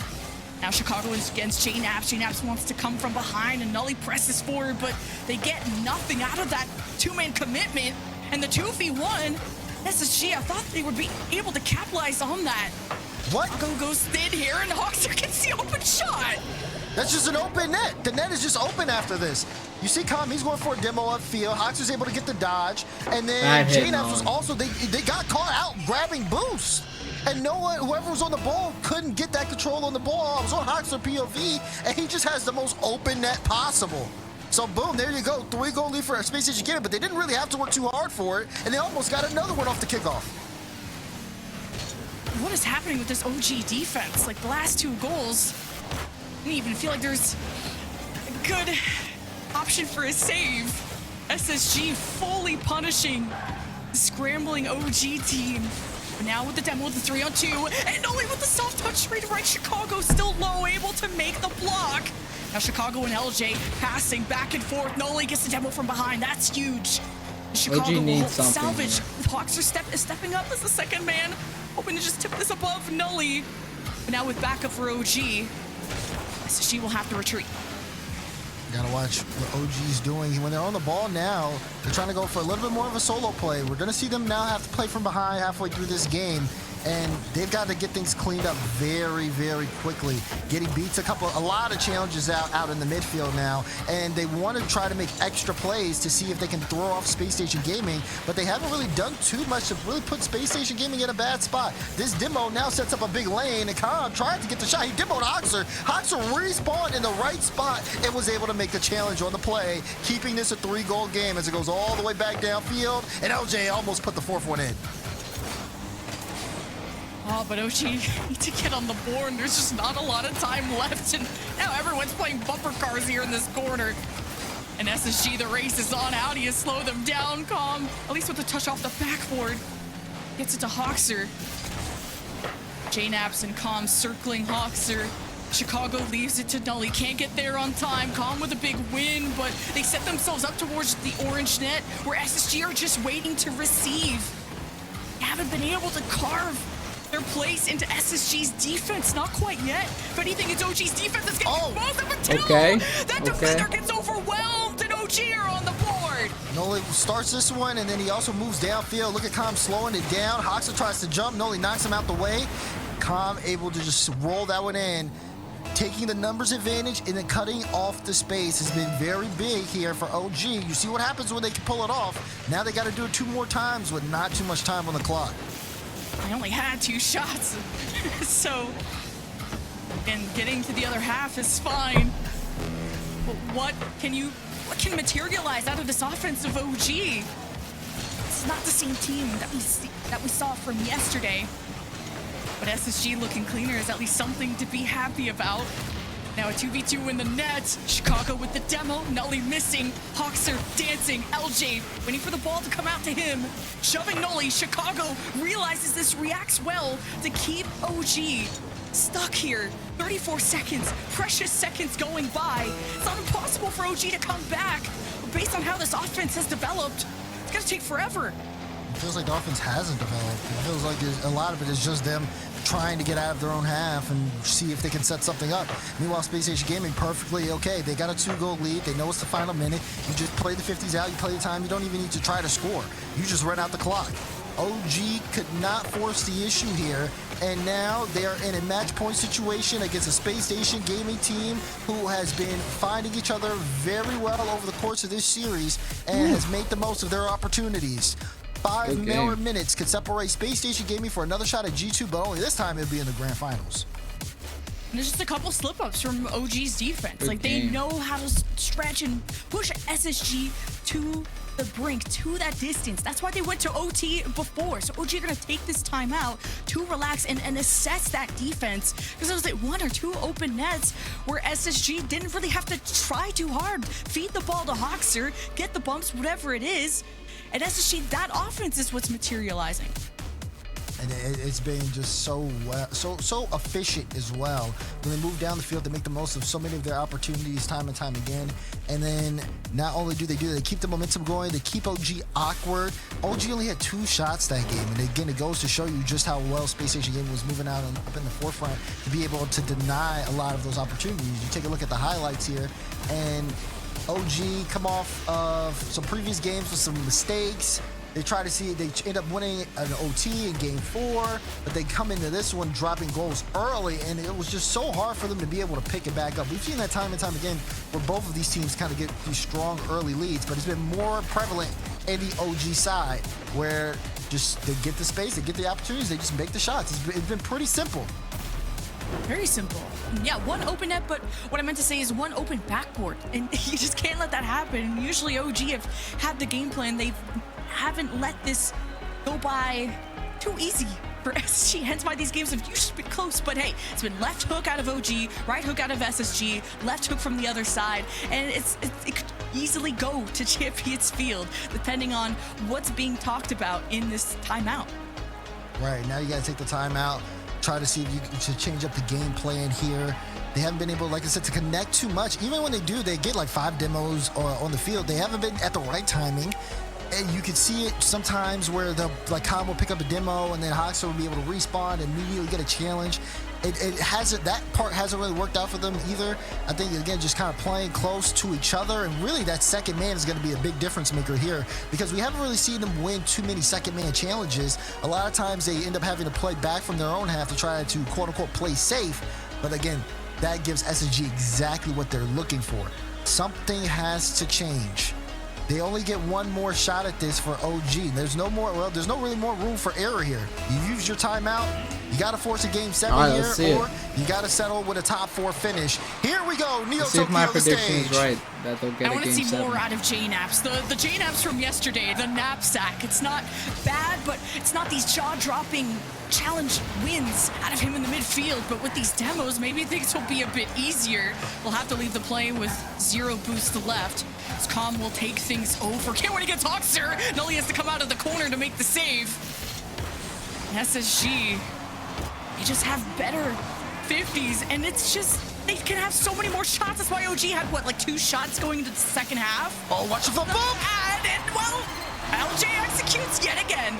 Speaker 16: Now Chicago is against JNAP. JNAP wants to come from behind, and Nully presses forward, but they get nothing out of that two-man commitment. And the 2v1, SSG, I thought they would be able to capitalize on that.
Speaker 17: What?
Speaker 16: Chicago goes thin here, and Hoxer gets the open shot.
Speaker 17: That's just an open net. The net is just open after this. You see Calm, he's going for a demo upfield. Hoxer's able to get the dodge. And then JNAPS was also, they got caught out grabbing boost. And no one, whoever was on the ball couldn't get that control on the ball. I was on Hoxer POV, and he just has the most open net possible. So boom, there you go. 3-goal lead for Space Station Gaming, but they didn't really have to work too hard for it, and they almost got another one off the kickoff.
Speaker 16: What is happening with this OG defense? Like the last 2 goals, I didn't even feel like there's a good option for a save. SSG fully punishing the scrambling OG team. But now with the demo with the 3-on-2, and only with the soft touch straight right, Chicago still low, able to make the block. Now Chicago and LJ passing back and forth. Noli gets the demo from behind. That's huge. Chicago will
Speaker 3: needs something
Speaker 16: salvage.
Speaker 3: here.
Speaker 16: Hoxer is stepping up as the second man, hoping to just tip this above Nully. But now with backup for OG, SSG will have to retreat.
Speaker 17: Gotta watch what OG's doing. When they're on the ball now, they're trying to go for a little bit more of a solo play. We're gonna see them now have to play from behind halfway through this game. And they've got to get things cleaned up very, very quickly. Getting beats a lot of challenges out in the midfield now. And they want to try to make extra plays to see if they can throw off Space Station Gaming, but they haven't really done too much to really put Space Station Gaming in a bad spot. This demo now sets up a big lane, and Khan tried to get the shot. He demoed Hoxer. Hoxer respawned in the right spot and was able to make the challenge on the play, keeping this a 3-goal game as it goes all the way back downfield, and LJ almost put the 4th one in.
Speaker 16: Oh, but OG need to get on the board, and there's just not a lot of time left, and now everyone's playing bumper cars here in this corner. And SSG, the race is on. How do you slow them down, Calm? At least with the touch off the backboard. Gets it to Hoxer. JNAPS and Calm circling Hoxer. Chicago leaves it to Nully. Can't get there on time. Calm with a big win, but they set themselves up towards the orange net, where SSG are just waiting to receive. They haven't been able to carve their place into SSG's defense. Not quite yet. If anything, it's OG's defense that's getting both of them too.
Speaker 3: Okay.
Speaker 16: That defender gets overwhelmed, and OG are on the board.
Speaker 17: Noli starts this one, and then he also moves downfield. Look at Calm slowing it down. Hoxer tries to jump. Noli knocks him out the way. Calm able to just roll that one in. Taking the numbers advantage and then cutting off the space has been very big here for OG. You see what happens when they can pull it off. Now they got to do it 2 more times with not too much time on the clock.
Speaker 16: I only had 2 shots, so, and getting to the other half is fine. But what can materialize out of this offense of OG? It's not the same team that we saw from yesterday. But SSG looking cleaner is at least something to be happy about. Now a 2v2 in the net. Chicago with the demo. Nully missing. Hawkster dancing. LJ waiting for the ball to come out to him. Shoving Nully. Chicago realizes this, reacts well to keep OG stuck here. 34 seconds. Precious seconds going by. It's not impossible for OG to come back. But based on how this offense has developed, it's going to take forever.
Speaker 17: It feels like the offense hasn't developed. It feels like a lot of it is just them trying to get out of their own half and see if they can set something up. Meanwhile, Space Station Gaming perfectly okay. They got a 2-goal lead. They know it's the final minute. You just play the 50s out. You play the time. You don't even need to try to score. You just run out the clock. OG could not force the issue here, and now they are in a match point situation against a Space Station Gaming team who has been finding each other very well over the course of this series and has made the most of their opportunities. 5 more minutes could separate Space Station Gaming for another shot at G2, but only this time it'll be in the grand finals.
Speaker 16: And there's just a couple slip-ups from OG's defense.
Speaker 3: Good
Speaker 16: like,
Speaker 3: game.
Speaker 16: they know how to stretch and push SSG to the brink, to that distance. That's why they went to OT before. So OG are going to take this time out to relax and assess that defense. Because there was like 1 or 2 open nets where SSG didn't really have to try too hard. Feed the ball to Hawkster, get the bumps, whatever it is. And SSG, that offense is what's materializing.
Speaker 17: And it's been just so efficient as well. When they move down the field, they make the most of so many of their opportunities time and time again. And then not only do, they keep the momentum going, they keep OG awkward. OG only had 2 shots that game. And again, it goes to show you just how well Space Station Gaming was moving out and up in the forefront to be able to deny a lot of those opportunities. You take a look at the highlights here, and OG come off of some previous games with some mistakes. They try to see, they end up winning an OT in game 4, but they come into this one dropping goals early, and it was just so hard for them to be able to pick it back up. We've seen that time and time again where both of these teams kind of get these strong early leads, but it's been more prevalent in the OG side where just they get the space, they get the opportunities, they just make the shots. It's been pretty simple.
Speaker 16: Very simple. Yeah, 1 open net, but what I meant to say is 1 open backboard. And you just can't let that happen. Usually OG have had the game plan. They haven't let this go by too easy for SSG. Hence why these games have usually been close. But hey, it's been left hook out of OG, right hook out of SSG, left hook from the other side. And it could easily go to Champions Field, depending on what's being talked about in this timeout.
Speaker 17: Right, now you got to take the timeout. Try to see if you can change up the game plan here. They haven't been able, like I said, to connect too much. Even when they do, they get like 5 demos on the field. They haven't been at the right timing. And you can see it sometimes where the Com will pick up a demo and then Hawkster will be able to respawn and immediately get a challenge. It hasn't, that part hasn't really worked out for them either. I think, again, just kind of playing close to each other, and really that second man is going to be a big difference maker here because we haven't really seen them win too many second man challenges. A lot of times they end up having to play back from their own half to try to quote-unquote play safe, but again, that gives SSG exactly what they're looking for. Something has to change. They only get 1 more shot at this for OG. There's no more, well, there's no really more room for error here. You use your timeout, you got to force a game 7 here, or you got to settle with a top 4 finish. Here we go, Neo
Speaker 3: See if
Speaker 17: Tokyo
Speaker 3: my
Speaker 17: on the
Speaker 3: prediction
Speaker 17: stage.
Speaker 3: is right, that they'll get
Speaker 16: I
Speaker 3: a
Speaker 16: want to
Speaker 3: game
Speaker 16: see
Speaker 3: 7.
Speaker 16: more out of JNaps. The JNaps from yesterday, the knapsack. It's not bad, but it's not these jaw-dropping challenge wins out of him in the midfield. But with these demos, maybe things will be a bit easier. We'll have to leave the play with 0 boost left. As Com will take things over. Can't wait to get Hawkster. Nully has to come out of the corner to make the save. And SSG, they just have better 50s, and it's just, they can have so many more shots. That's why OG had, what, like 2 shots going into the second half?
Speaker 17: Oh, watch the bump!
Speaker 16: And, well, LJ executes yet again.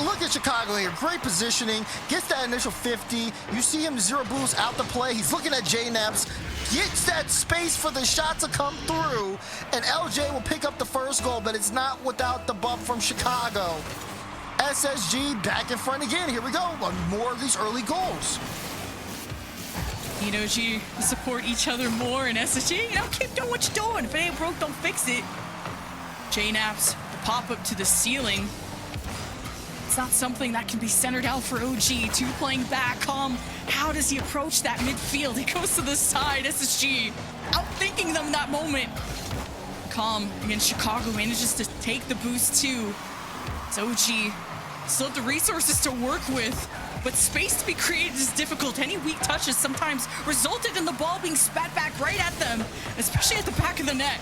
Speaker 17: Look at Chicago here. Great positioning. Gets that initial 50. You see him 0 boost out the play. He's looking at JNaps. Gets that space for the shot to come through. And LJ will pick up the first goal, but it's not without the bump from Chicago. SSG back in front again. Here we go. More of these early goals.
Speaker 16: You know, G support each other more, and SSG, you know, keep doing what you're doing. If it ain't broke, don't fix it. JNaps pop up to the ceiling. It's not something that can be centered out for OG. 2 playing back. Com, how does he approach that midfield? He goes to the side. SSG outthinking them in that moment. Com against Chicago manages to take the boost too. It's OG still have the resources to work with. but space to be created is difficult. Any weak touches sometimes resulted in the ball being spat back right at them, especially at the back of the net.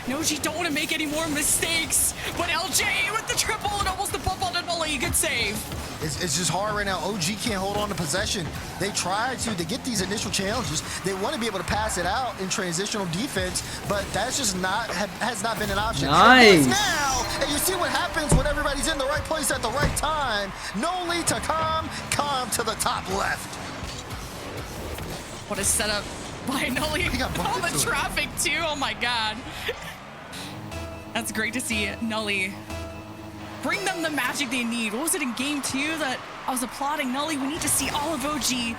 Speaker 16: Noji don't want to make any more mistakes, but LJ with the triple and almost the bump on Nolly. Good save.
Speaker 17: It's just hard right now. OG can't hold on to possession. They try to get these initial challenges. They want to be able to pass it out in transitional defense, but that's just has not been an option.
Speaker 3: Nice.
Speaker 17: Now, and you see what happens when everybody's in the right place at the right time. Noli to Calm to the top left.
Speaker 16: What a setup by Nolly. All the traffic too. Oh my God. That's great to see Nolly bring them the magic they need. What was it in game 2 that I was applauding Nolly? We need to see all of OG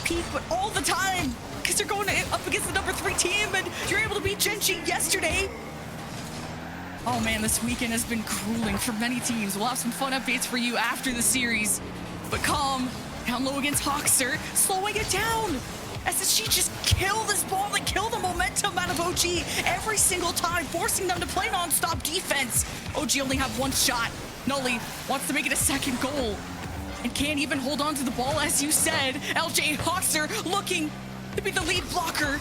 Speaker 16: peak, but all the time, because they're going up against the number 3 team, and you're able to beat Genji yesterday. Oh man, this weekend has been grueling for many teams. We'll have some fun updates for you after the series. But Calm, down low against Hoxer, slowing it down. SSG just kill this ball and kill the momentum out of OG every single time, forcing them to play non-stop defense. OG only have one shot. Nolly wants to make it a second goal and can't even hold on to the ball, as you said. LJ Hoxer looking to be the lead blocker.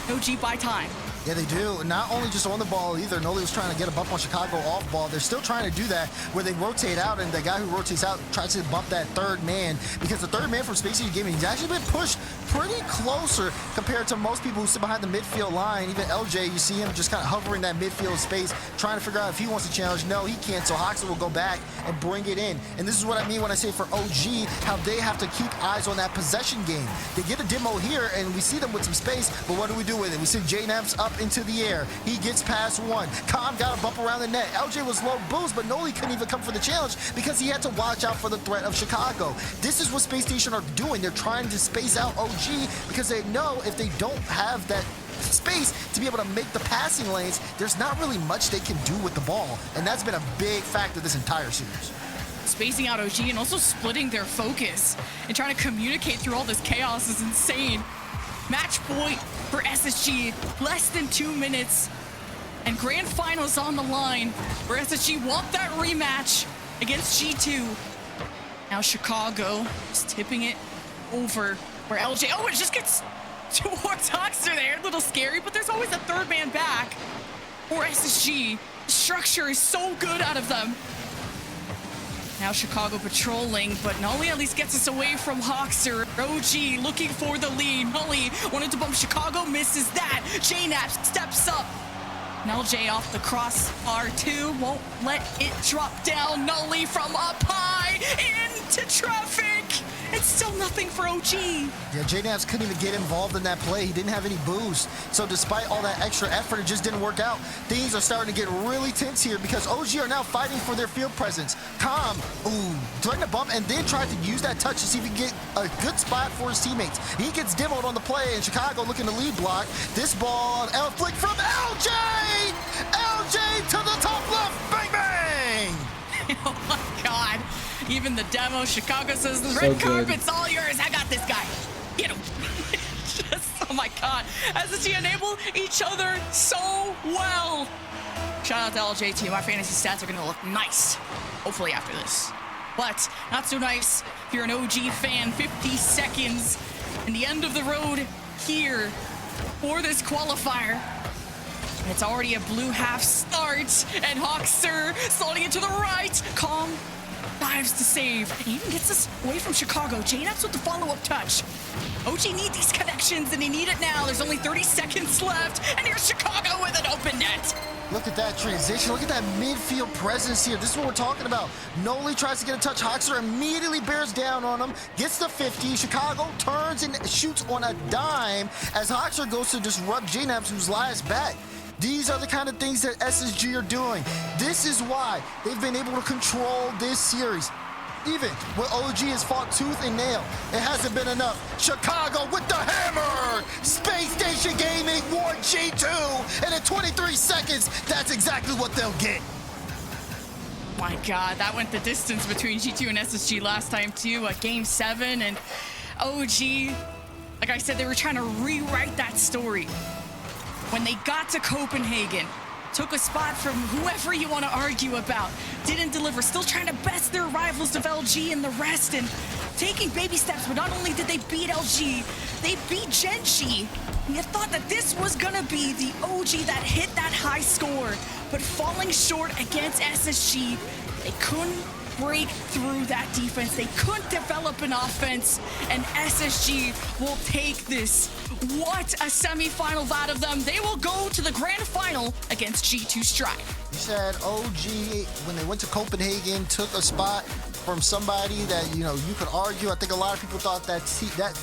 Speaker 16: OG buy time.
Speaker 17: Yeah, they do. Not only just on the ball either. Noli was trying to get a bump on Chicago off ball. They're still trying to do that where they rotate out, and the guy who rotates out tries to bump that third man, because the third man from Space Age Gaming has actually been pushed pretty closer compared to most people who sit behind the midfield line. Even LJ, you see him just kind of hovering that midfield space, trying to figure out if he wants to challenge. No, he can't, so Hoxer will go back and bring it in. And this is what I mean when I say for OG, how they have to keep eyes on that possession game. They get a demo here, and we see them with some space, but what do we do with it? We send JNaps up into the air. He gets past one. Calm got a bump around the net. LJ was low boost, but Noli couldn't even come for the challenge because he had to watch out for the threat of Chicago. This is what Space Station are doing. They're trying to space out OG because they know if they don't have that space to be able to make the passing lanes, there's not really much they can do with the ball. And that's been a big factor this entire series.
Speaker 16: Spacing out OG and also splitting their focus and trying to communicate through all this chaos is insane. Match point for SSG, less than 2 minutes, and grand finals on the line where SSG want that rematch against G2. Now Chicago is tipping it over where LJ, oh, it just gets towards Hoxer there, a little scary, but there's always a third man back for SSG. The structure is so good out of them. Now Chicago patrolling, but Nolly at least gets us away from Hoxer. OG looking for the lead. Nolly wanted to bump Chicago, misses that. JNaps steps up. Now J off the crossbar too, won't let it drop down. Nolly from up high into traffic. It's still nothing for OG.
Speaker 17: Yeah, JNaps couldn't even get involved in that play. He didn't have any boost. So despite all that extra effort, it just didn't work out. Things are starting to get really tense here because OG are now fighting for their field presence. Calm, threatened to bump and then tried to use that touch to see if he can get a good spot for his teammates. He gets demoed on the play, and Chicago looking to lead block. This ball, L flick from LJ! LJ to the top left, bang, bang!
Speaker 16: Oh my God. Even the demo, Chicago says the
Speaker 3: So
Speaker 16: red
Speaker 3: good.
Speaker 16: carpet's all yours. I got this guy. Get him. Just, oh my God. SSG enable each other so well. Shout out to LJ team. Our fantasy stats are going to look nice, hopefully after this. But not so nice if you're an OG fan. 50 seconds and the end of the road here for this qualifier. And it's already a blue half start, and Hoxer sliding into the right. Calm dives to save, and even gets us away from Chicago. JNaps with the follow-up touch. OG need these connections, and they need it now. There's only 30 seconds left, and here's Chicago with an open net.
Speaker 17: Look at that transition. Look at that midfield presence here. This is what we're talking about. Noli tries to get a touch. Hoxer immediately bears down on him. Gets the 50. Chicago turns and shoots on a dime as Hoxer goes to disrupt JNaps, who's last back. These are the kind of things that SSG are doing. This is why they've been able to control this series. Even when OG has fought tooth and nail, it hasn't been enough. Chicago with the hammer! Space Station Gaming won G2, and in 23 seconds, that's exactly what they'll get.
Speaker 16: My God, that went the distance between G2 and SSG last time too. Game 7, and OG, like I said, they were trying to rewrite that story. When they got to Copenhagen, took a spot from whoever you want to argue about, didn't deliver, still trying to best their rivals of LG and the rest, and taking baby steps. But not only did they beat LG, they beat Genji. You thought that this was gonna be the OG that hit that high score, but falling short against SSG, they couldn't break through that defense. They couldn't develop an offense, and SSG will take this. What a semifinal out of them. They will go to the grand final against G2 Strive.
Speaker 17: You said OG, when they went to Copenhagen, took a spot from somebody that, you know, you could argue. I think a lot of people thought that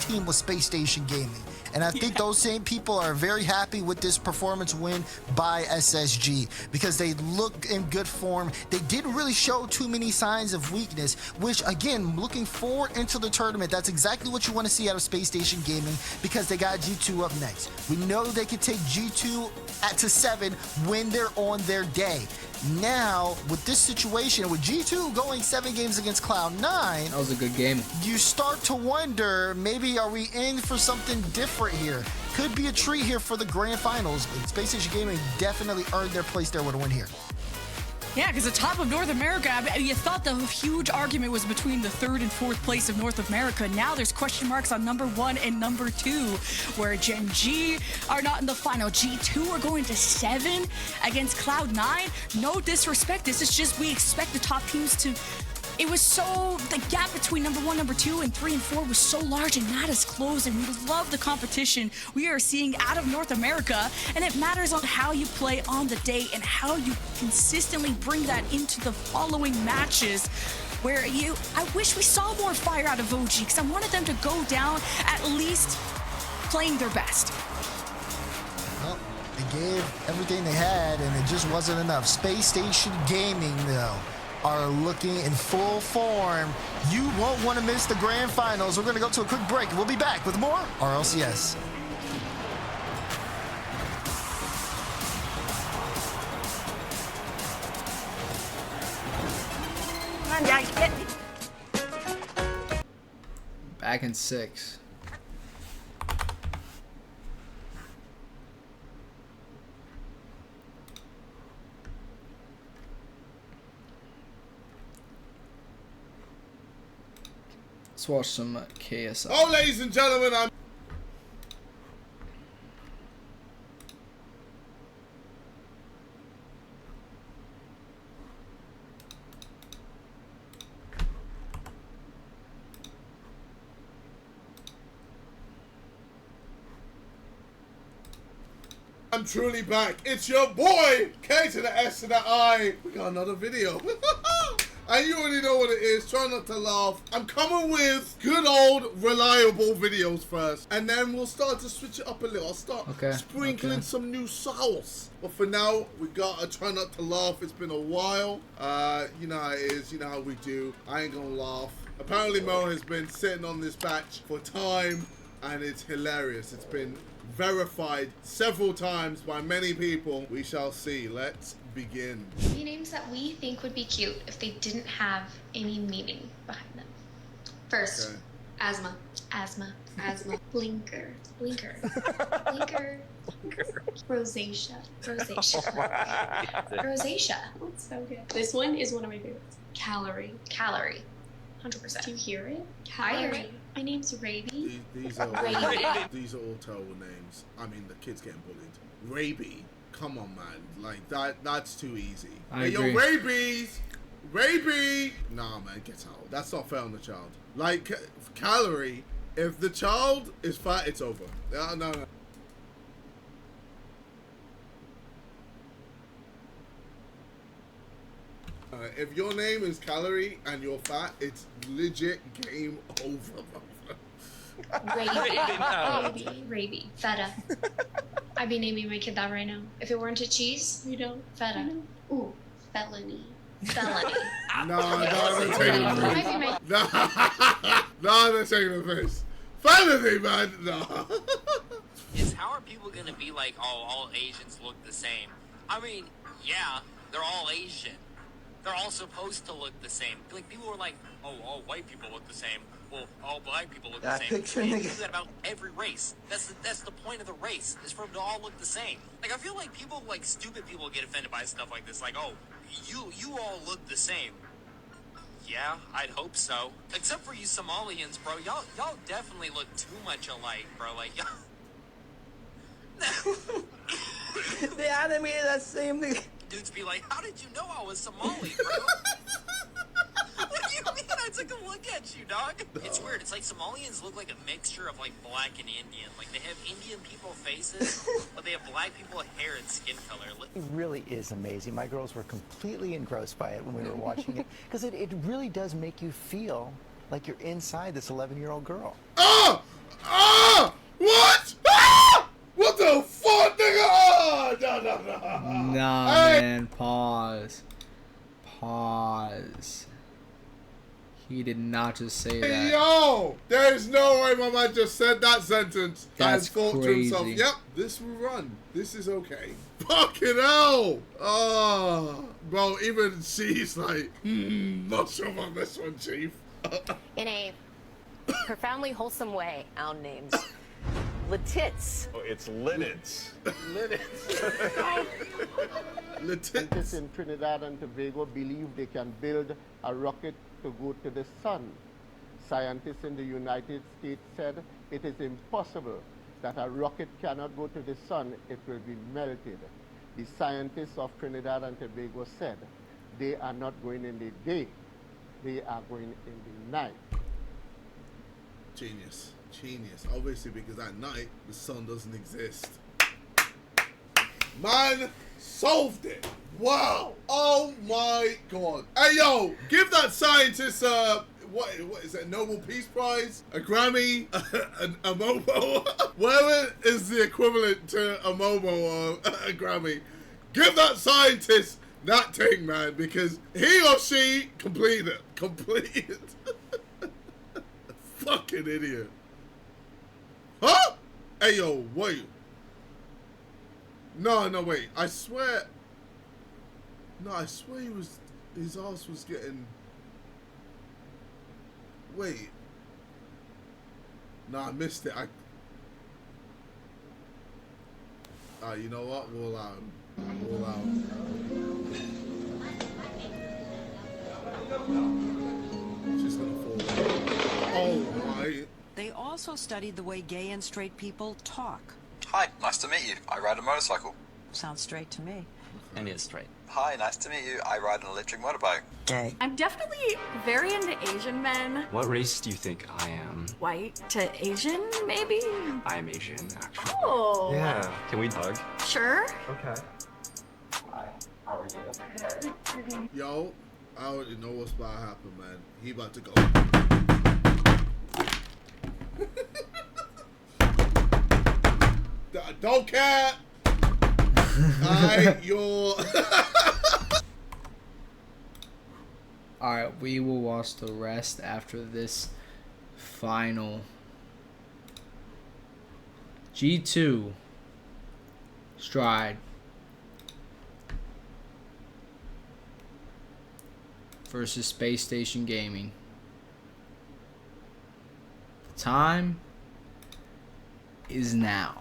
Speaker 17: team was Space Station Gaming. And I think those same people are very happy with this performance win by SSG because they look in good form. They didn't really show too many signs of weakness, which, again, looking forward into the tournament, that's exactly what you want to see out of Space Station Gaming because they got G2 up next. We know they can take G2 to 7 when they're on their day. Now, with this situation, with G2 going 7 games against Cloud9,
Speaker 3: that was a good game.
Speaker 17: You start to wonder, maybe are we in for something different here? Could be a treat here for the grand finals. Space Station Gaming definitely earned their place there with a win here.
Speaker 16: Yeah, because the top of North America, I mean, you thought the huge argument was between the 3rd and 4th place of North America. Now there's question marks on number 1 and number 2, where Gen G are not in the final. G2 are going to 7 against Cloud9. No disrespect. This is just, we expect the top teams to... It was so, the gap between number 1, number 2, and 3 and 4 was so large and not as close, and we love the competition we are seeing out of North America, and it matters on how you play on the day and how you consistently bring that into the following matches, where I wish we saw more fire out of OG, because I wanted them to go down at least playing their best.
Speaker 17: Well, they gave everything they had, and it just wasn't enough. Space Station Gaming, though, are looking in full form. You won't want to miss the grand finals. We're going to go to a quick break. We'll be back with more RLCS.
Speaker 16: Come on, guys, get me.
Speaker 3: Back in 6. Let's watch some KSI.
Speaker 18: Oh, ladies and gentlemen, I'm truly back. It's your boy, K to the S to the I. We got another video. And you already know what it is. Try not to laugh. I'm coming with good old reliable videos first, and then we'll start to switch it up a little. I'll start sprinkling some new sauce. But for now, we gotta try not to laugh. It's been a while. You know how it is. You know how we do. I ain't gonna laugh. Apparently Mo has been sitting on this batch for time, and it's hilarious. It's been verified several times by many people. We shall see. Let's begin.
Speaker 19: Three names that we think would be cute if they didn't have any meaning behind them. First, asthma. Blinker. Rosacea. That's so good. This one is one of my favorites. Calorie. 100%. Do you hear it? I hear it. My name's Raby.
Speaker 18: These are all terrible names. I mean, the kid's getting bullied. Raby. Come on, man. Like, that's too easy.
Speaker 3: I
Speaker 18: hey,
Speaker 3: agree.
Speaker 18: yo, rabies! Raby! Nah, man, get out. That's not fair on the child. Like, calorie, if the child is fat, it's over. No. If your name is Calorie and you're fat, it's legit game over,
Speaker 19: Raby. Feta. I'd be naming my kid that right now. If it weren't a cheese, feta. Ooh, felony.
Speaker 18: No, they're taking the face. No, they're taking the face. Felony, man. No.
Speaker 20: Is how are people gonna be like, oh, all Asians look the same? I mean, yeah, they're all Asian. They're all supposed to look the same. Like, people are like, oh, all white people look the same. well, all black people look
Speaker 10: That
Speaker 20: the same.
Speaker 10: picture,
Speaker 20: They do
Speaker 10: nigga.
Speaker 20: that about every race. That's the point of the race, is for them to all look the same. Like, I feel like people, like stupid people, get offended by stuff like this. Like, oh, you all look the same. Yeah, I'd hope so. Except for you Somalians, bro. Y'all definitely look too much alike, bro. Like, y'all.
Speaker 10: They animated that same thing.
Speaker 20: Dudes be like, how did you know I was Somali, bro? What do you mean? I took a look at you, dog. It's weird. It's like Somalians look like a mixture of like black and Indian. Like they have Indian people faces, but they have black people hair and skin color.
Speaker 21: It really is amazing. My girls were completely engrossed by it when we were watching it, because it really does make you feel like you're inside this 11-year-old girl.
Speaker 18: What? What the fuck, nigga? Oh, no.
Speaker 3: Nah,
Speaker 18: Hey.
Speaker 3: man. Pause. He did not just say
Speaker 18: Hey,
Speaker 3: that.
Speaker 18: yo! There's no way my man just said that sentence.
Speaker 3: That's
Speaker 18: and thought to himself,
Speaker 3: crazy.
Speaker 18: yep, this will run. This is okay. Fucking hell! Oh, bro, even she's like, not sure about this one, Chief.
Speaker 22: In a profoundly wholesome way, our names. Letits.
Speaker 23: Oh, it's Linnets.
Speaker 24: Scientists in Trinidad and Tobago believe they can build a rocket to go to the sun. Scientists in the United States said it is impossible that a rocket cannot go to the sun, it will be melted. The scientists of Trinidad and Tobago said they are not going in the day, they are going in the night.
Speaker 18: Genius. Obviously, because at night, the sun doesn't exist. Man solved it. Wow. Oh my god. Hey, yo, give that scientist what is it, Nobel Peace Prize, a Grammy, a Momo, whatever is the equivalent to a Momo or a Grammy. Give that scientist that thing, man, because he or she completed. Fucking idiot. Huh? Hey, yo, wait. No, wait. I swear he was, his ass was getting, wait. No, I missed it. You know what? We'll allow him. She's gonna fall. Oh my.
Speaker 25: They also studied the way gay and straight people talk.
Speaker 26: Hi, nice to meet you. I ride a motorcycle.
Speaker 25: Sounds straight to me.
Speaker 26: And is straight. Hi, nice to meet you. I ride an electric motorbike.
Speaker 25: Gay.
Speaker 9: I'm definitely very into Asian men.
Speaker 27: What race do you think I am?
Speaker 9: White to Asian, maybe?
Speaker 27: I am Asian, actually.
Speaker 9: Oh.
Speaker 27: Yeah. Can we hug?
Speaker 9: Sure.
Speaker 27: Okay. Hi. How are you?
Speaker 18: Yo, I already know what's about to happen, man. He about to go. Don't care. You're.
Speaker 3: Alright, we will watch the rest after this final. G2 Stride versus Space Station Gaming. The time is now.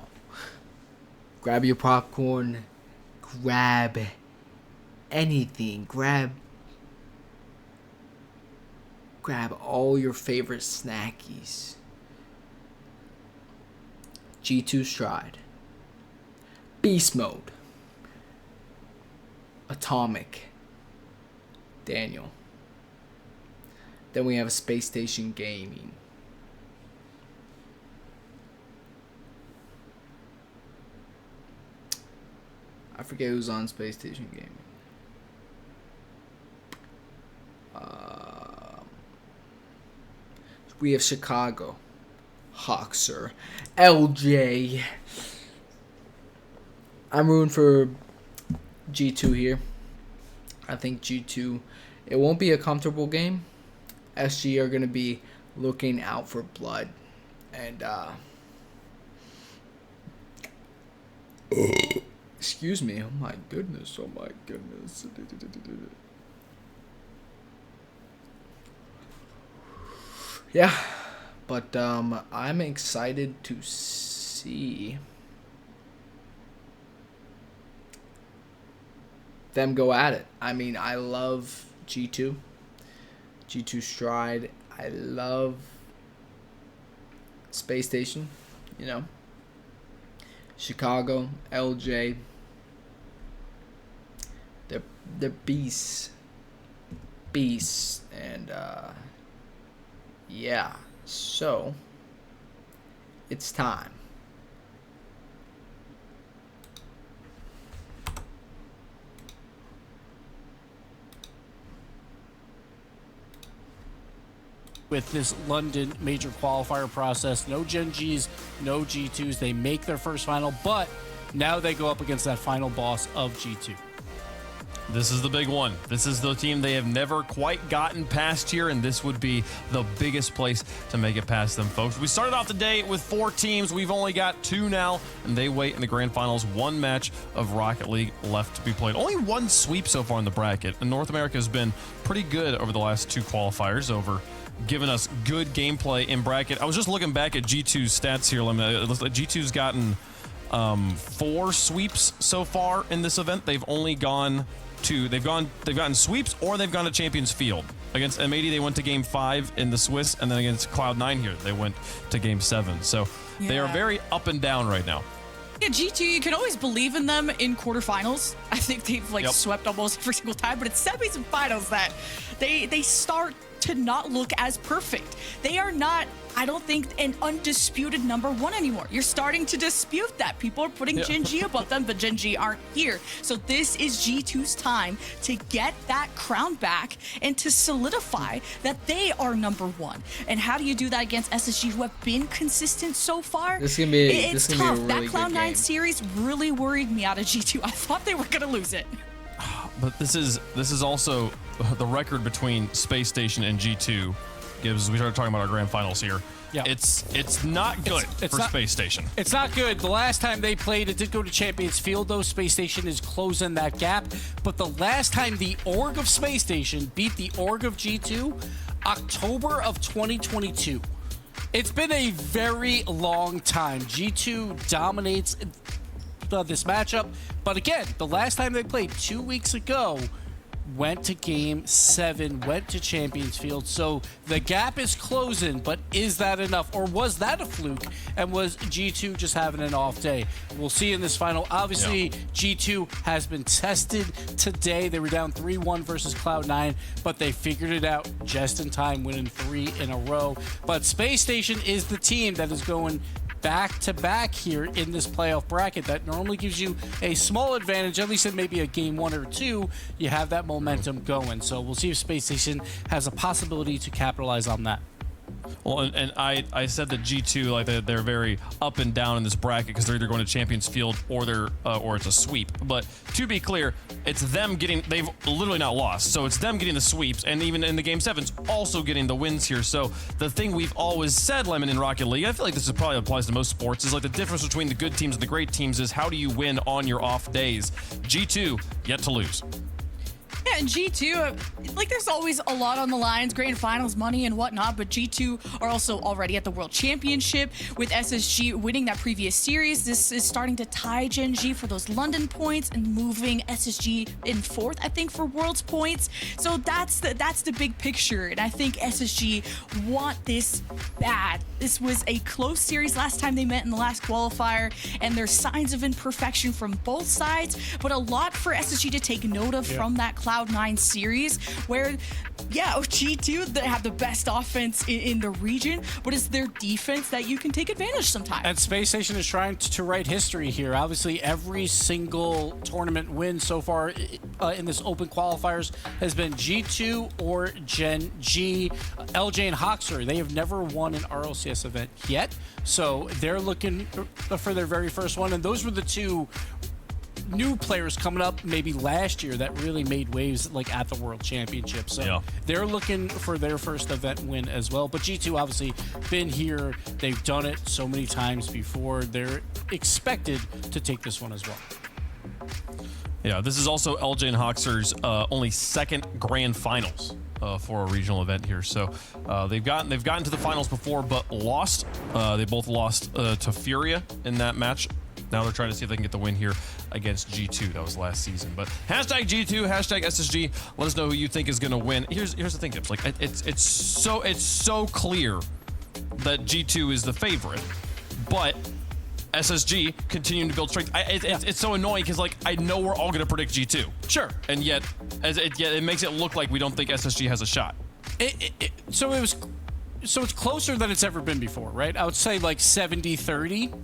Speaker 3: Grab your popcorn, grab anything, grab all your favorite snackies. G2 Stride, Beast Mode, Atomic, Daniel. Then we have Space Station Gaming. I forget who's on Space Station Gaming. We have Chicago, Hoxer, LJ. I'm rooting for G2 here. I think G2, it won't be a comfortable game. SG are going to be looking out for blood. And, excuse me. Oh my goodness. Yeah. But I'm excited to see them go at it. I mean, I love G2 Stride. I love Space Station, you know. Chicago, LJ. They're beasts. And yeah. So it's time.
Speaker 15: With this London major qualifier process, no Gen Gs, no G2s. They make their first final, but now they go up against that final boss of G2.
Speaker 14: This is the big one. This is the team they have never quite gotten past here, and this would be the biggest place to make it past them, folks. We started off the day with 4 teams. We've only got 2 now, and they wait in the grand finals. 1 match of Rocket League left to be played. Only 1 sweep so far in the bracket, and North America has been pretty good over the last 2 qualifiers, giving us good gameplay in bracket. I was just looking back at G2's stats here. It looks like G2's gotten 4 sweeps so far in this event. They've only gone to they've gotten sweeps, or they've gone to Champions Field. Against M80 they went to game 5 in the Swiss, and then against Cloud9 here they went to game 7. So they are very up and down right now.
Speaker 16: Yeah, G2, you can always believe in them in quarterfinals. I think they've swept almost every single time, but it's semis and finals that they start to not look as perfect. They are not, I don't think, an undisputed #1 anymore. You're starting to dispute that. People are putting Gen G above them, but Gen G aren't here. So this is G2's time to get that crown back and to solidify that they are #1. And how do you do that against SSG, who have been consistent so far?
Speaker 3: This is gonna be
Speaker 16: it's
Speaker 3: this
Speaker 16: tough.
Speaker 3: Gonna be a really
Speaker 16: that Cloud9
Speaker 3: game.
Speaker 16: series really worried me out of G2. I thought they were gonna lose it.
Speaker 14: But this is also the record between Space Station and G2. Gibbs, we started talking about our grand finals here.
Speaker 15: Yeah.
Speaker 14: It's not good for Space Station.
Speaker 15: It's not good. The last time they played, it did go to Champions Field, though. Space Station is closing that gap. But the last time the org of Space Station beat the org of G2, October of 2022. It's been a very long time. G2 dominates this matchup. But again, the last time they played 2 weeks ago, went to game 7, went to Champions Field. So the gap is closing, but is that enough? Or was that a fluke? And was G2 just having an off day? We'll see in this final. Obviously, G2 has been tested today. They were down 3-1 versus Cloud9, but they figured it out just in time, winning 3 in a row. But Space Station is the team that is going back-to-back here in this playoff bracket that normally gives you a small advantage, at least in maybe a game 1 or 2. You have that momentum going. So we'll see if Space Station has a possibility to capitalize on that.
Speaker 14: Well, and I said that G2, like they're very up and down in this bracket because they're either going to Champions Field or or it's a sweep. But to be clear, it's them they've literally not lost, so it's them getting the sweeps, and even in the game 7s, also getting the wins here. So the thing we've always said, Lemon, in Rocket League, I feel like this probably applies to most sports, is like the difference between the good teams and the great teams is how do you win on your off days. G2 yet to lose.
Speaker 16: Yeah, and G2, like there's always a lot on the lines, grand finals, money and whatnot, but G2 are also already at the World Championship with SSG winning that previous series. This is starting to tie Gen G for those London points and moving SSG in 4th, I think, for World's points. So that's the big picture, and I think SSG want this bad. This was a close series last time they met in the last qualifier, and there's signs of imperfection from both sides, but a lot for SSG to take note of from that Cloud9 series, where, yeah, G2, they have the best offense in the region, but it's their defense that you can take advantage sometimes.
Speaker 15: And Space Station is trying to write history here. Obviously, every single tournament win so far in this open qualifiers has been G2 or Gen G. LJ and Hoxer, they have never won an RLCS event yet, so they're looking for their very first one, and those were the 2 new players coming up maybe last year that really made waves like at the World Championship. So they're looking for their first event win as well. But G2 obviously been here. They've done it so many times before. They're expected to take this one as well.
Speaker 14: Yeah, this is also LJ and Hoxer's only 2nd grand finals for a regional event here. So they've gotten to the finals before, but lost. They both lost to Furia in that match. Now they're trying to see if they can get the win here against G2. That was last season. But hashtag G2, hashtag SSG. Let us know who you think is going to win. Here's the thing, Dips. Like it's so clear that G2 is the favorite, but SSG continuing to build strength. It's so annoying because like I know we're all going to predict G2.
Speaker 15: Sure.
Speaker 14: And yet it makes it look like we don't think SSG has a shot.
Speaker 15: So it's closer than it's ever been before, right? I would say like 70-30.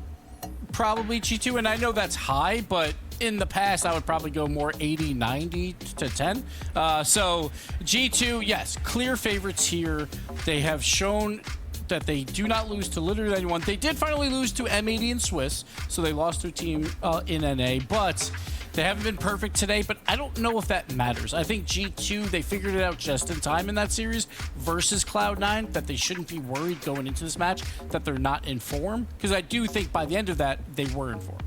Speaker 15: Probably G2, and I know that's high, but in the past I would probably go more 80-90 to 10. So G2, yes, clear favorites here. They have shown that they do not lose to literally anyone. They did finally lose to M80 and Swiss, so they lost their team in NA, but they haven't been perfect today, but I don't know if that matters. I think G2, they figured it out just in time in that series versus Cloud9, that they shouldn't be worried going into this match that they're not in form, because I do think by the end of that, they were in form.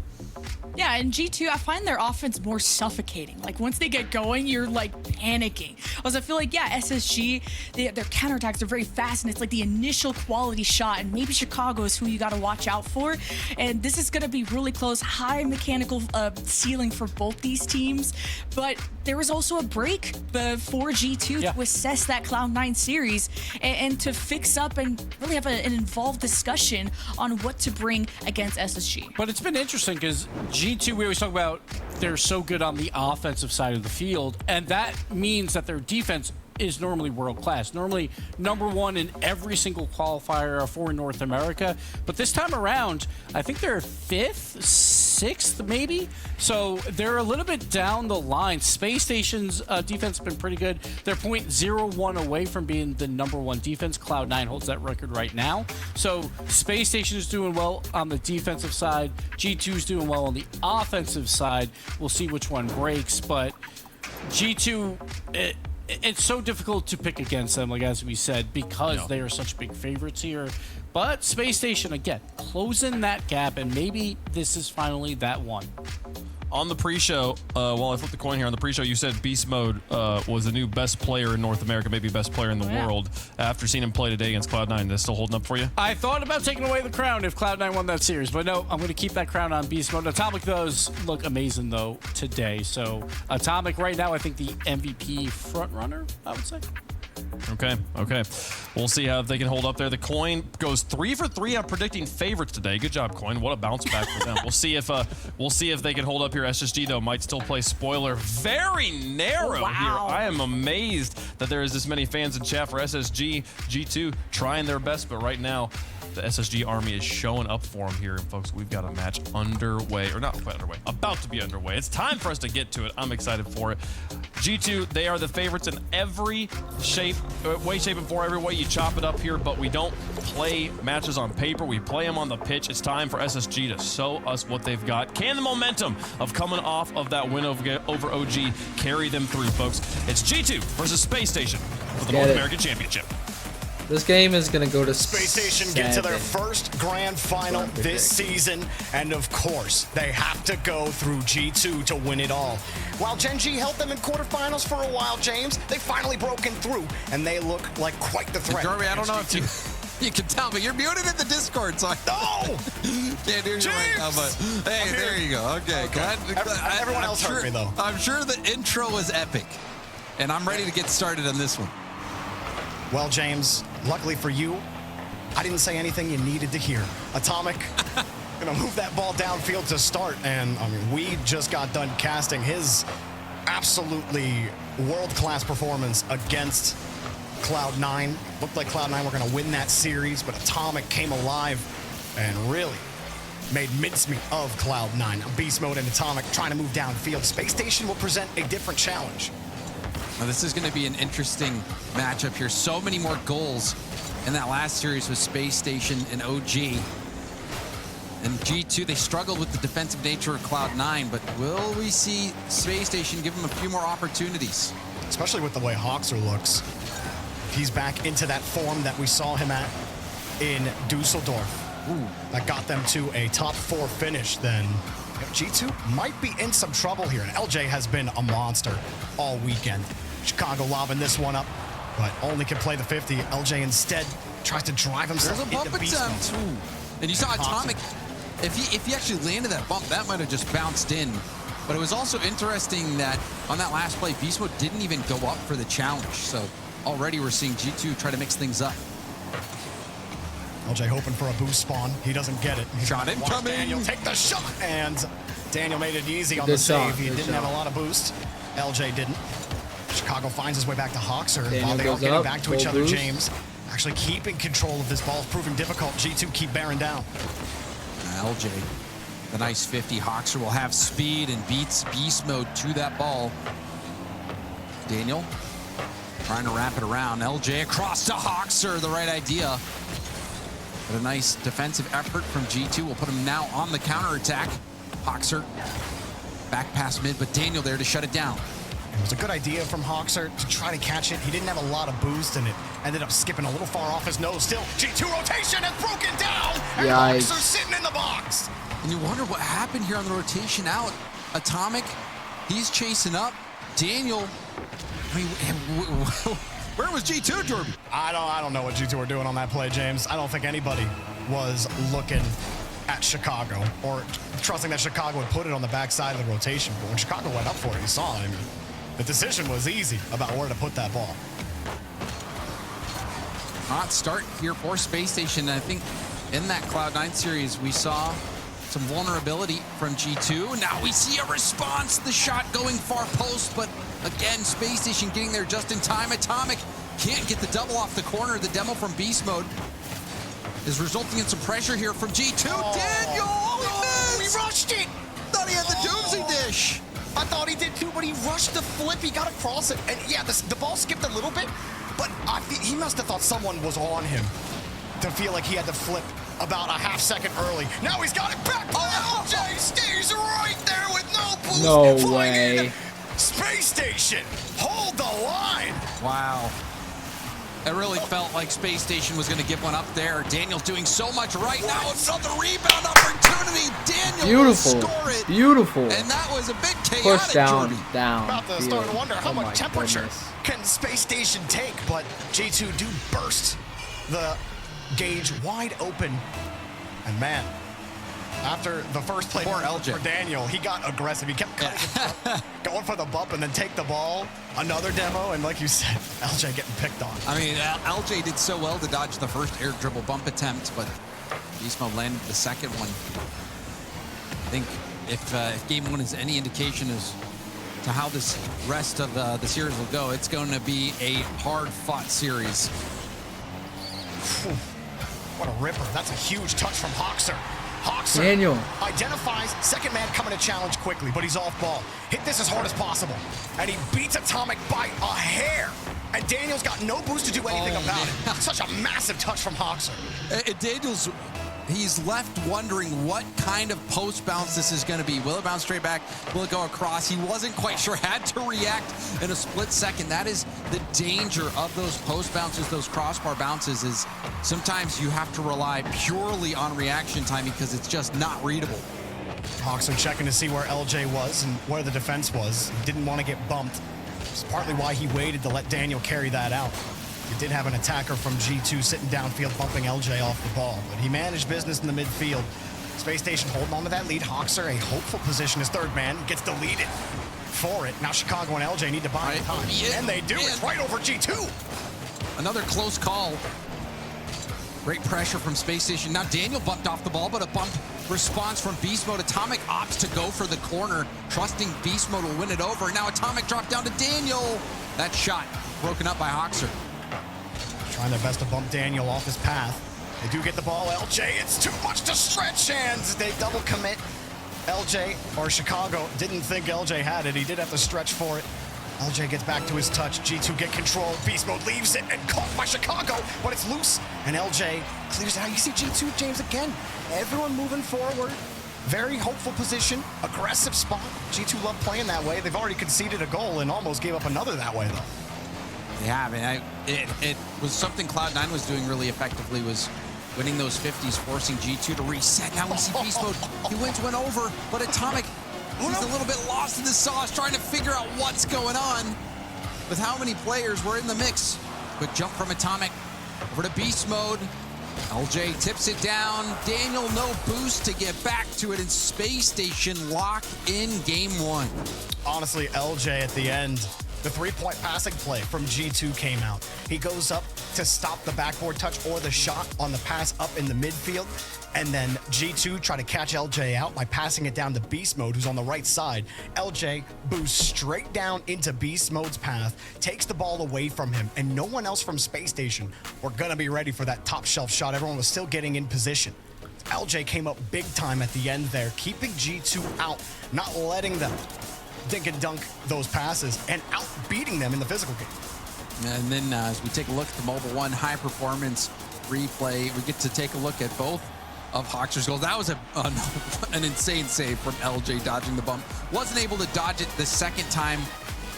Speaker 16: Yeah, and G2, I find their offense more suffocating. Like, once they get going, you're, like, panicking. Because I feel like, yeah, SSG, their counterattacks are very fast, and it's, like, the initial quality shot, and maybe Chicago is who you got to watch out for. And this is going to be really close, high mechanical ceiling for both these teams. But there was also a break for G2 to assess that Cloud9 series and to fix up and really have an involved discussion on what to bring against SSG.
Speaker 15: But it's been interesting because G2, we always talk about they're so good on the offensive side of the field, and that means that their defense is normally world-class, normally #1 in every single qualifier for North America. But this time around, I think they're 5th, 6th, maybe? So they're a little bit down the line. Space Station's defense has been pretty good. They're 0.01 away from being the #1 defense. Cloud9 holds that record right now. So Space Station is doing well on the defensive side. G2 is doing well on the offensive side. We'll see which one breaks, but G2... It's so difficult to pick against them, like as we said, because they are such big favorites here. But Space Station, again, closing that gap, and maybe this is finally that one.
Speaker 14: On the pre-show, while I flip the coin here, on the pre-show, you said Beast Mode was the new best player in North America, maybe best player in the world. After seeing him play today against Cloud9, that's still holding up for you?
Speaker 15: I thought about taking away the crown if Cloud9 won that series, but no, I'm going to keep that crown on Beast Mode. Atomic does look amazing, though, today. So Atomic right now, I think the MVP frontrunner, I would say.
Speaker 14: Okay. We'll see how they can hold up there. The coin goes 3 for 3 on predicting favorites today. Good job, coin. What a bounce back for them. We'll see if they can hold up here. SSG though might still play spoiler. Very narrow here. I am amazed that there is this many fans in chat for SSG. G2 trying their best, but right now the SSG army is showing up for them here. And folks, we've got a match underway, or not quite underway, about to be underway. It's time for us to get to it. I'm excited for it. G2, they are the favorites in every way, shape, and form, every way you chop it up here, but we don't play matches on paper. We play them on the pitch. It's time for SSG to show us what they've got. Can the momentum of coming off of that win over OG carry them through, folks? It's G2 versus Space Station for the North American Championship.
Speaker 3: This game is going to go to
Speaker 1: Space Station get to their first grand final this season, and of course, they have to go through G2 to win it all. While Gen G held them in quarterfinals for a while, James, they finally broken through, and they look like quite the threat.
Speaker 2: Jeremy, I don't know if you can tell, but you're muted in the Discord, so
Speaker 1: No!
Speaker 2: Can't hear you right now, but hey, there you go. Okay.
Speaker 1: Everyone else heard me, though.
Speaker 2: I'm sure the intro was epic, and I'm ready to get started on this one.
Speaker 1: Well, James, luckily for you, I didn't say anything you needed to hear. Atomic, gonna move that ball downfield to start, and I mean, we just got done casting his absolutely world-class performance against Cloud9. Looked like Cloud9 were gonna win that series, but Atomic came alive and really made mincemeat of Cloud9. Beast Mode and Atomic trying to move downfield. Space Station will present a different challenge.
Speaker 2: Now, this is going to be an interesting matchup here. So many more goals in that last series with Space Station and OG. And G2, they struggled with the defensive nature of Cloud9, but will we see Space Station give them a few more opportunities?
Speaker 1: Especially with the way Hawkser looks. He's back into that form that we saw him at in Dusseldorf. That got them to a top 4 finish. Then G2 might be in some trouble here. And LJ has been a monster all weekend. Chicago lobbing this one up but only can play the 50. LJ instead tries to drive himself
Speaker 2: There's a bump
Speaker 1: into beast
Speaker 2: attempt.
Speaker 1: mode.
Speaker 2: And you saw Atomic, if he actually landed that bump, that might have just bounced in. But it was also interesting that on that last play, Beast Mode didn't even go up for the challenge. So already we're seeing G2 try to mix things up.
Speaker 1: LJ hoping for a boost spawn. He doesn't get it.
Speaker 2: Shot incoming.
Speaker 1: Daniel take the shot, and Daniel made it easy on
Speaker 3: Good
Speaker 1: the save.
Speaker 3: shot,
Speaker 1: He
Speaker 3: good
Speaker 1: didn't have a
Speaker 3: shot.
Speaker 1: lot of boost. LJ didn't. Chicago finds his way back to Hawkser
Speaker 3: Daniel
Speaker 1: while they are
Speaker 3: goes
Speaker 1: getting
Speaker 3: up,
Speaker 1: back to
Speaker 3: full
Speaker 1: each other.
Speaker 3: boost.
Speaker 1: James actually keeping control of this ball is proving difficult. G2 keep bearing down.
Speaker 2: LJ, the nice 50. Hawkser will have speed and beats Beast Mode to that ball. Daniel trying to wrap it around. LJ across to Hawkser, the right idea. But a nice defensive effort from G2 will put him now on the counterattack. Hawkser back past mid, but Daniel there to shut it down.
Speaker 1: It was a good idea from Hawkser to try to catch it. He didn't have a lot of boost, and it ended up skipping a little far off his nose. Still, G2 rotation has broken down, and
Speaker 3: Yikes.
Speaker 1: Hawkser sitting in the box.
Speaker 2: And you wonder what happened here on the rotation out. Atomic, he's chasing up. Daniel, I mean, where was G2, Jordan?
Speaker 1: I don't know what G2 were doing on that play, James. I don't think anybody was looking at Chicago or trusting that Chicago would put it on the backside of the rotation. But when Chicago went up for it, you saw it. I mean, the decision was easy about where to put that ball.
Speaker 2: Hot start here for Space Station. I think in that Cloud9 series, we saw some vulnerability from G2. Now we see a response. The shot going far post, but again, Space Station getting there just in time. Atomic can't get the double off the corner. The demo from Beast Mode is resulting in some pressure here from G2. Daniel!
Speaker 1: He rushed it!
Speaker 2: Thought he had the Doomsday dish.
Speaker 1: I thought he did too, but he rushed the flip. He got across it. And yeah, the ball skipped a little bit, but he must have thought someone was on him to feel like he had to flip about a half second early. Now he's got it back. LJ stays right there with no boost.
Speaker 3: No
Speaker 1: Flying
Speaker 3: way.
Speaker 1: in. Space Station, hold the line.
Speaker 2: Wow. It really felt like Space Station was going to give one up there. Daniel's doing so much right now. Another rebound opportunity. Daniel
Speaker 3: Beautiful.
Speaker 2: will score it.
Speaker 3: Beautiful.
Speaker 2: And that was a bit chaotic,
Speaker 3: Push down,
Speaker 2: Jordy.
Speaker 3: down.
Speaker 1: About to start to wonder how
Speaker 3: Oh
Speaker 1: much
Speaker 3: my
Speaker 1: temperature
Speaker 3: goodness.
Speaker 1: can Space Station take, but G2 do burst the gauge wide open. And man, after the first play
Speaker 2: Poor LJ.
Speaker 1: for Daniel, he got aggressive. He kept going for the bump and then take the ball. Another demo, and like you said, LJ getting picked on.
Speaker 2: I mean, LJ did so well to dodge the first air dribble bump attempt, but Beast Mode landed the second one. I think if game one is any indication as to how this rest of the series will go, it's going to be a hard-fought series.
Speaker 1: Whew. What a ripper. That's a huge touch from Hawkser. Hawkser
Speaker 3: Daniel
Speaker 1: identifies second man coming to challenge quickly, but he's off ball. Hit this as hard as possible. And he beats Atomic by a hair. And Daniel's got no boost to do anything about it. Such a massive touch from Hawkser.
Speaker 2: Daniel's, he's left wondering what kind of post bounce this is going to be. Will it bounce straight back? Will it go across? He wasn't quite sure. Had to react in a split second. That is the danger of those post bounces, those crossbar bounces, is sometimes you have to rely purely on reaction time because it's just not readable.
Speaker 1: Hawkser checking to see where LJ was and where the defense was. He didn't want to get bumped. It's partly why he waited to let Daniel carry that out. He did have an attacker from G2 sitting downfield bumping LJ off the ball, but he managed business in the midfield. Space Station holding on to that lead. Hawkser, a hopeful position as third man, gets deleted for it. Now Chicago and LJ need to buy time, and they do. It's right over G2.
Speaker 2: Another close call. Great pressure from Space Station. Now Daniel bumped off the ball, but a bump response from Beast Mode. Atomic opts to go for the corner, trusting Beast Mode will win it over. Now Atomic dropped down to Daniel. That shot broken up by Hawkser.
Speaker 1: Trying their best to bump Daniel off his path. They do get the ball. LJ, it's too much to stretch hands. They double commit. LJ, or Chicago, didn't think LJ had it. He did have to stretch for it. LJ gets back to his touch. G2 get control. Beast Mode leaves it and caught by Chicago, but it's loose. And LJ clears it out. You see G2, James, again. Everyone moving forward. Very hopeful position. Aggressive spot. G2 love playing that way. They've already conceded a goal and almost gave up another that way, though.
Speaker 2: They have, and it was something Cloud9 was doing really effectively, was winning those 50s, forcing G2 to reset. Now we see Beast Mode. He went over, but Atomic, he's a little bit lost in the sauce, trying to figure out what's going on with how many players were in the mix. Quick jump from Atomic over to beast mode. LJ tips it down. Daniel, no boost to get back to it, in Space Station lock in game 1.
Speaker 1: Honestly, LJ at the end, the 3-point passing play from G2 came out. He goes up to stop the backboard touch or the shot on the pass up in the midfield. And then G2 try to catch LJ out by passing it down to Beast Mode, who's on the right side. LJ boosts straight down into Beast Mode's path, takes the ball away from him, and no one else from Space Station were gonna be ready for that top shelf shot. Everyone was still getting in position. LJ came up big time at the end there, keeping G2 out, not letting them dink and dunk those passes, and out beating them in the physical game.
Speaker 2: And then as we take a look at the Mobile One high performance replay, we get to take a look at both of Hoxer's goals. That was an insane save from LJ, dodging the bump. Wasn't able to dodge it the second time.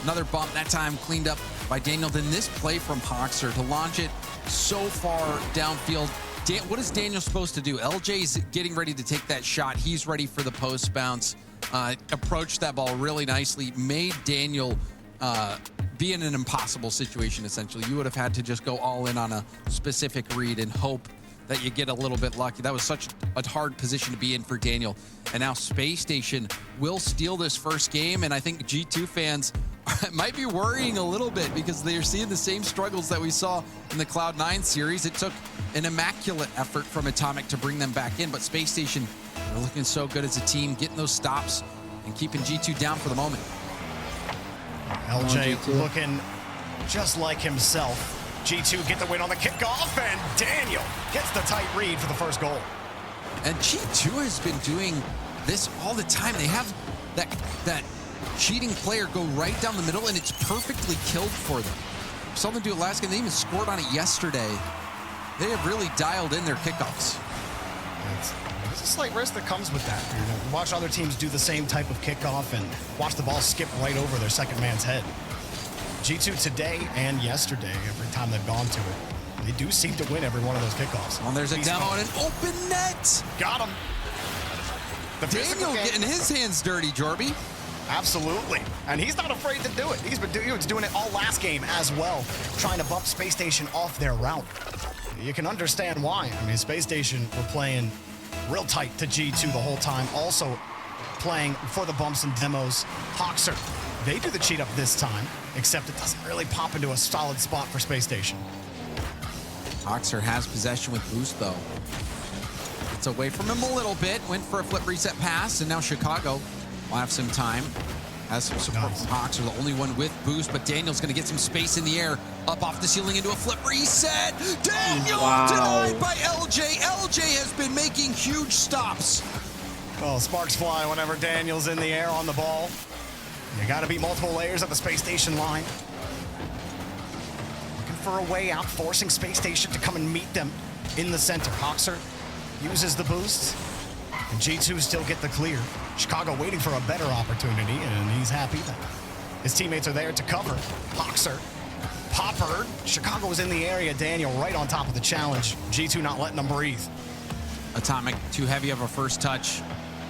Speaker 2: Another bump, that time cleaned up by Daniel. Then this play from Hoxer to launch it so far downfield. What is Daniel supposed to do? LJ's getting ready to take that shot. He's ready for the post bounce. Approached that ball really nicely. Made Daniel be in an impossible situation, essentially. You would have had to just go all in on a specific read and hope that you get a little bit lucky. That was such a hard position to be in for Daniel. And now Space Station will steal this first game, and I think G2 fans might be worrying a little bit because they're seeing the same struggles that we saw in the Cloud9 series. It took an immaculate effort from Atomic to bring them back in, but Space Station, they're looking so good as a team, getting those stops and keeping G2 down for the moment.
Speaker 1: LJ looking just like himself. G2 get the win on the kickoff, and Daniel gets the tight read for the first goal.
Speaker 2: And G2 has been doing this all the time. They have that cheating player go right down the middle, and it's perfectly killed for them. Saw them do it last game. They even scored on it yesterday. They have really dialed in their kickoffs.
Speaker 1: There's a slight risk that comes with that. You know, watch other teams do the same type of kickoff and watch the ball skip right over their second man's head. G2 today and yesterday, every time they've gone to it, they do seem to win every one of those kickoffs.
Speaker 2: Well, there's a demo and an open net.
Speaker 1: Got him.
Speaker 2: Daniel getting his hands dirty, Jorby.
Speaker 1: Absolutely. And he's not afraid to do it. He was doing it all last game as well, trying to bump Space Station off their route. You can understand why. I mean, Space Station were playing real tight to G2 the whole time, also playing for the bumps and demos. Hoxer, they do the cheat up this time, except it doesn't really pop into a solid spot for Space Station.
Speaker 2: Hoxer has possession with boost, though. It's away from him a little bit. Went for a flip reset pass, and now Chicago will have some time. Has some support from Hoxer, the only one with boost, but Daniel's going to get some space in the air. Up off the ceiling into a flip reset. Daniel denied by LJ. LJ has been making huge stops.
Speaker 1: Well, sparks fly whenever Daniel's in the air on the ball. You got to beat multiple layers at the Space Station line. Looking for a way out, forcing Space Station to come and meet them in the center. Hoxer uses the boost, and G2 still get the clear. Chicago waiting for a better opportunity, and he's happy that his teammates are there to cover. Hoxer, Popper, Chicago was in the area. Daniel right on top of the challenge. G2 not letting them breathe.
Speaker 2: Atomic too heavy of a first touch.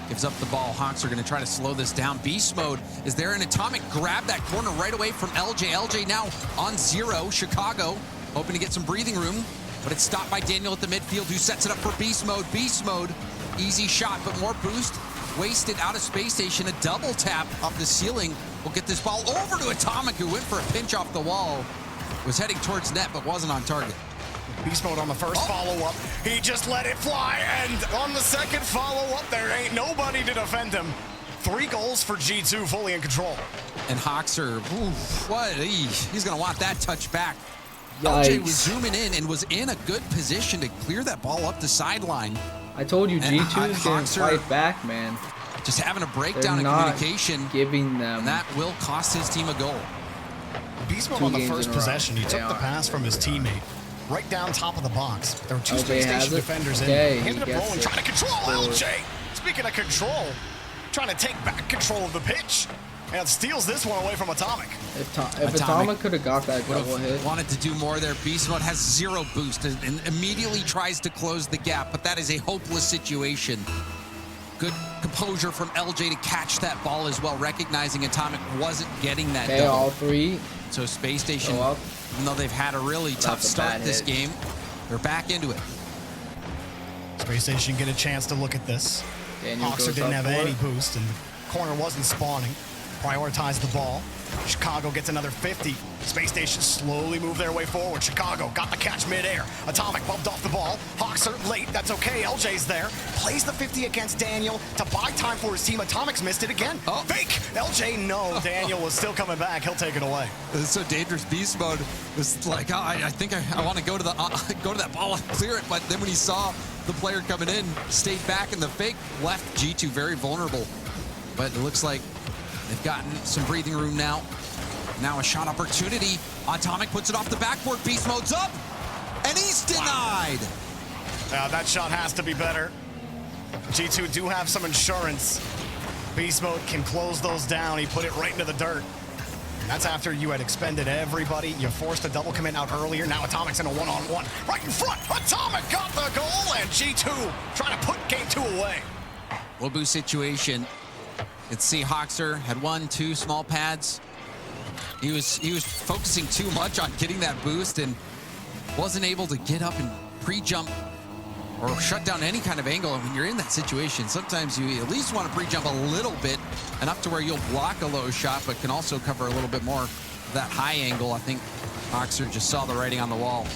Speaker 2: Gives up the ball. Hoxer going to try to slow this down. Beast mode is there, and Atomic grabbed that corner right away from LJ. LJ now on 0. Chicago hoping to get some breathing room, but it's stopped by Daniel at the midfield, who sets it up for Beast mode. Beast mode, easy shot, but more boost. Wasted out of Space Station. A double tap up the ceiling will get this ball over to Atomic, who went for a pinch off the wall. Was heading towards net, but wasn't on target.
Speaker 1: Beast mode on the first follow-up. He just let it fly, and on the second follow-up, there ain't nobody to defend him. 3 goals for G2, fully in control.
Speaker 2: And Hoxer, he's going to want that touch back.
Speaker 3: Yikes.
Speaker 2: LJ was zooming in and was in a good position to clear that ball up the sideline.
Speaker 3: I told you,
Speaker 2: And
Speaker 3: G2 is going to fight back, man.
Speaker 2: Just having a breakdown in
Speaker 3: They're not
Speaker 2: communication.
Speaker 3: Giving them.
Speaker 2: And that will cost his team a goal.
Speaker 1: Beast mode on the first possession, he took the pass from his teammate. Right down top of the box. There were 2 Space Station defenders in. He ended up rolling, trying to control LJ. Speaking of control, trying to take back control of the pitch. And steals this one away from Atomic.
Speaker 3: If Atomic could have got that double hit.
Speaker 2: Wanted to do more there. Beast mode has 0 boost and immediately tries to close the gap, but that is a hopeless situation. Good composure from LJ to catch that ball as well, recognizing Atomic wasn't getting that
Speaker 3: Okay,
Speaker 2: double.
Speaker 3: all three.
Speaker 2: So Space Station, even though they've had a really tough start this game, they're back into it.
Speaker 1: Space Station get a chance to look at this.
Speaker 3: Daniel
Speaker 1: Hoxer
Speaker 3: goes
Speaker 1: didn't
Speaker 3: up
Speaker 1: have
Speaker 3: for
Speaker 1: any
Speaker 3: it.
Speaker 1: boost, and the corner wasn't spawning. Prioritized the ball. Chicago gets another 50. Space Station slowly move their way forward. Chicago got the catch midair. Atomic bumped off the ball. Hoxer late. That's okay. LJ's there. Plays the 50 against Daniel to buy time for his team. Atomic's missed it again. Fake. LJ, no. Daniel was still coming back. He'll take it away.
Speaker 2: It's so dangerous. Beast mode was like, oh, I think I want to go to the go to that ball and clear it. But then when he saw the player coming in, stayed back in the fake, left G2 very vulnerable. But it looks like they've gotten some breathing room now. Now a shot opportunity. Atomic puts it off the backboard. Beast mode's up, and he's denied.
Speaker 1: That shot has to be better. G2 do have some insurance. Beast mode can close those down. He put it right into the dirt. And that's after you had expended everybody. You forced a double commit out earlier. Now Atomic's in a one-on-one. Right in front. Atomic got the goal, and G2 trying to put game 2 away.
Speaker 2: Wobu situation. Let's see, Hoxer had 1-2 small pads. He was focusing too much on getting that boost and wasn't able to get up and pre-jump or shut down any kind of angle. And when you're in that situation, sometimes you at least want to pre-jump a little bit, enough to where you'll block a low shot, but can also cover a little bit more of that high angle. I think Hoxer just saw the writing on the wall.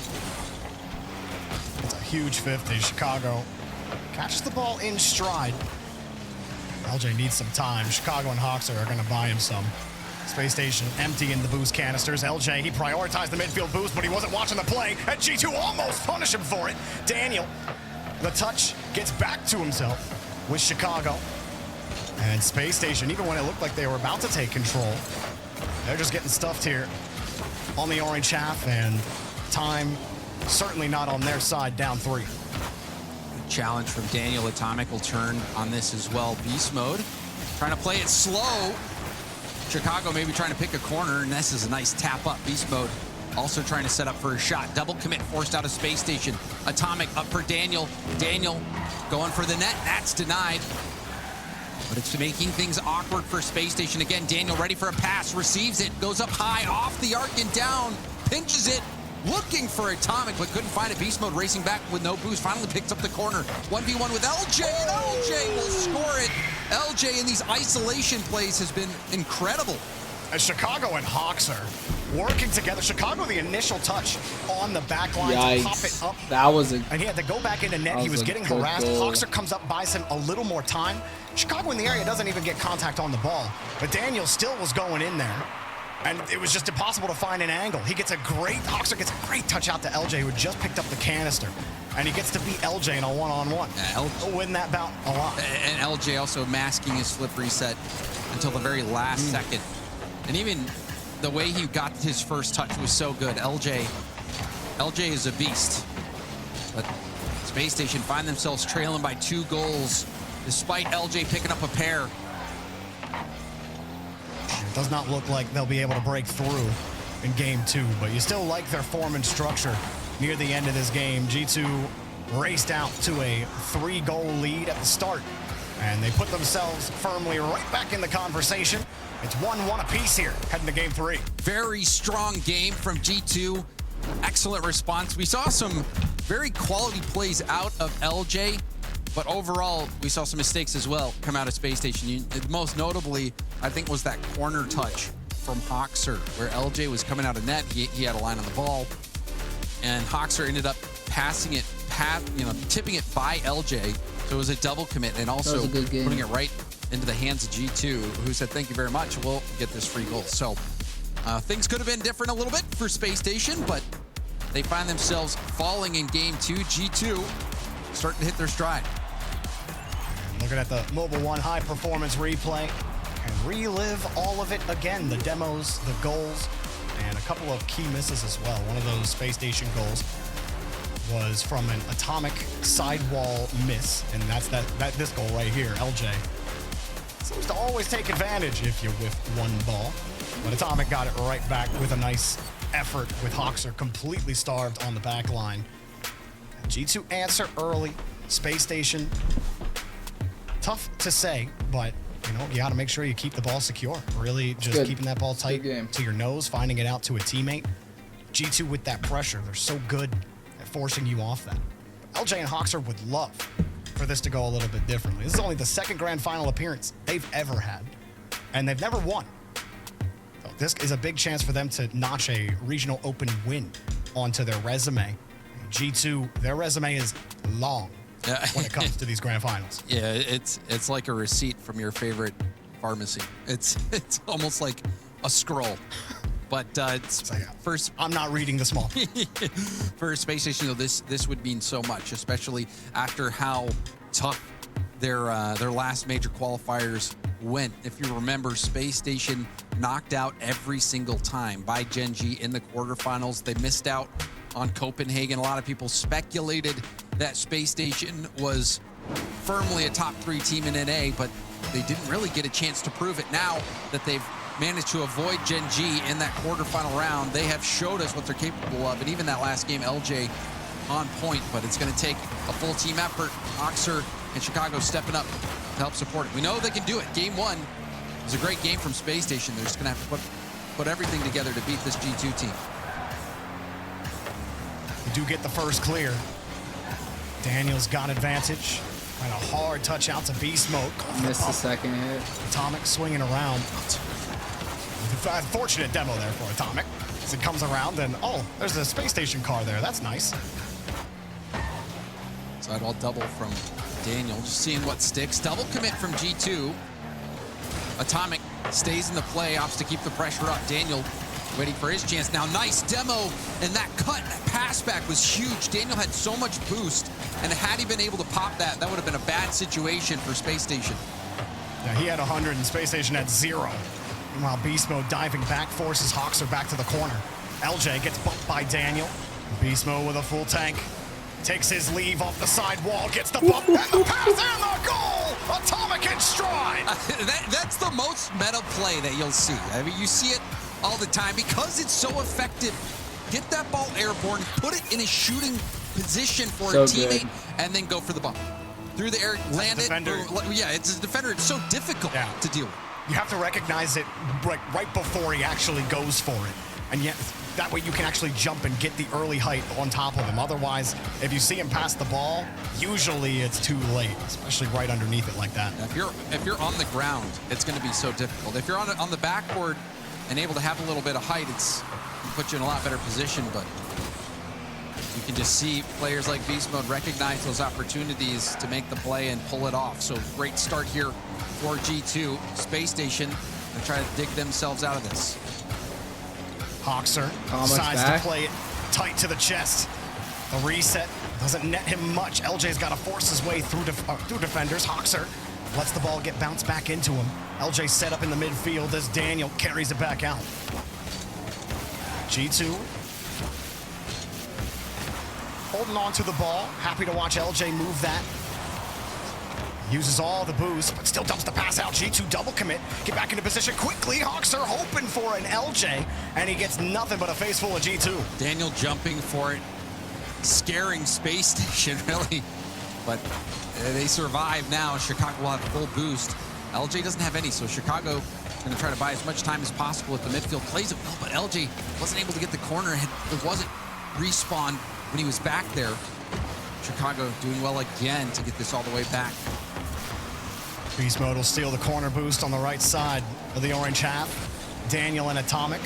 Speaker 1: It's a huge 50. Chicago catches the ball in stride. LJ needs some time. Chicago and Hoxer are going to buy him some. Space Station emptying the boost canisters. LJ, he prioritized the midfield boost, but he wasn't watching the play, and G2 almost punished him for it. Daniel, the touch, gets back to himself with Chicago. And Space Station, even when it looked like they were about to take control, they're just getting stuffed here on the orange half, and time certainly not on their side, down 3.
Speaker 2: Challenge from Daniel. Atomic will turn on this as well. Beast mode, trying to play it slow. Chicago maybe trying to pick a corner, and this is a nice tap up. Beast mode also trying to set up for a shot. Double commit forced out of Space Station. Atomic up for Daniel. Daniel going for the net. That's denied. But it's making things awkward for Space Station. Again, Daniel ready for a pass. Receives it. Goes up high off the arc and down. Pinches it. Looking for Atomic, but couldn't find it. Beast mode racing back with no boost. Finally picks up the corner. 1v1 with LJ, and LJ will score it. LJ in these isolation plays has been incredible.
Speaker 1: As Chicago and Hoxer working together. Chicago, the initial touch on the back line to pop it up.
Speaker 3: That was a...
Speaker 1: And he had to go back into net. He was getting harassed. Hoxer comes up, buys him a little more time. Chicago in the area doesn't even get contact on the ball. But Daniel still was going in there. And it was just impossible to find an angle. Hoxer gets a great touch out to LJ, who just picked up the canister. And he gets to beat LJ in a one-on-one. He'll win that bout a lot.
Speaker 2: And LJ also masking his flip reset until the very last second. And even the way he got his first touch was so good. LJ is a beast. But Space Station find themselves trailing by 2 goals, despite LJ picking up a pair.
Speaker 1: It does not look like they'll be able to break through in game 2, but you still like their form and structure near the end of this game. G2 raced out to a 3-goal lead at the start, and they put themselves firmly right back in the conversation. It's 1-1 apiece here, heading to game 3.
Speaker 2: Very strong game from G2. Excellent response. We saw some very quality plays out of LJ, but overall, we saw some mistakes as well come out of Space Station. Most notably, I think, was that corner touch from Hoxer, where LJ was coming out of net. He had a line on the ball, and Hoxer ended up passing it, tipping it by LJ. So it was a double commit, and also putting it right into the hands of G2, who said, "Thank you very much. We'll get this free goal." So things could have been different a little bit for Space Station, but they find themselves falling in game 2. G2 starting to hit their stride.
Speaker 1: Looking at the Mobile One high performance replay and relive all of it again. The demos, the goals, and a couple of key misses as well. One of those Space Station goals was from an Atomic sidewall miss, and that's this goal right here. LJ seems to always take advantage if you whiff one ball, but Atomic got it right back with a nice effort with Hoxer completely starved on the back line. G2 answer early. Space Station tough to say, but you know, you got to make sure you keep the ball secure. Really just keeping that ball tight to your nose, finding it out to a teammate. G2 with that pressure, they're so good at forcing you off that. LJ and Hoxer would love for this to go a little bit differently. This is only the second grand final appearance they've ever had, and they've never won. So this is a big chance for them to notch a regional open win onto their resume. G2, their resume is long when it comes to these grand finals.
Speaker 2: Yeah, it's like a receipt from your favorite pharmacy. It's almost like a scroll. But it's first.
Speaker 1: I'm not reading the small.
Speaker 2: For Space Station, though, this would mean so much, especially after how tough their last major qualifiers went. If you remember, Space Station knocked out every single time by Gen G in the quarterfinals. They missed out on Copenhagen. A lot of people speculated that Space Station was firmly a top 3 team in NA, but they didn't really get a chance to prove it. Now that they've managed to avoid Gen G in that quarterfinal round, they have showed us what they're capable of. And even that last game, LJ on point, but it's going to take a full team effort. Hoxer and Chicago stepping up to help support it. We know they can do it. Game 1 was a great game from Space Station. They're just going to have to put everything together to beat this G2 team.
Speaker 1: We do get the first clear. Daniel's got advantage. And a hard touch out to Beast Mode.
Speaker 3: Missed the second hit.
Speaker 1: Atomic swinging around. Fortunate demo there for Atomic. As it comes around and, oh, there's a Space Station car there. That's nice.
Speaker 2: Sidewall double from Daniel. Just seeing what sticks. Double commit from G2. Atomic stays in the play, opts to keep the pressure up. Daniel waiting for his chance. Now, nice demo, and that cut, that pass back was huge. Daniel had so much boost, and had he been able to pop that, that would have been a bad situation for Space Station.
Speaker 1: Yeah, he had 100 and Space Station had 0. Meanwhile, Beast Mode diving back forces Hoxer back to the corner. LJ gets bumped by Daniel. Beast Mode with a full tank. Takes his leave off the side wall, gets the bump, and the pass, and the goal! Atomic in stride!
Speaker 2: That's the most meta play that you'll see. I mean, you see it all the time because it's so effective. Get that ball airborne, put it in a shooting position for a teammate, and then go for the bump. Through the air, land it. Yeah, it's a defender. It's so difficult to deal with.
Speaker 1: You have to recognize it right before he actually goes for it. And yet, that way you can actually jump and get the early height on top of him. Otherwise, if you see him pass the ball, usually it's too late, especially right underneath it like that.
Speaker 2: If you're on the ground, it's going to be so difficult. If you're on the backboard and able to have a little bit of height, it's going to put you in a lot better position. But you can just see players like Beast Mode recognize those opportunities to make the play and pull it off. So great start here for G2. Space Station and try to dig themselves out of this.
Speaker 1: Hoxer decides to play it tight to the chest. The reset doesn't net him much. LJ's got to force his way through defenders. Hoxer lets the ball get bounced back into him. LJ set up in the midfield as Daniel carries it back out. G2 holding on to the ball. Happy to watch LJ move that. Uses all the boost, but still dumps the pass out. G2 double commit. Get back into position quickly. Hoxer hoping for an LJ, and he gets nothing but a face full of G2.
Speaker 2: Daniel jumping for it, scaring Space Station, really. But they survive now. Chicago will have full boost. LJ doesn't have any, so Chicago is going to try to buy as much time as possible at the midfield. Plays it well, but LJ wasn't able to get the corner. It wasn't respawn when he was back there. Chicago doing well again to get this all the way back.
Speaker 1: Beast Mode will steal the corner boost on the right side of the orange half. Daniel and Atomic,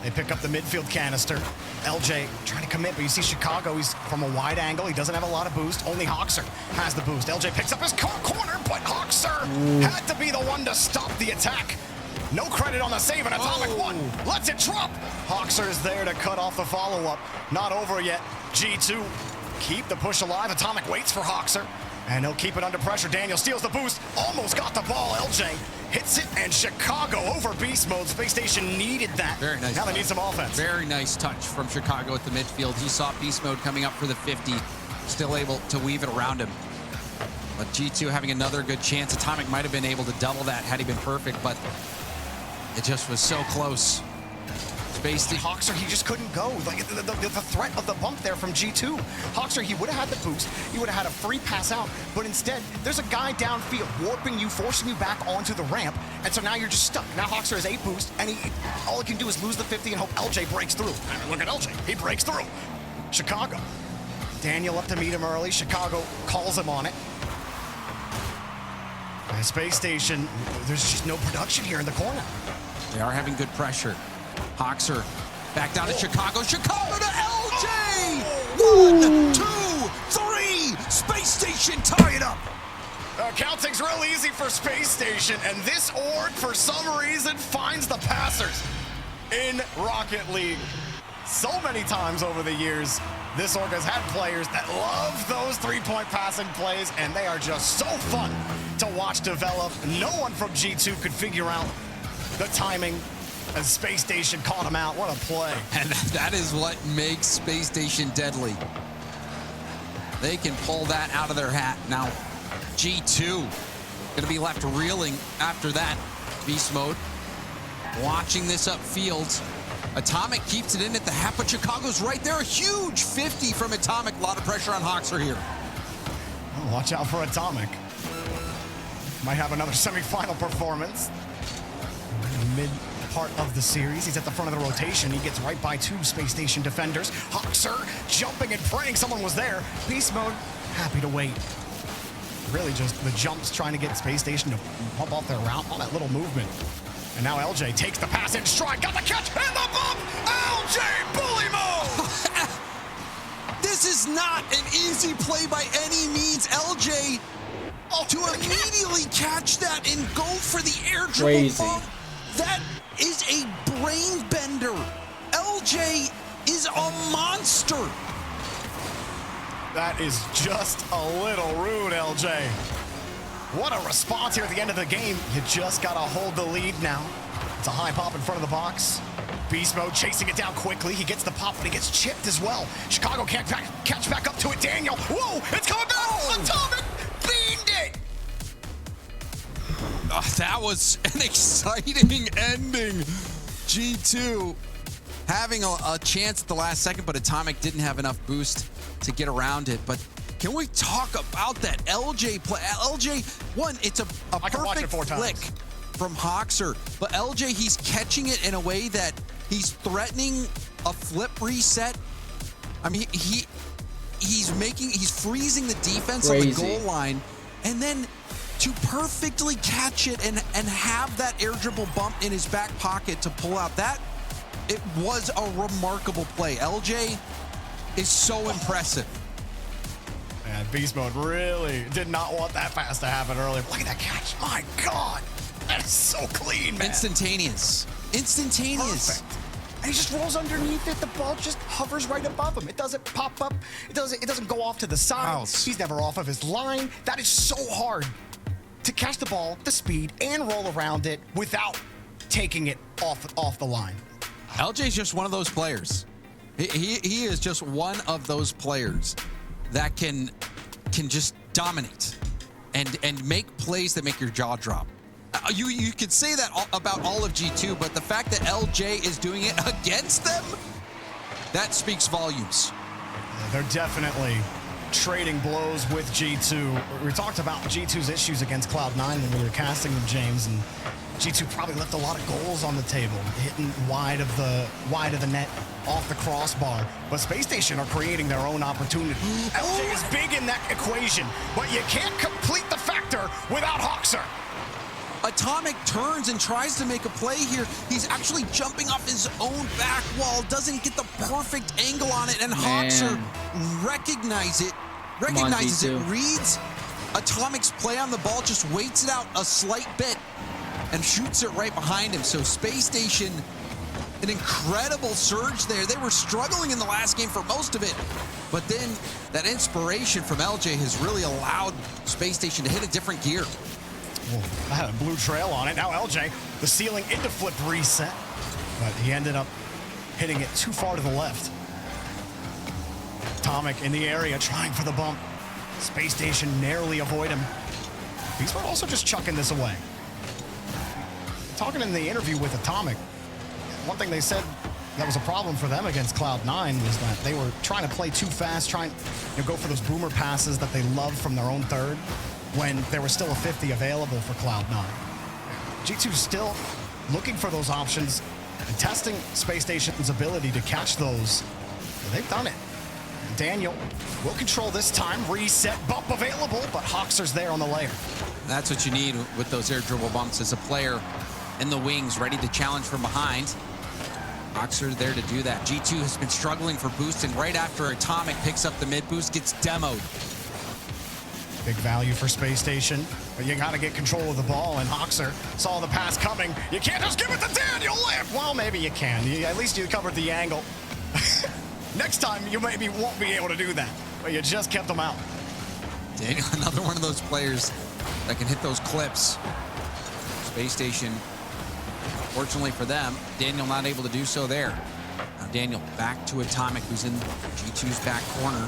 Speaker 1: they pick up the midfield canister. LJ trying to commit, but you see Chicago, he's from a wide angle. He doesn't have a lot of boost. Only Hoxer has the boost. LJ picks up his corner, but Hoxer had to be the one to stop the attack. No credit on the save, and Atomic lets it drop. Hoxer is there to cut off the follow-up. Not over yet. G2 keep the push alive. Atomic waits for Hoxer, and he'll keep it under pressure. Daniel steals the boost, almost got the ball. LJ hits it, and Chicago over Beast Mode. Space Station needed that.
Speaker 2: Very nice.
Speaker 1: Now they need some offense.
Speaker 2: Very nice touch from Chicago at the midfield. He saw Beast Mode coming up for the 50, still able to weave it around him. But G2 having another good chance. Atomic might have been able to double that had he been perfect, but it just was so close. Space
Speaker 1: Hawkser, he just couldn't go. Like the threat of the bump there from G2. Hawkser, he would have had the boost. He would have had a free pass out. But instead, there's a guy downfield warping you, forcing you back onto the ramp. And so now you're just stuck. Now Hawkser has 8 boost, and all he can do is lose the 50 and hope LJ breaks through. And look at LJ. He breaks through. Chicago. Daniel up to meet him early. Chicago calls him on it. And Space Station, there's just no production here in the corner.
Speaker 2: They are having good pressure. Hawkser back down to Chicago. Chicago to LJ! 1, 2, 3! Space Station tie it up!
Speaker 1: Counting's real easy for Space Station, and this org, for some reason, finds the passers in Rocket League. So many times over the years, this org has had players that love those three-point passing plays, and they are just so fun to watch develop. No one from G2 could figure out the timing, as Space Station caught him out. What a play.
Speaker 2: And that is what makes Space Station deadly. They can pull that out of their hat. Now, G2 gonna be left reeling after that. Beast mode. Watching this upfield. Atomic keeps it in at the half, but Chicago's right there. A huge 50 from Atomic. A lot of pressure on Hawkser here.
Speaker 1: Oh, watch out for Atomic. Might have another semifinal performance. Mid part of the series. He's at the front of the rotation. He gets right by 2 Space Station defenders. Hawkser jumping and praying someone was there. Beast mode, happy to wait. Really just the jumps trying to get Space Station to pump off their route on that little movement. And now LJ takes the pass in stride, got the catch, and the bump! LJ bully mode!
Speaker 2: This is not an easy play by any means. LJ to immediately catch that and go for the air dribble bump. That is a brain bender. LJ is a monster.
Speaker 1: That is just a little rude, LJ. What a response here at the end of the game. You just got to hold the lead now. It's a high pop in front of the box. Beast mode chasing it down quickly. He gets the pop, but he gets chipped as well. Chicago can't catch back up to it. Daniel, whoa, it's coming back. Atomic beamed it.
Speaker 2: That was an exciting ending. G2 having a chance at the last second, but Atomic didn't have enough boost to get around it. But can we talk about that LJ play? LJ, one, it's a perfect flick from Hawkser, but LJ, he's catching it in a way that he's threatening a flip reset. I mean, he's freezing the defense on the goal line, and then to perfectly catch it and have that air dribble bump in his back pocket to pull out that, it was a remarkable play. LJ is so impressive.
Speaker 1: And Beast mode really did not want that pass to happen earlier. Look at that catch. My God. That is so clean, man.
Speaker 2: Instantaneous.
Speaker 1: Perfect. And he just rolls underneath it. The ball just hovers right above him. It doesn't pop up. It doesn't go off to the side. He's never off of his line. That is so hard to catch the ball, the speed, and roll around it without taking it off the line.
Speaker 2: LJ's just one of those players. He is just one of those players that can just dominate and make plays that make your jaw drop. You could say that about all of G2, but the fact that LJ is doing it against them, that speaks volumes.
Speaker 1: They're definitely trading blows with G2. We talked about G2's issues against Cloud9 when we were casting them, James, and G2 probably left a lot of goals on the table, hitting wide of the net, off the crossbar. But Space Station are creating their own opportunity. LJ is big in that equation, but you can't complete the factor without Hawkser.
Speaker 2: Atomic turns and tries to make a play here. He's actually jumping off his own back wall, doesn't get the perfect angle on it, and Hawkser recognizes it, reads Atomic's play on the ball, just waits it out a slight bit, and shoots it right behind him. So Space Station, an incredible surge there. They were struggling in the last game for most of it, but then that inspiration from LJ has really allowed Space Station to hit a different gear.
Speaker 1: That had a blue trail on it. Now LJ, the ceiling into flip reset, but he ended up hitting it too far to the left. Atomic in the area trying for the bump. Space Station narrowly avoid him. Beast Mode also just chucking this away. Talking in the interview with Atomic, one thing they said that was a problem for them against Cloud9, was that they were trying to play too fast, trying to go for those boomer passes that they love from their own third when there was still a 50 available for Cloud9. G2 still looking for those options and testing Space Station's ability to catch those. And they've done it. And Daniel will control this time. Reset bump available, but Hoxer's there on the layer.
Speaker 2: That's what you need with those air dribble bumps, as a player in the wings ready to challenge from behind. Hoxer there to do that. G2 has been struggling for boosting. Right after Atomic picks up the mid boost, gets demoed.
Speaker 1: Big value for Space Station, but you got to get control of the ball, and Hoxer saw the pass coming. You can't just give it to Daniel. Well, maybe you can. At least you covered the angle. Next time, you maybe won't be able to do that, but you just kept them out.
Speaker 2: Daniel, another one of those players that can hit those clips. Space Station, fortunately for them, Daniel not able to do so there. Now Daniel back to Atomic, who's in G2's back corner.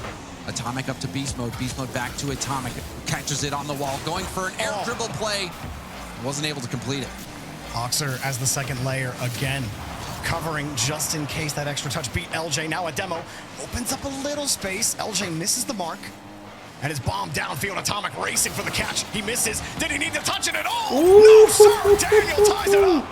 Speaker 2: Atomic up to Beast Mode. Beast Mode back to Atomic. Catches it on the wall. Going for an air dribble play. Wasn't able to complete it.
Speaker 1: Hoxer as the second layer again. Covering just in case that extra touch beat LJ. Now a demo. Opens up a little space. LJ misses the mark. And his bomb downfield. Atomic racing for the catch. He misses. Did he need to touch it at all?
Speaker 3: Ooh.
Speaker 1: No, sir. Daniel ties it up.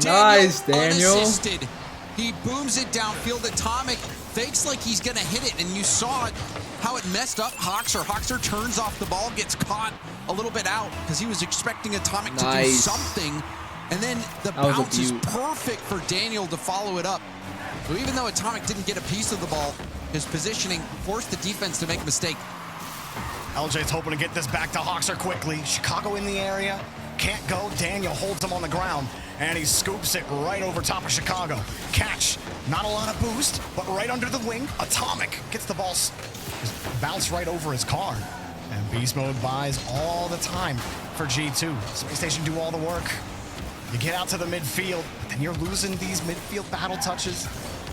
Speaker 3: Nice, Daniel.
Speaker 2: Unassisted. He booms it downfield. Atomic fakes like he's gonna hit it, and you saw it, how it messed up Hoxer. Hoxer turns off the ball, gets caught a little bit out because he was expecting Atomic to do something, and then the bounce is perfect for Daniel to follow it up. So even though Atomic didn't get a piece of the ball, his positioning forced the defense to make a mistake.
Speaker 1: LJ's hoping to get this back to Hoxer quickly. Chicago in the area. Can't go. Daniel holds him on the ground, and he scoops it right over top of Chicago. Catch. Not a lot of boost, but right under the wing. Atomic gets the ball, bounce right over his car. And Beast Mode buys all the time for G2. Space Station do all the work. You get out to the midfield, but then you're losing these midfield battle touches,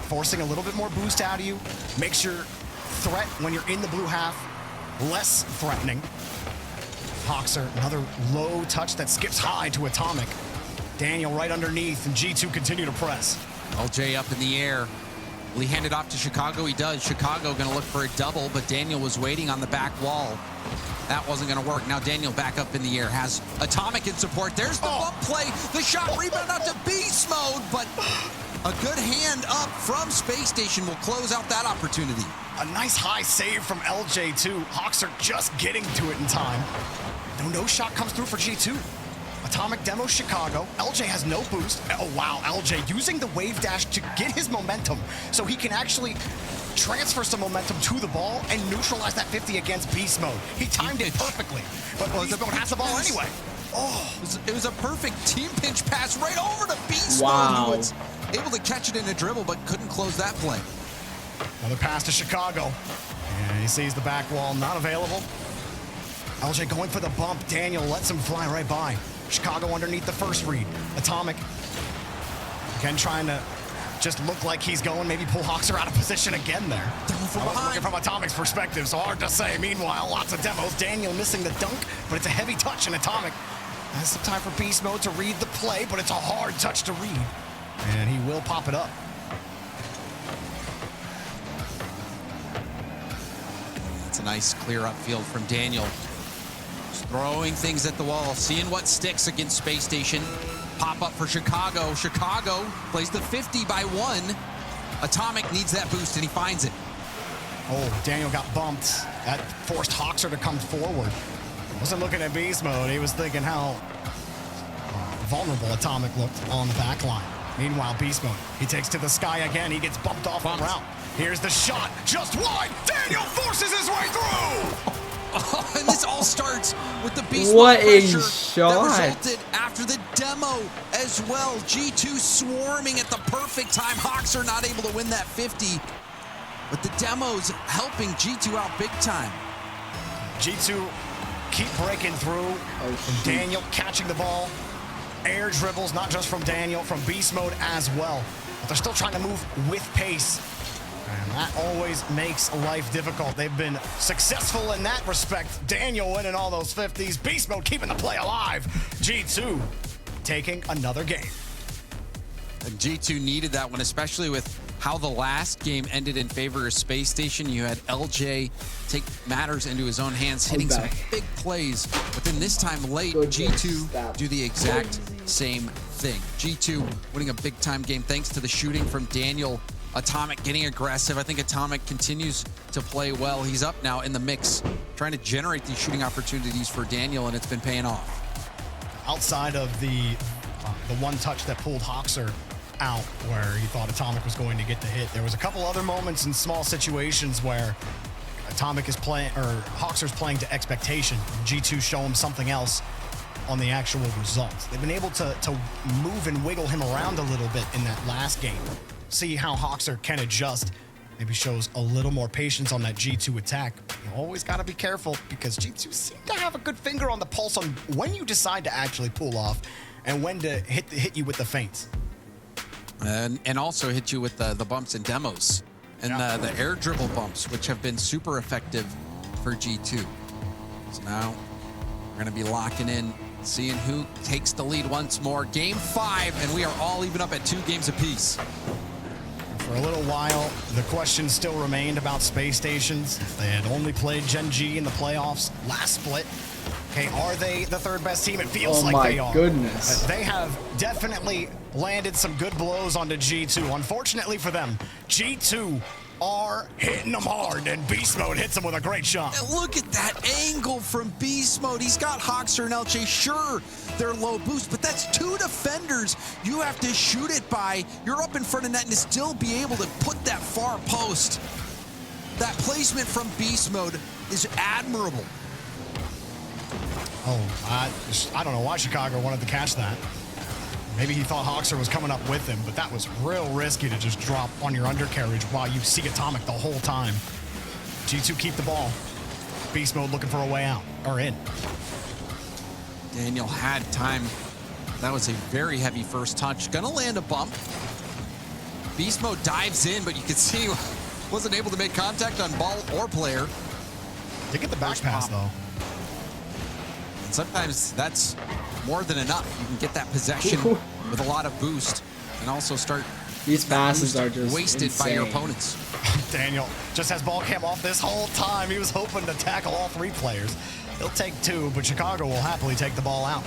Speaker 1: forcing a little bit more boost out of you. Makes your threat when you're in the blue half less threatening. Hoxer, another low touch that skips high to Atomic. Daniel right underneath, and G2 continue to press.
Speaker 2: LJ up in the air. Will he hand it off to Chicago? He does. Chicago going to look for a double, but Daniel was waiting on the back wall. That wasn't going to work. Now Daniel back up in the air. Has Atomic in support. There's the bump play. The shot rebound out to Beast Mode, but a good hand up from Space Station will close out that opportunity.
Speaker 1: A nice high save from LJ too. Hoxer just getting to it in time. No shot comes through for G2. Atomic demos Chicago. LJ has no boost. Oh, wow. LJ using the wave dash to get his momentum so he can actually transfer some momentum to the ball and neutralize that 50 against Beast Mode. He timed it perfectly, but Beast Mode has the ball anyway.
Speaker 2: Oh, it was a perfect team pinch pass right over to Beast Mode, who was able to catch it in a dribble but couldn't close that play.
Speaker 1: Another pass to Chicago. And he sees the back wall not available. LJ going for the bump. Daniel lets him fly right by. Chicago underneath the first read. Atomic again trying to just look like he's going, maybe pull Hoxer out of position again there. I was looking from Atomic's perspective, so hard to say. Meanwhile, lots of demos. Daniel missing the dunk, but it's a heavy touch, and Atomic has some time for Beast Mode to read the play, but it's a hard touch to read. And he will pop it up.
Speaker 2: It's a nice clear upfield from Daniel. Just throwing things at the wall, seeing what sticks against Space Station. Pop up for Chicago. Chicago plays the 50 by 1. Atomic needs that boost, and he finds it.
Speaker 1: Oh, Daniel got bumped. That forced Hoxer to come forward. Wasn't looking at Beast Mode. He was thinking how vulnerable Atomic looked on the back line. Meanwhile, Beast Mode, he takes to the sky again. He gets bumped off the route. Here's the shot, just wide. Daniel forces his way through.
Speaker 2: Oh, and this all starts with the Beast
Speaker 3: Mode
Speaker 2: pressure
Speaker 3: shot
Speaker 2: that resulted after the demo as well. G2 swarming at the perfect time. Hoxer not able to win that 50, but the demo's helping G2 out big time.
Speaker 1: G2 keep breaking through. Daniel catching the ball. Air dribbles, not just from Daniel, from Beast Mode as well. But they're still trying to move with pace. And that always makes life difficult. They've been successful in that respect. Daniel winning all those 50s. Beast Mode keeping the play alive. G2 taking another game.
Speaker 2: G2 needed that one, especially with how the last game ended in favor of Space Station. You had LJ take matters into his own hands, hitting some big plays. But then this time late, G2 do the exact same thing. G2 winning a big-time game thanks to the shooting from Daniel. Atomic getting aggressive. I think Atomic continues to play well. He's up now in the mix, trying to generate these shooting opportunities for Daniel, and it's been paying off.
Speaker 1: Outside of the one touch that pulled Hoxer out where he thought Atomic was going to get the hit, there was a couple other moments in small situations where Atomic is playing, or Hoxer's playing to expectation. G2 show him something else on the actual results. They've been able to move and wiggle him around a little bit in that last game. See how Hoxer can adjust. Maybe shows a little more patience on that G2 attack. You always got to be careful because G2 seem to have a good finger on the pulse on when you decide to actually pull off and when to hit you with the feints.
Speaker 2: And also hit you with the bumps and demos and the air dribble bumps, which have been super effective for G2. So now we're going to be locking in, seeing who takes the lead once more. Game 5, and we are all even up at 2 games apiece.
Speaker 1: For a little while, the question still remained about Space Stations. They had only played Gen G in the playoffs last split. Okay, are they the third best team? It feels like they are.
Speaker 3: Oh my goodness.
Speaker 1: They have definitely landed some good blows onto G2. Unfortunately for them, G2 are hitting them hard, and Beast Mode hits them with a great shot.
Speaker 2: And look at that angle from Beast Mode. He's got Hoxer and LJ. Sure, they're low boost, but that's 2 defenders you have to shoot it by. You're up in front of net and to still be able to put that far post. That placement from Beast Mode is admirable.
Speaker 1: Oh, I don't know why Chicago wanted to catch that. Maybe he thought Hoxer was coming up with him, but that was real risky to just drop on your undercarriage while you see Atomic the whole time. G2 keep the ball. Beast Mode looking for a way out, or in.
Speaker 2: Daniel had time. That was a very heavy first touch. Gonna land a bump. Beast Mode dives in, but you can see wasn't able to make contact on ball or player.
Speaker 1: Did get the back pass, though.
Speaker 2: And sometimes that's more than enough. You can get that possession with a lot of boost and also start.
Speaker 3: These passes are just
Speaker 2: wasted
Speaker 3: insane.
Speaker 2: by your opponents.
Speaker 1: Daniel just has ball cam off this whole time. He was hoping to tackle all 3 players. He'll take 2, but Chicago will happily take the ball out.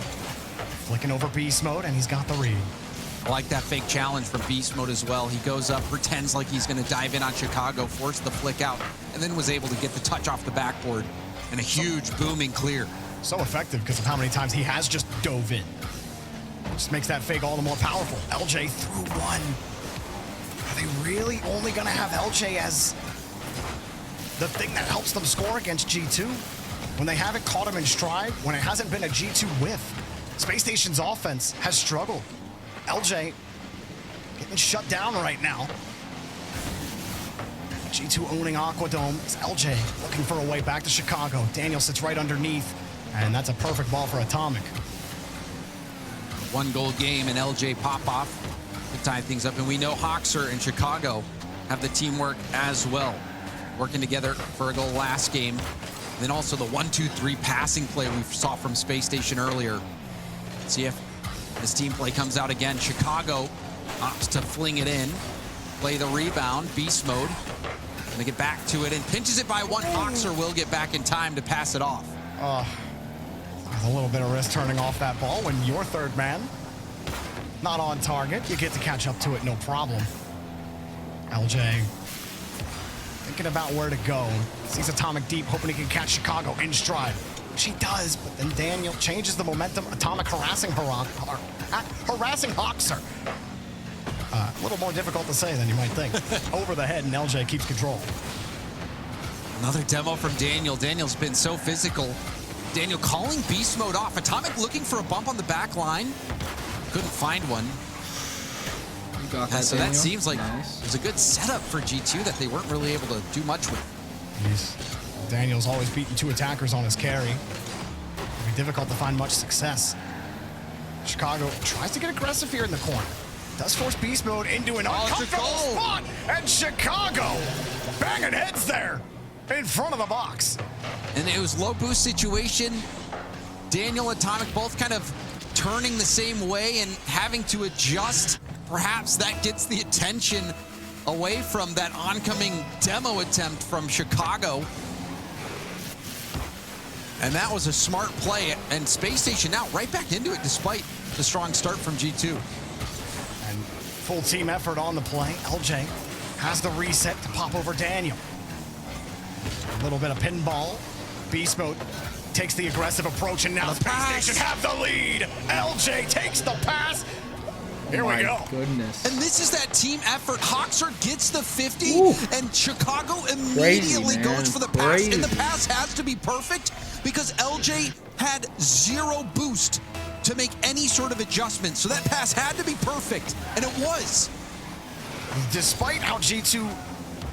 Speaker 1: Flicking over Beast Mode, and he's got the read.
Speaker 2: I like that fake challenge from Beast Mode as well. He goes up, pretends like he's going to dive in on Chicago, force the flick out, and then was able to get the touch off the backboard and a huge booming clear.
Speaker 1: So effective because of how many times he has just dove in. Just makes that fake all the more powerful. LJ through 1. Are they really only going to have LJ as the thing that helps them score against G2? When they haven't caught him in stride, when it hasn't been a G2 whiff, Space Station's offense has struggled. LJ getting shut down right now. G2 owning Aquadome. It's LJ looking for a way back to Chicago. Daniel sits right underneath, and that's a perfect ball for Atomic.
Speaker 2: 1-goal game and LJ pop-off to tie things up. And we know Hoxer and Chicago have the teamwork as well, working together for a goal last game. And then also the 1-2-3 passing play we saw from Space Station earlier. Let's see if this team play comes out again. Chicago opts to fling it in, play the rebound. Beast Mode gonna get back to it and pinches it by 1. Hoxer will get back in time to pass it off.
Speaker 1: There's a little bit of risk turning off that ball when your third man not on target. You get to catch up to it, no problem. LJ thinking about where to go. Sees Atomic deep, hoping he can catch Chicago in stride. She does, but then Daniel changes the momentum. Atomic harassing Hoxer. A little more difficult to say than you might think. Over the head, and LJ keeps control.
Speaker 2: Another demo from Daniel. Daniel's been so physical. Daniel calling Beast Mode off. Atomic looking for a bump on the back line. Couldn't find one.
Speaker 3: You got that,
Speaker 2: so
Speaker 3: Daniel.
Speaker 2: that seems like
Speaker 3: Nice.
Speaker 2: it was a good setup for G2 that they weren't really able to do much with.
Speaker 1: Daniel's always beating 2 attackers on his carry. It'll be difficult to find much success. Chicago tries to get aggressive here in the corner. Does force Beast Mode into an uncomfortable spot. And Chicago banging heads there in front of the box.
Speaker 2: And it was low boost situation. Daniel, Atomic both kind of turning the same way and having to adjust perhaps that gets the attention away from that oncoming demo attempt from Chicago. And that was a smart play, and Space Station now right back into it despite the strong start from G2.
Speaker 1: And full team effort on the play. LJ has the reset to pop over Daniel. A little bit of pinball. Beast Mode takes the aggressive approach, and now Space Station have the lead. LJ takes the pass. Here we go.
Speaker 3: Goodness.
Speaker 2: And this is that team effort. Hoxer gets the 50, and Chicago immediately goes for the pass. And the pass has to be perfect because LJ had 0 boost to make any sort of adjustment. So that pass had to be perfect, and it was.
Speaker 1: Despite how G2, I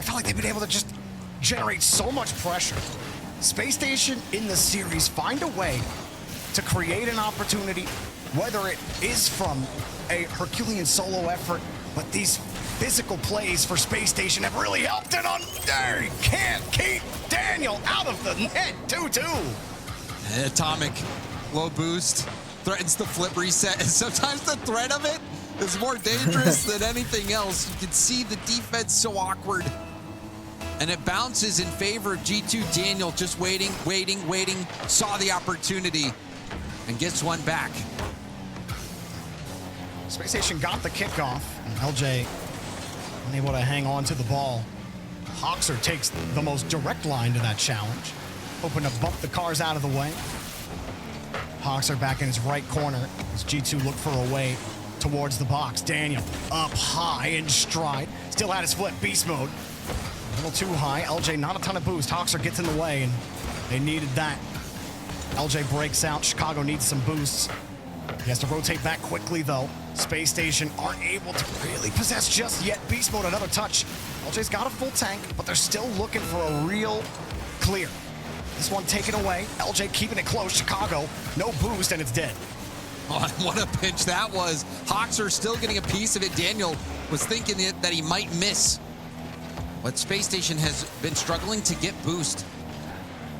Speaker 1: felt like they've been able to just generate so much pressure, Space Station in the series find a way to create an opportunity, whether it is from a Herculean solo effort, but these physical plays for Space Station have really helped it on there. He can't keep Daniel out of the net. 2-2.
Speaker 2: Atomic, low boost, threatens the flip reset, and sometimes the threat of it is more dangerous than anything else. You can see the defense so awkward. And it bounces in favor of G2. Daniel just waiting, saw the opportunity, and gets one back.
Speaker 1: Space Station got the kickoff, and LJ unable to hang on to the ball. Hoxer takes the most direct line to that challenge, hoping to bump the cars out of the way. Hoxer back in his right corner as G2 look for a way towards the box. Daniel up high in stride, still had his flip, beast mode. A little too high. LJ not a ton of boost. Hoxer gets in the way, and they needed that. LJ breaks out. Chicago needs some boosts. He has to rotate back quickly, though. Space Station aren't able to really possess just yet. Beast Mode, another touch. LJ's got a full tank, but they're still looking for a real clear. This one taken away. LJ keeping it close. Chicago, no boost, and it's dead.
Speaker 2: Oh, what a pinch that was. Hoxer still getting a piece of it. Daniel was thinking that he might miss. But Space Station has been struggling to get boost.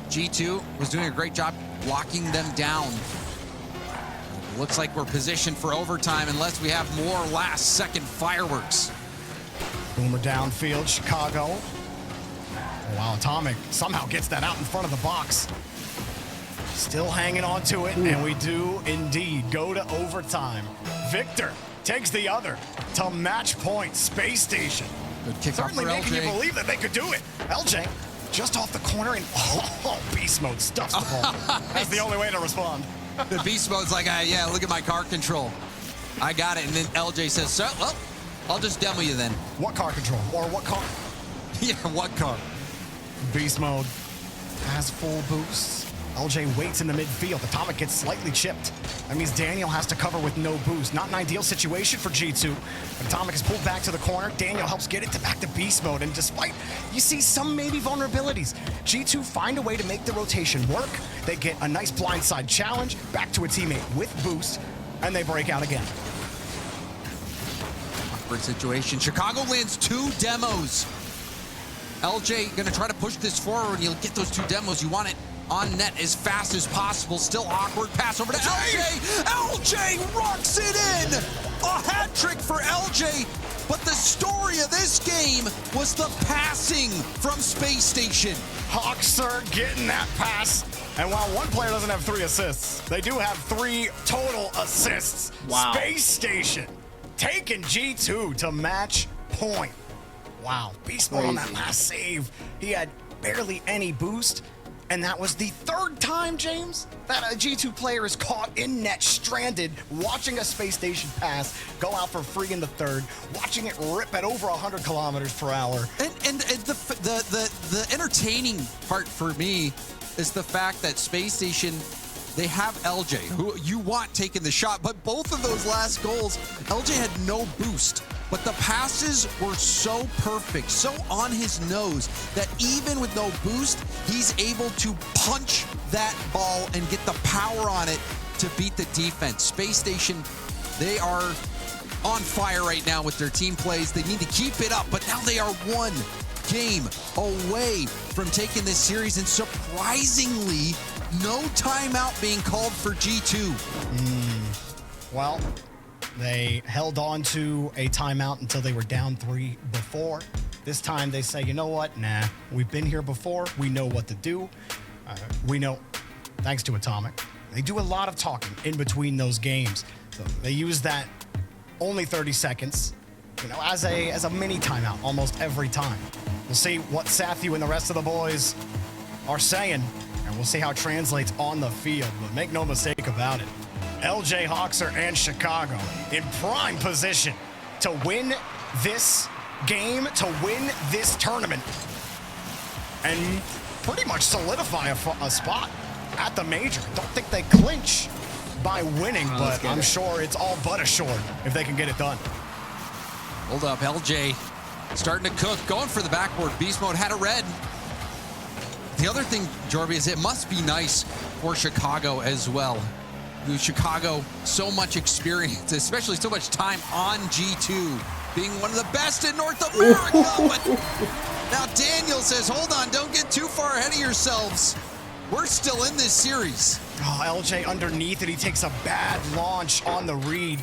Speaker 2: G2 was doing a great job locking them down. Looks like we're positioned for overtime unless we have more last-second fireworks.
Speaker 1: Boomer downfield, Chicago. Oh, wow, Atomic somehow gets that out in front of the box. Still hanging on to it, and we do indeed go to overtime. Victor takes the other to match point. Space Station.
Speaker 2: Good kickoff
Speaker 1: Certainly
Speaker 2: for
Speaker 1: making
Speaker 2: LJ.
Speaker 1: you believe that they could do it. LJ just off the corner, and Beast Mode stuffs the ball. That's the only way to respond.
Speaker 2: The Beast Mode's like, yeah, look at my car control. I got it. And then LJ says, so, well, I'll just demo you then.
Speaker 1: What car control? Or what car?
Speaker 2: Yeah, what car?
Speaker 1: Beast Mode has full boosts. LJ waits in the midfield. Atomic gets slightly chipped. That means Daniel has to cover with no boost. Not an ideal situation for G2. Atomic is pulled back to the corner. Daniel helps get it back to Beast Mode. And despite you see some maybe vulnerabilities, G2 find a way to make the rotation work. They get a nice blindside challenge back to a teammate with boost, and they break out again.
Speaker 2: Awkward situation. Chicago lands 2 demos. LJ gonna try to push this forward, and you'll get those 2 demos. You want it on net as fast as possible. Still awkward. Pass over to LJ. LJ rocks it in. A hat trick for LJ. But the story of this game was the passing from Space Station.
Speaker 1: Hoxer getting that pass. And while one player doesn't have 3 assists, they do have 3 total assists.
Speaker 3: Wow.
Speaker 1: Space Station taking G2 to match point. Wow. Beast Mode on that last save. He had barely any boost. And that was the 3rd time, James, that a G2 player is caught in net, stranded, watching a Space Station pass go out for free in the 3rd, watching it rip at over 100 kilometers per hour.
Speaker 2: And the entertaining part for me is the fact that Space Station, they have LJ, who you want taking the shot, but both of those last goals, LJ had no boost. But the passes were so perfect, so on his nose, that even with no boost, he's able to punch that ball and get the power on it to beat the defense. Space Station, they are on fire right now with their team plays. They need to keep it up, but now they are 1 game away from taking this series, and surprisingly, no timeout being called for G2.
Speaker 1: Well, They held on to a timeout until they were down 3 before. This time they say, you know what? Nah, we've been here before. We know what to do. We know, thanks to Atomic, they do a lot of talking in between those games. So they use that only 30 seconds, as a mini timeout almost every time. We'll see what Sathu and the rest of the boys are saying, and we'll see how it translates on the field. But make no mistake about it, LJ Hoxer and Chicago in prime position to win this game, to win this tournament, and pretty much solidify a spot at the major. Don't think they clinch by winning, but I'm sure it's all but assured if they can get it done.
Speaker 2: Hold up, LJ starting to cook, going for the backboard. Beast Mode had a red. The other thing, Jorby, is it must be nice for Chicago as well. Chicago, so much experience, especially so much time on G2, being one of the best in North America. But now Daniel says, hold on, don't get too far ahead of yourselves. We're still in this series.
Speaker 1: Oh, LJ underneath it. He takes a bad launch on the read.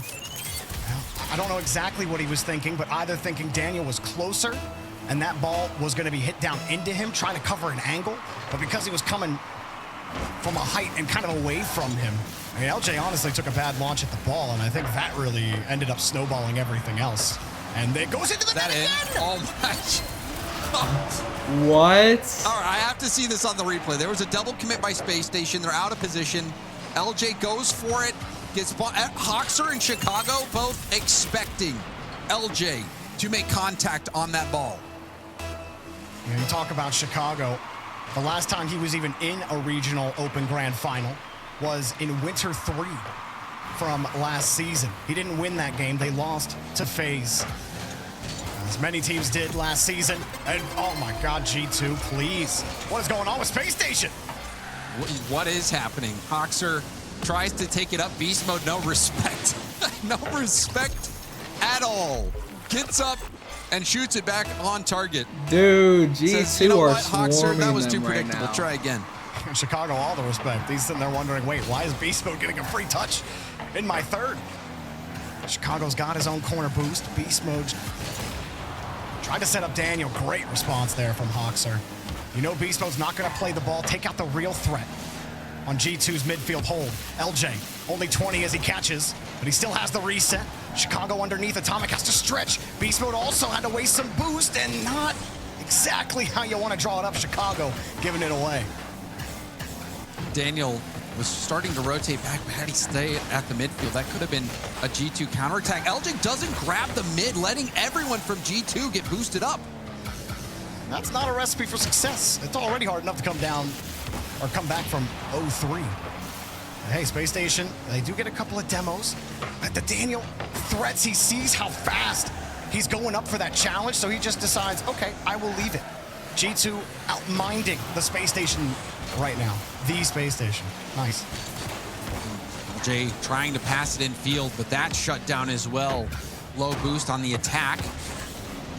Speaker 1: I don't know exactly what he was thinking, but either thinking Daniel was closer and that ball was going to be hit down into him, trying to cover an angle, but because he was coming from a height and kind of away from him, LJ honestly took a bad launch at the ball, and I think that really ended up snowballing everything else. And it goes into the net again!
Speaker 2: Oh my.
Speaker 3: What?
Speaker 2: All right, I have to see this on the replay. There was a double commit by Space Station. They're out of position. LJ goes for it. Gets Hoxer and Chicago both expecting LJ to make contact on that ball.
Speaker 1: You talk about Chicago. The last time he was even in a regional open grand final was in Winter 3 from last season. He didn't win that game. They lost to FaZe, as many teams did last season. And oh my God, G2, please. What is going on with Space Station?
Speaker 2: What is happening? Hoxer tries to take it up. Beast Mode, no respect. No respect at all. Gets up and shoots it back on target.
Speaker 3: Dude, G2
Speaker 2: Says, you know
Speaker 3: are
Speaker 2: what, Hoxer, that was too
Speaker 3: them right
Speaker 2: predictable.
Speaker 3: now.
Speaker 2: Try again.
Speaker 1: Chicago, all the respect. He's sitting there wondering, wait, why is Beast Mode getting a free touch in my third? Chicago's got his own corner boost. Beast Mode tried to set up Daniel. Great response there from Hoxer. You know Beast Mode's not going to play the ball, take out the real threat on G2's midfield hold. LJ, only 20 as he catches, but he still has the reset. Chicago underneath. Atomic has to stretch. Beast Mode also had to waste some boost, and not exactly how you want to draw it up. Chicago giving it away.
Speaker 2: Daniel was starting to rotate back, but had he stayed at the midfield, that could have been a G2 counterattack. LJ doesn't grab the mid, letting everyone from G2 get boosted up.
Speaker 1: That's not a recipe for success. It's already hard enough to come down or come back from 0-3. Hey, Space Station, they do get a couple of demos. But the Daniel threats, he sees how fast he's going up for that challenge, so he just decides, okay, I will leave it. G2 outminding the Space Station right now. The Space Station. Nice.
Speaker 2: LJ trying to pass it in field, but that's shut down as well. Low boost on the attack.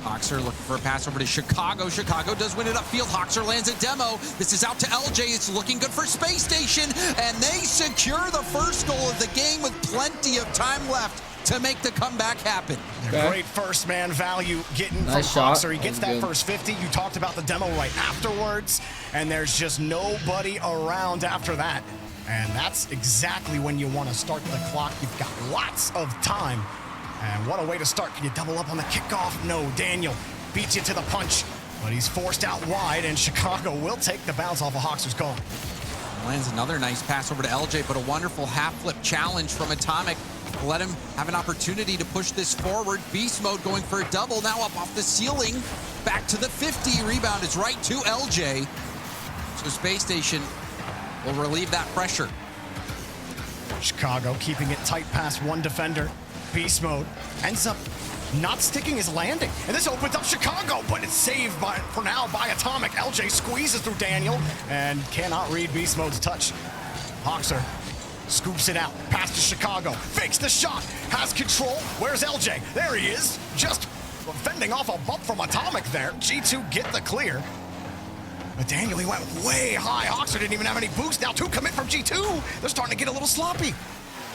Speaker 2: Hoxer looking for a pass over to Chicago. Chicago does win it upfield. Hoxer lands a demo. This is out to LJ. It's looking good for Space Station, and they secure the first goal of the game with plenty of time left to make the comeback happen.
Speaker 1: Okay. Great first man value getting
Speaker 3: Nice
Speaker 1: from
Speaker 3: shot.
Speaker 1: Hoxer. He gets that first 50. You talked about the demo right afterwards, and there's just nobody around after that. And that's exactly when you want to start the clock. You've got lots of time. And what a way to start. Can you double up on the kickoff? No, Daniel beats you to the punch, but he's forced out wide, and Chicago will take the bounce off of Hoxer's goal.
Speaker 2: Lands another nice pass over to LJ, but a wonderful half-flip challenge from Atomic. Let him have an opportunity to push this forward. Beast Mode going for a double, now up off the ceiling. Back to the 50, rebound is right to LJ. So Space Station will relieve that pressure.
Speaker 1: Chicago keeping it tight past one defender. Beast Mode ends up not sticking his landing, and this opens up Chicago, but it's saved for now by Atomic. LJ squeezes through Daniel and cannot read Beast Mode's touch. Hoxer scoops it out, pass to Chicago, fakes the shot, has control. Where's LJ? There he is, just fending off a bump from Atomic there. G2 get the clear. But Daniel, he went way high. Hoxer didn't even have any boost. Now 2 commit from G2. They're starting to get a little sloppy.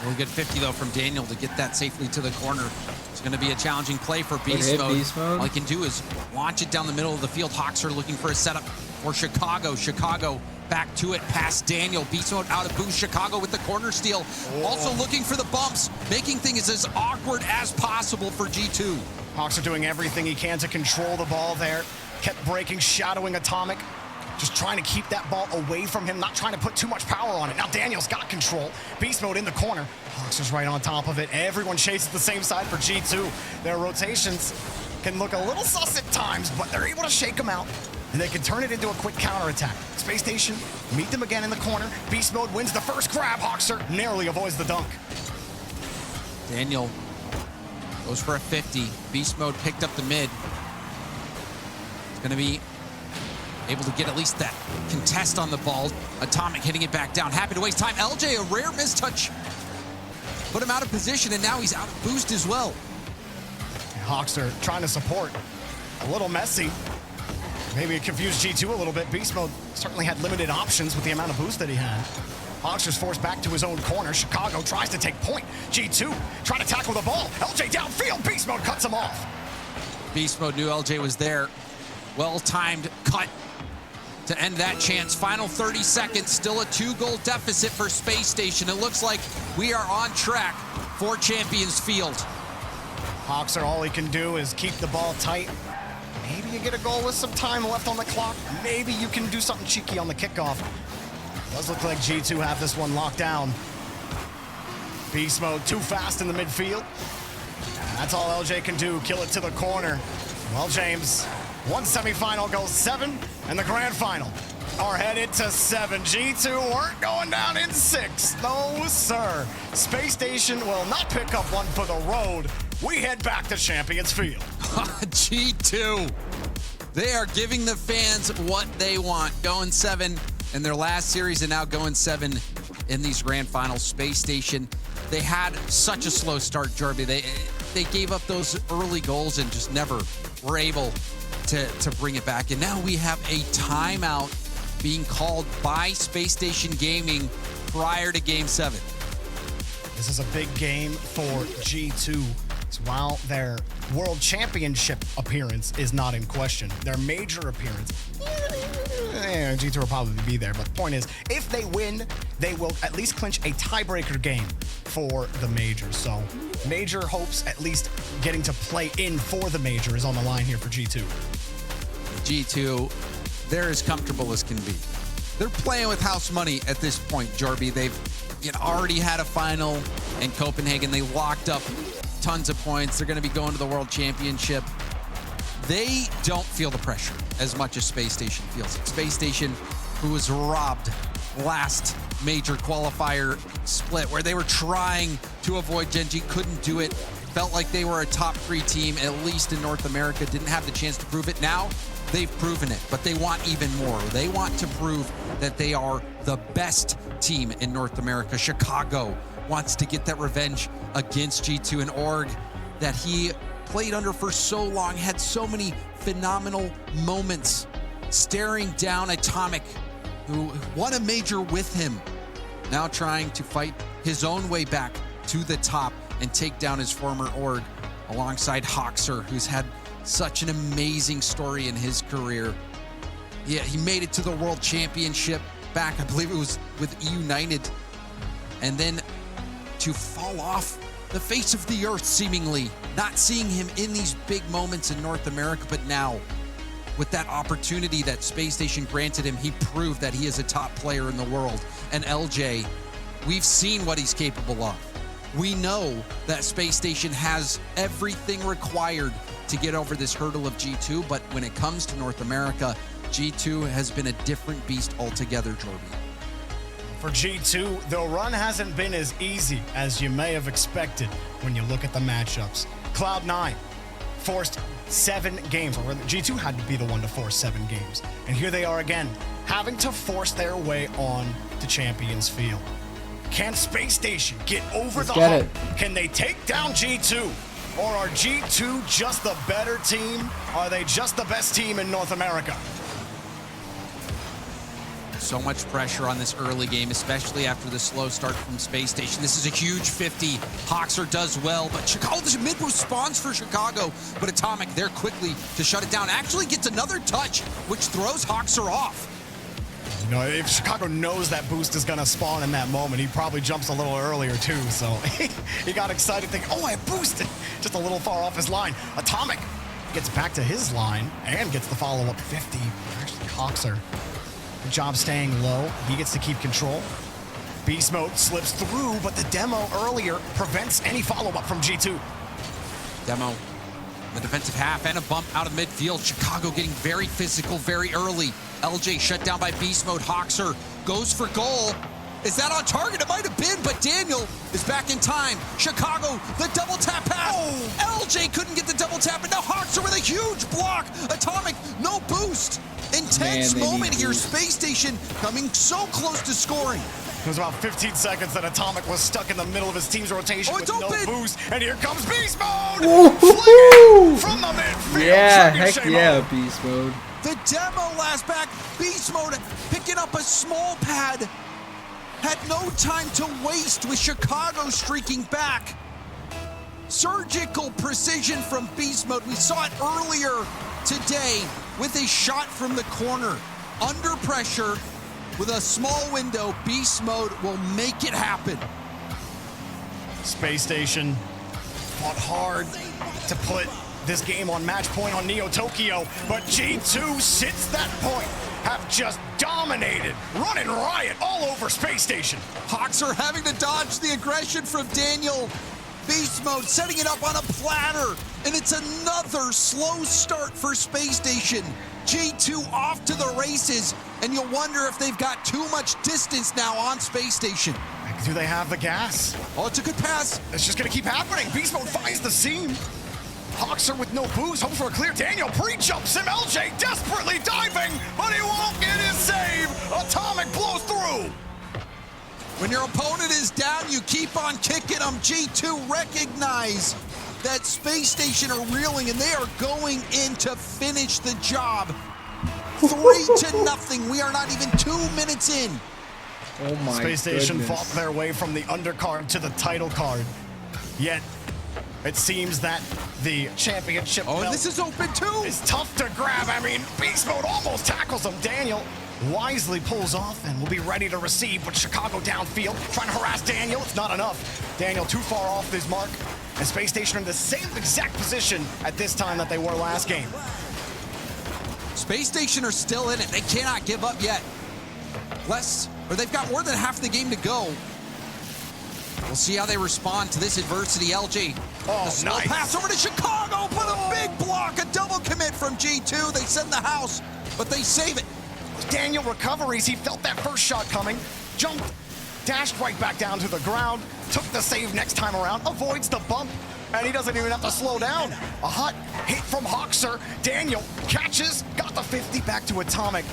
Speaker 2: Really good 50 though from Daniel to get that safely to the corner. It's going to be a challenging play for Beast
Speaker 3: hit
Speaker 2: Mode.
Speaker 3: Beast Mode.
Speaker 2: All he can do is launch it down the middle of the field. Hawks are looking for a setup for Chicago. Chicago back to it past Daniel. Beast Mode out of boost. Chicago with the corner steal. Also looking for the bumps, making things as awkward as possible for G2.
Speaker 1: Hawks are doing everything he can to control the ball there. Kept breaking, shadowing Atomic. Just trying to keep that ball away from him, not trying to put too much power on it. Now Daniel's got control. Beast Mode in the corner. Hawks is right on top of it. Everyone chases the same side for G2. Their rotations can look a little sus at times, but they're able to shake them out. And they can turn it into a quick counterattack. Space Station, meet them again in the corner. Beast Mode wins the first grab. Hawkster narrowly avoids the dunk.
Speaker 2: Daniel goes for a 50. Beast Mode picked up the mid. It's going to be able to get at least that contest on the ball. Atomic hitting it back down. Happy to waste time. LJ, a rare mistouch. Put him out of position, and now he's out of boost as well.
Speaker 1: Hawkster trying to support. A little messy. Maybe it confused G2 a little bit. Beast Mode certainly had limited options with the amount of boost that he had. Hawkster's forced back to his own corner. Chicago tries to take point. G2 trying to tackle the ball. LJ downfield. Beast Mode cuts him off.
Speaker 2: Beast Mode knew LJ was there. Well-timed cut to end that chance. Final 30 seconds, still a 2-goal deficit for Space Station. It looks like we are on track for Champions Field.
Speaker 1: Hawkster, all he can do is keep the ball tight. Maybe you get a goal with some time left on the clock. Maybe you can do something cheeky on the kickoff. Does look like G2 have this one locked down. Beast Mode too fast in the midfield. That's all LJ can do, kill it to the corner. Well, James, one semifinal goes 7, and the grand final are headed to 7. G2 weren't going down in 6. No, sir. Space Station will not pick up one for the road. We head back to Champions Field.
Speaker 2: G2, they are giving the fans what they want. Going 7 in their last series and now going 7 in these grand finals. Space Station, they had such a slow start, Jorby. They gave up those early goals and just never were able to bring it back. And now we have a timeout being called by Space Station Gaming prior to Game 7.
Speaker 1: This is a big game for G2. So while their World Championship appearance is not in question, their major appearance, G2 will probably be there. But the point is, if they win, they will at least clinch a tiebreaker game for the major. So major hopes, at least getting to play in for the major, is on the line here for G2.
Speaker 2: G2, they're as comfortable as can be. They're playing with house money at this point, Jorby. They've already had a final in Copenhagen. They locked up tons of points. They're going to be going to the World Championship. They don't feel the pressure as much as Space Station feels it. Space Station, who was robbed last major qualifier split, where they were trying to avoid Genji, couldn't do it. Felt like they were a top 3 team, at least in North America. Didn't have the chance to prove it. Now they've proven it, but they want even more. They want to prove that they are the best team in North America. Chicago wants to get that revenge against G2, an org that he played under for so long, had so many phenomenal moments, staring down Atomic, who won a major with him, now trying to fight his own way back to the top and take down his former org alongside Hawkster, who's had such an amazing story in his career. Yeah, he made it to the World Championship back, I believe it was with United, and then to fall off the face of the earth, seemingly. Not seeing him in these big moments in North America, but now, with that opportunity that Space Station granted him, he proved that he is a top player in the world. And LJ, we've seen what he's capable of. We know that Space Station has everything required to get over this hurdle of G2, but when it comes to North America, G2 has been a different beast altogether, Jorby.
Speaker 1: For G2, the run hasn't been as easy as you may have expected when you look at the matchups. Cloud9 forced 7 games, or G2 had to be the one to force 7 games. And here they are again, having to force their way on to Champions Field. Can Space Station get over the hump? Can they take down G2? Or are G2 just the better team? Are they just the best team in North America?
Speaker 2: So much pressure on this early game, especially after the slow start from Space Station. This is a huge 50. Hoxer does well, but Chicago, there's a mid-boost spawns for Chicago, but Atomic there quickly to shut it down. Actually gets another touch, which throws Hoxer off.
Speaker 1: You know, if Chicago knows that boost is going to spawn in that moment, he probably jumps a little earlier too. So he got excited thinking, oh, I boosted. Just a little far off his line. Atomic gets back to his line and gets the follow-up 50. Actually, Hoxer, good job staying low. He gets to keep control. Beast Mode slips through, but the demo earlier prevents any follow-up from G2.
Speaker 2: Demo, the defensive half and a bump out of midfield. Chicago getting very physical very early. LJ shut down by Beast Mode. Hoxer goes for goal. Is that on target? It might have been, but Daniel is back in time. Chicago, the double tap pass. Oh. LJ couldn't get the double tap, and now Hoxer with a huge block. Atomic, no boost. Intense moment here. Space Station coming so close to scoring.
Speaker 1: It was about 15 seconds that Atomic was stuck in the middle of his team's rotation with no boost, and here comes Beast Mode! From the midfield!
Speaker 3: Yeah, heck yeah, Beast Mode.
Speaker 2: The demo last back, Beast Mode picking up a small pad. Had no time to waste with Chicago streaking back. Surgical precision from Beast Mode. We saw it earlier today with a shot from the corner. Under pressure, with a small window, Beast Mode will make it happen.
Speaker 1: Space Station fought hard to put this game on match point on Neo Tokyo, but G2 since that point have just dominated, running riot all over Space Station.
Speaker 2: Hoxer having to dodge the aggression from Daniel. Beast Mode setting it up on a platter, and it's another slow start for Space Station. G2 off to the races, and you'll wonder if they've got too much distance now on Space Station.
Speaker 1: Do they have the gas?
Speaker 2: Oh, it's a good pass.
Speaker 1: It's just gonna keep happening. Beast Mode finds the seam. Hoxer with no boost, hopes for a clear. Daniel pre-jumps him. LJ desperately diving, but he won't get his save. Atomic blows through.
Speaker 2: When your opponent is down, you keep on kicking them. G2 recognize that Space Station are reeling, and they are going in to finish the job. 3-0. We are not even 2 minutes in.
Speaker 3: Oh my
Speaker 1: Space Station
Speaker 3: goodness.
Speaker 1: fought their way from the undercard to the title card. Yet, it seems that the championship belt
Speaker 2: this is open too.
Speaker 1: Is tough to grab. I mean, Beast Mode almost tackles him. Daniel wisely pulls off and will be ready to receive, but Chicago downfield, trying to harass Daniel. It's not enough. Daniel too far off his mark, and Space Station are in the same exact position at this time that they were last game.
Speaker 2: Space Station are still in it. They cannot give up yet. They've got more than half the game to go. We'll see how they respond to this adversity. LJ, the slow pass over to Chicago, but a big block, a double commit from G2. They send the house, but they save it.
Speaker 1: Daniel recoveries. He felt that first shot coming, jumped, dashed right back down to the ground, took the save next time around, avoids the bump, and he doesn't even have to slow down. A hot hit from Hoxer. Daniel catches, got the 50 back to Atomic,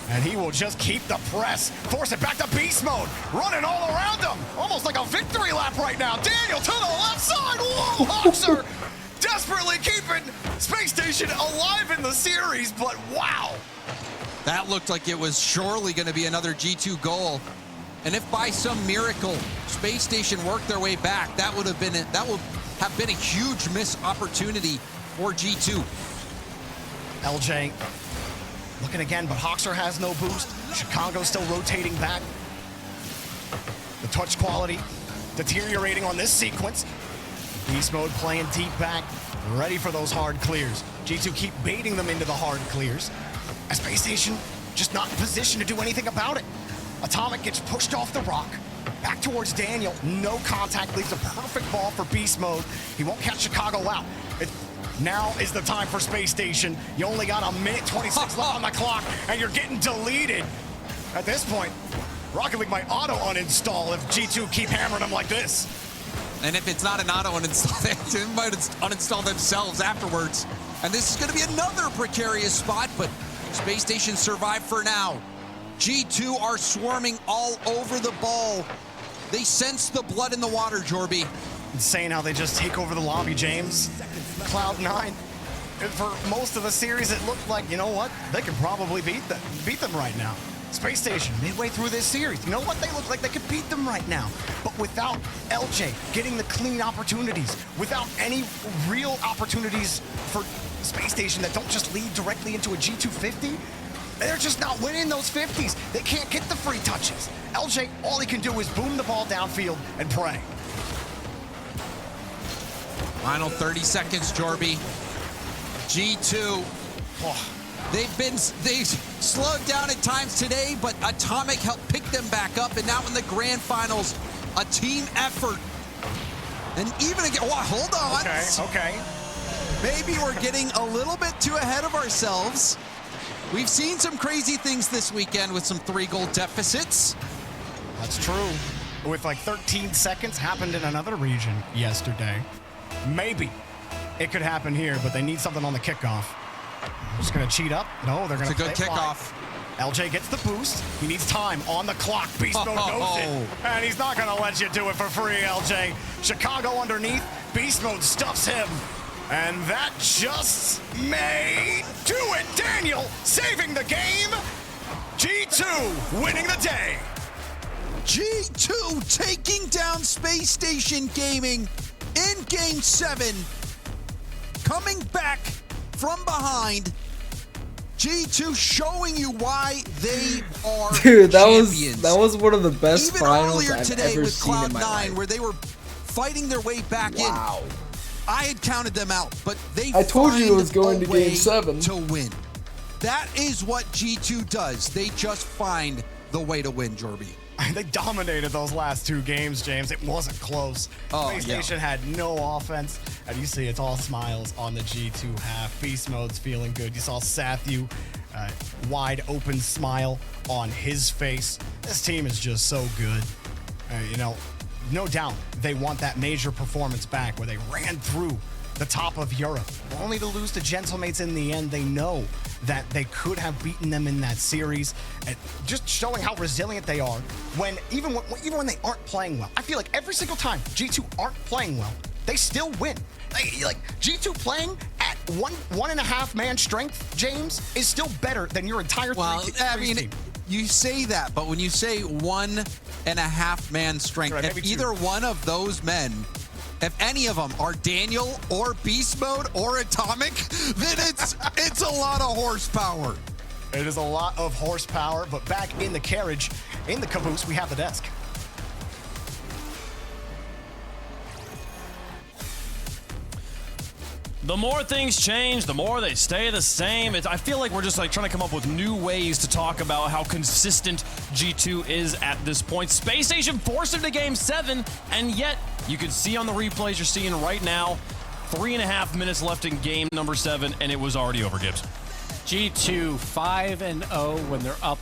Speaker 1: and he will just keep the press, force it back to Beast Mode, running all around him, almost like a victory lap right now. Daniel to the left side. Whoa, Hoxer desperately keeping Space Station alive in the series, but wow.
Speaker 2: That looked like it was surely going to be another G2 goal. And if by some miracle Space Station worked their way back, that would have been a huge missed opportunity for G2.
Speaker 1: LJ looking again, but Hoxer has no boost. Chicago still rotating back. The touch quality deteriorating on this sequence. Beast Mode playing deep back, ready for those hard clears. G2 keep baiting them into the hard clears. A Space Station just not in position to do anything about it. Atomic gets pushed off the rock, back towards Daniel. No contact, leaves a perfect ball for Beast Mode. He won't catch Chicago out. Now is the time for Space Station. You only got 1:26 left on the clock, and you're getting deleted. At this point, Rocket League might auto uninstall if G2 keep hammering them like this.
Speaker 2: And if it's not an auto uninstall, they might uninstall themselves afterwards. And this is going to be another precarious spot, but Space Station survived for now. G2 are swarming all over the ball. They sense the blood in the water, Jorby.
Speaker 1: Insane how they just take over the lobby, James. Cloud9. For most of the series, it looked like, you know what? They could probably beat them right now. Space Station, midway through this series, you know what? They look like they could beat them right now. But without LJ getting the clean opportunities, without any real opportunities for Space Station that don't just lead directly into a G250, they're just not winning those 50s. They can't get the free touches. LJ, all he can do is boom the ball downfield and pray.
Speaker 2: Final 30 seconds, Jorby. G2. Oh, they slowed down at times today, but Atomic helped pick them back up, and now in the grand finals, a team effort. And even again, hold on.
Speaker 1: Okay.
Speaker 2: Maybe we're getting a little bit too ahead of ourselves. We've seen some crazy things this weekend with some 3-goal deficits.
Speaker 1: That's true. With like 13 seconds, happened in another region yesterday. Maybe it could happen here, but they need something on the kickoff. Just gonna cheat up. No, they're gonna.
Speaker 2: It's a good kickoff.
Speaker 1: LJ gets the boost. He needs time on the clock. Beast Mode knows it. And he's not gonna let you do it for free, LJ. Chicago underneath. Beast Mode stuffs him. And that just may do it. Daniel saving the game. G2 winning the day.
Speaker 2: G2 taking down Space Station Gaming in Game 7. Coming back from behind. G2 showing you why they are
Speaker 3: Dude,
Speaker 2: champions.
Speaker 3: that was one of the best
Speaker 2: Even
Speaker 3: finals
Speaker 2: earlier
Speaker 3: I've
Speaker 2: today
Speaker 3: ever
Speaker 2: with
Speaker 3: seen in my
Speaker 2: Cloud9,
Speaker 3: life.
Speaker 2: where they were fighting their way back in. I had counted them out, but they
Speaker 3: I told you it was going to
Speaker 2: way
Speaker 3: Game 7
Speaker 2: to win. That is what G2 does. They just find the way to win, Jorby.
Speaker 1: They dominated those last 2 games, James. It wasn't close. Space Station had no offense. And you see it's all smiles on the G2 half. Beast Mode's feeling good. You saw Sathu, wide open smile on his face. This team is just so good. No doubt they want that major performance back where they ran through the top of Europe, only to lose to Gentlemates in the end. They know that they could have beaten them in that series, and just showing how resilient they are even when they aren't playing well. I feel like every single time G2 aren't playing well, they still win. Like G2 playing at 1.5 man strength, James, is still better than your entire team.
Speaker 2: You say that, but when you say 1.5 man strength,
Speaker 1: Right,
Speaker 2: if either one of those men, if any of them are Daniel or Beast Mode or Atomic, then it's a lot of horsepower.
Speaker 1: It is a lot of horsepower, but back in the carriage, in the caboose, we have the desk.
Speaker 14: The more things change, the more they stay the same. I feel like we're just like trying to come up with new ways to talk about how consistent G2 is at this point. Space Station forced him to Game 7, and yet you can see on the replays you're seeing right now, 3.5 minutes left in game number 7, and it was already over, Gibbs.
Speaker 15: G2 5-0 when they're up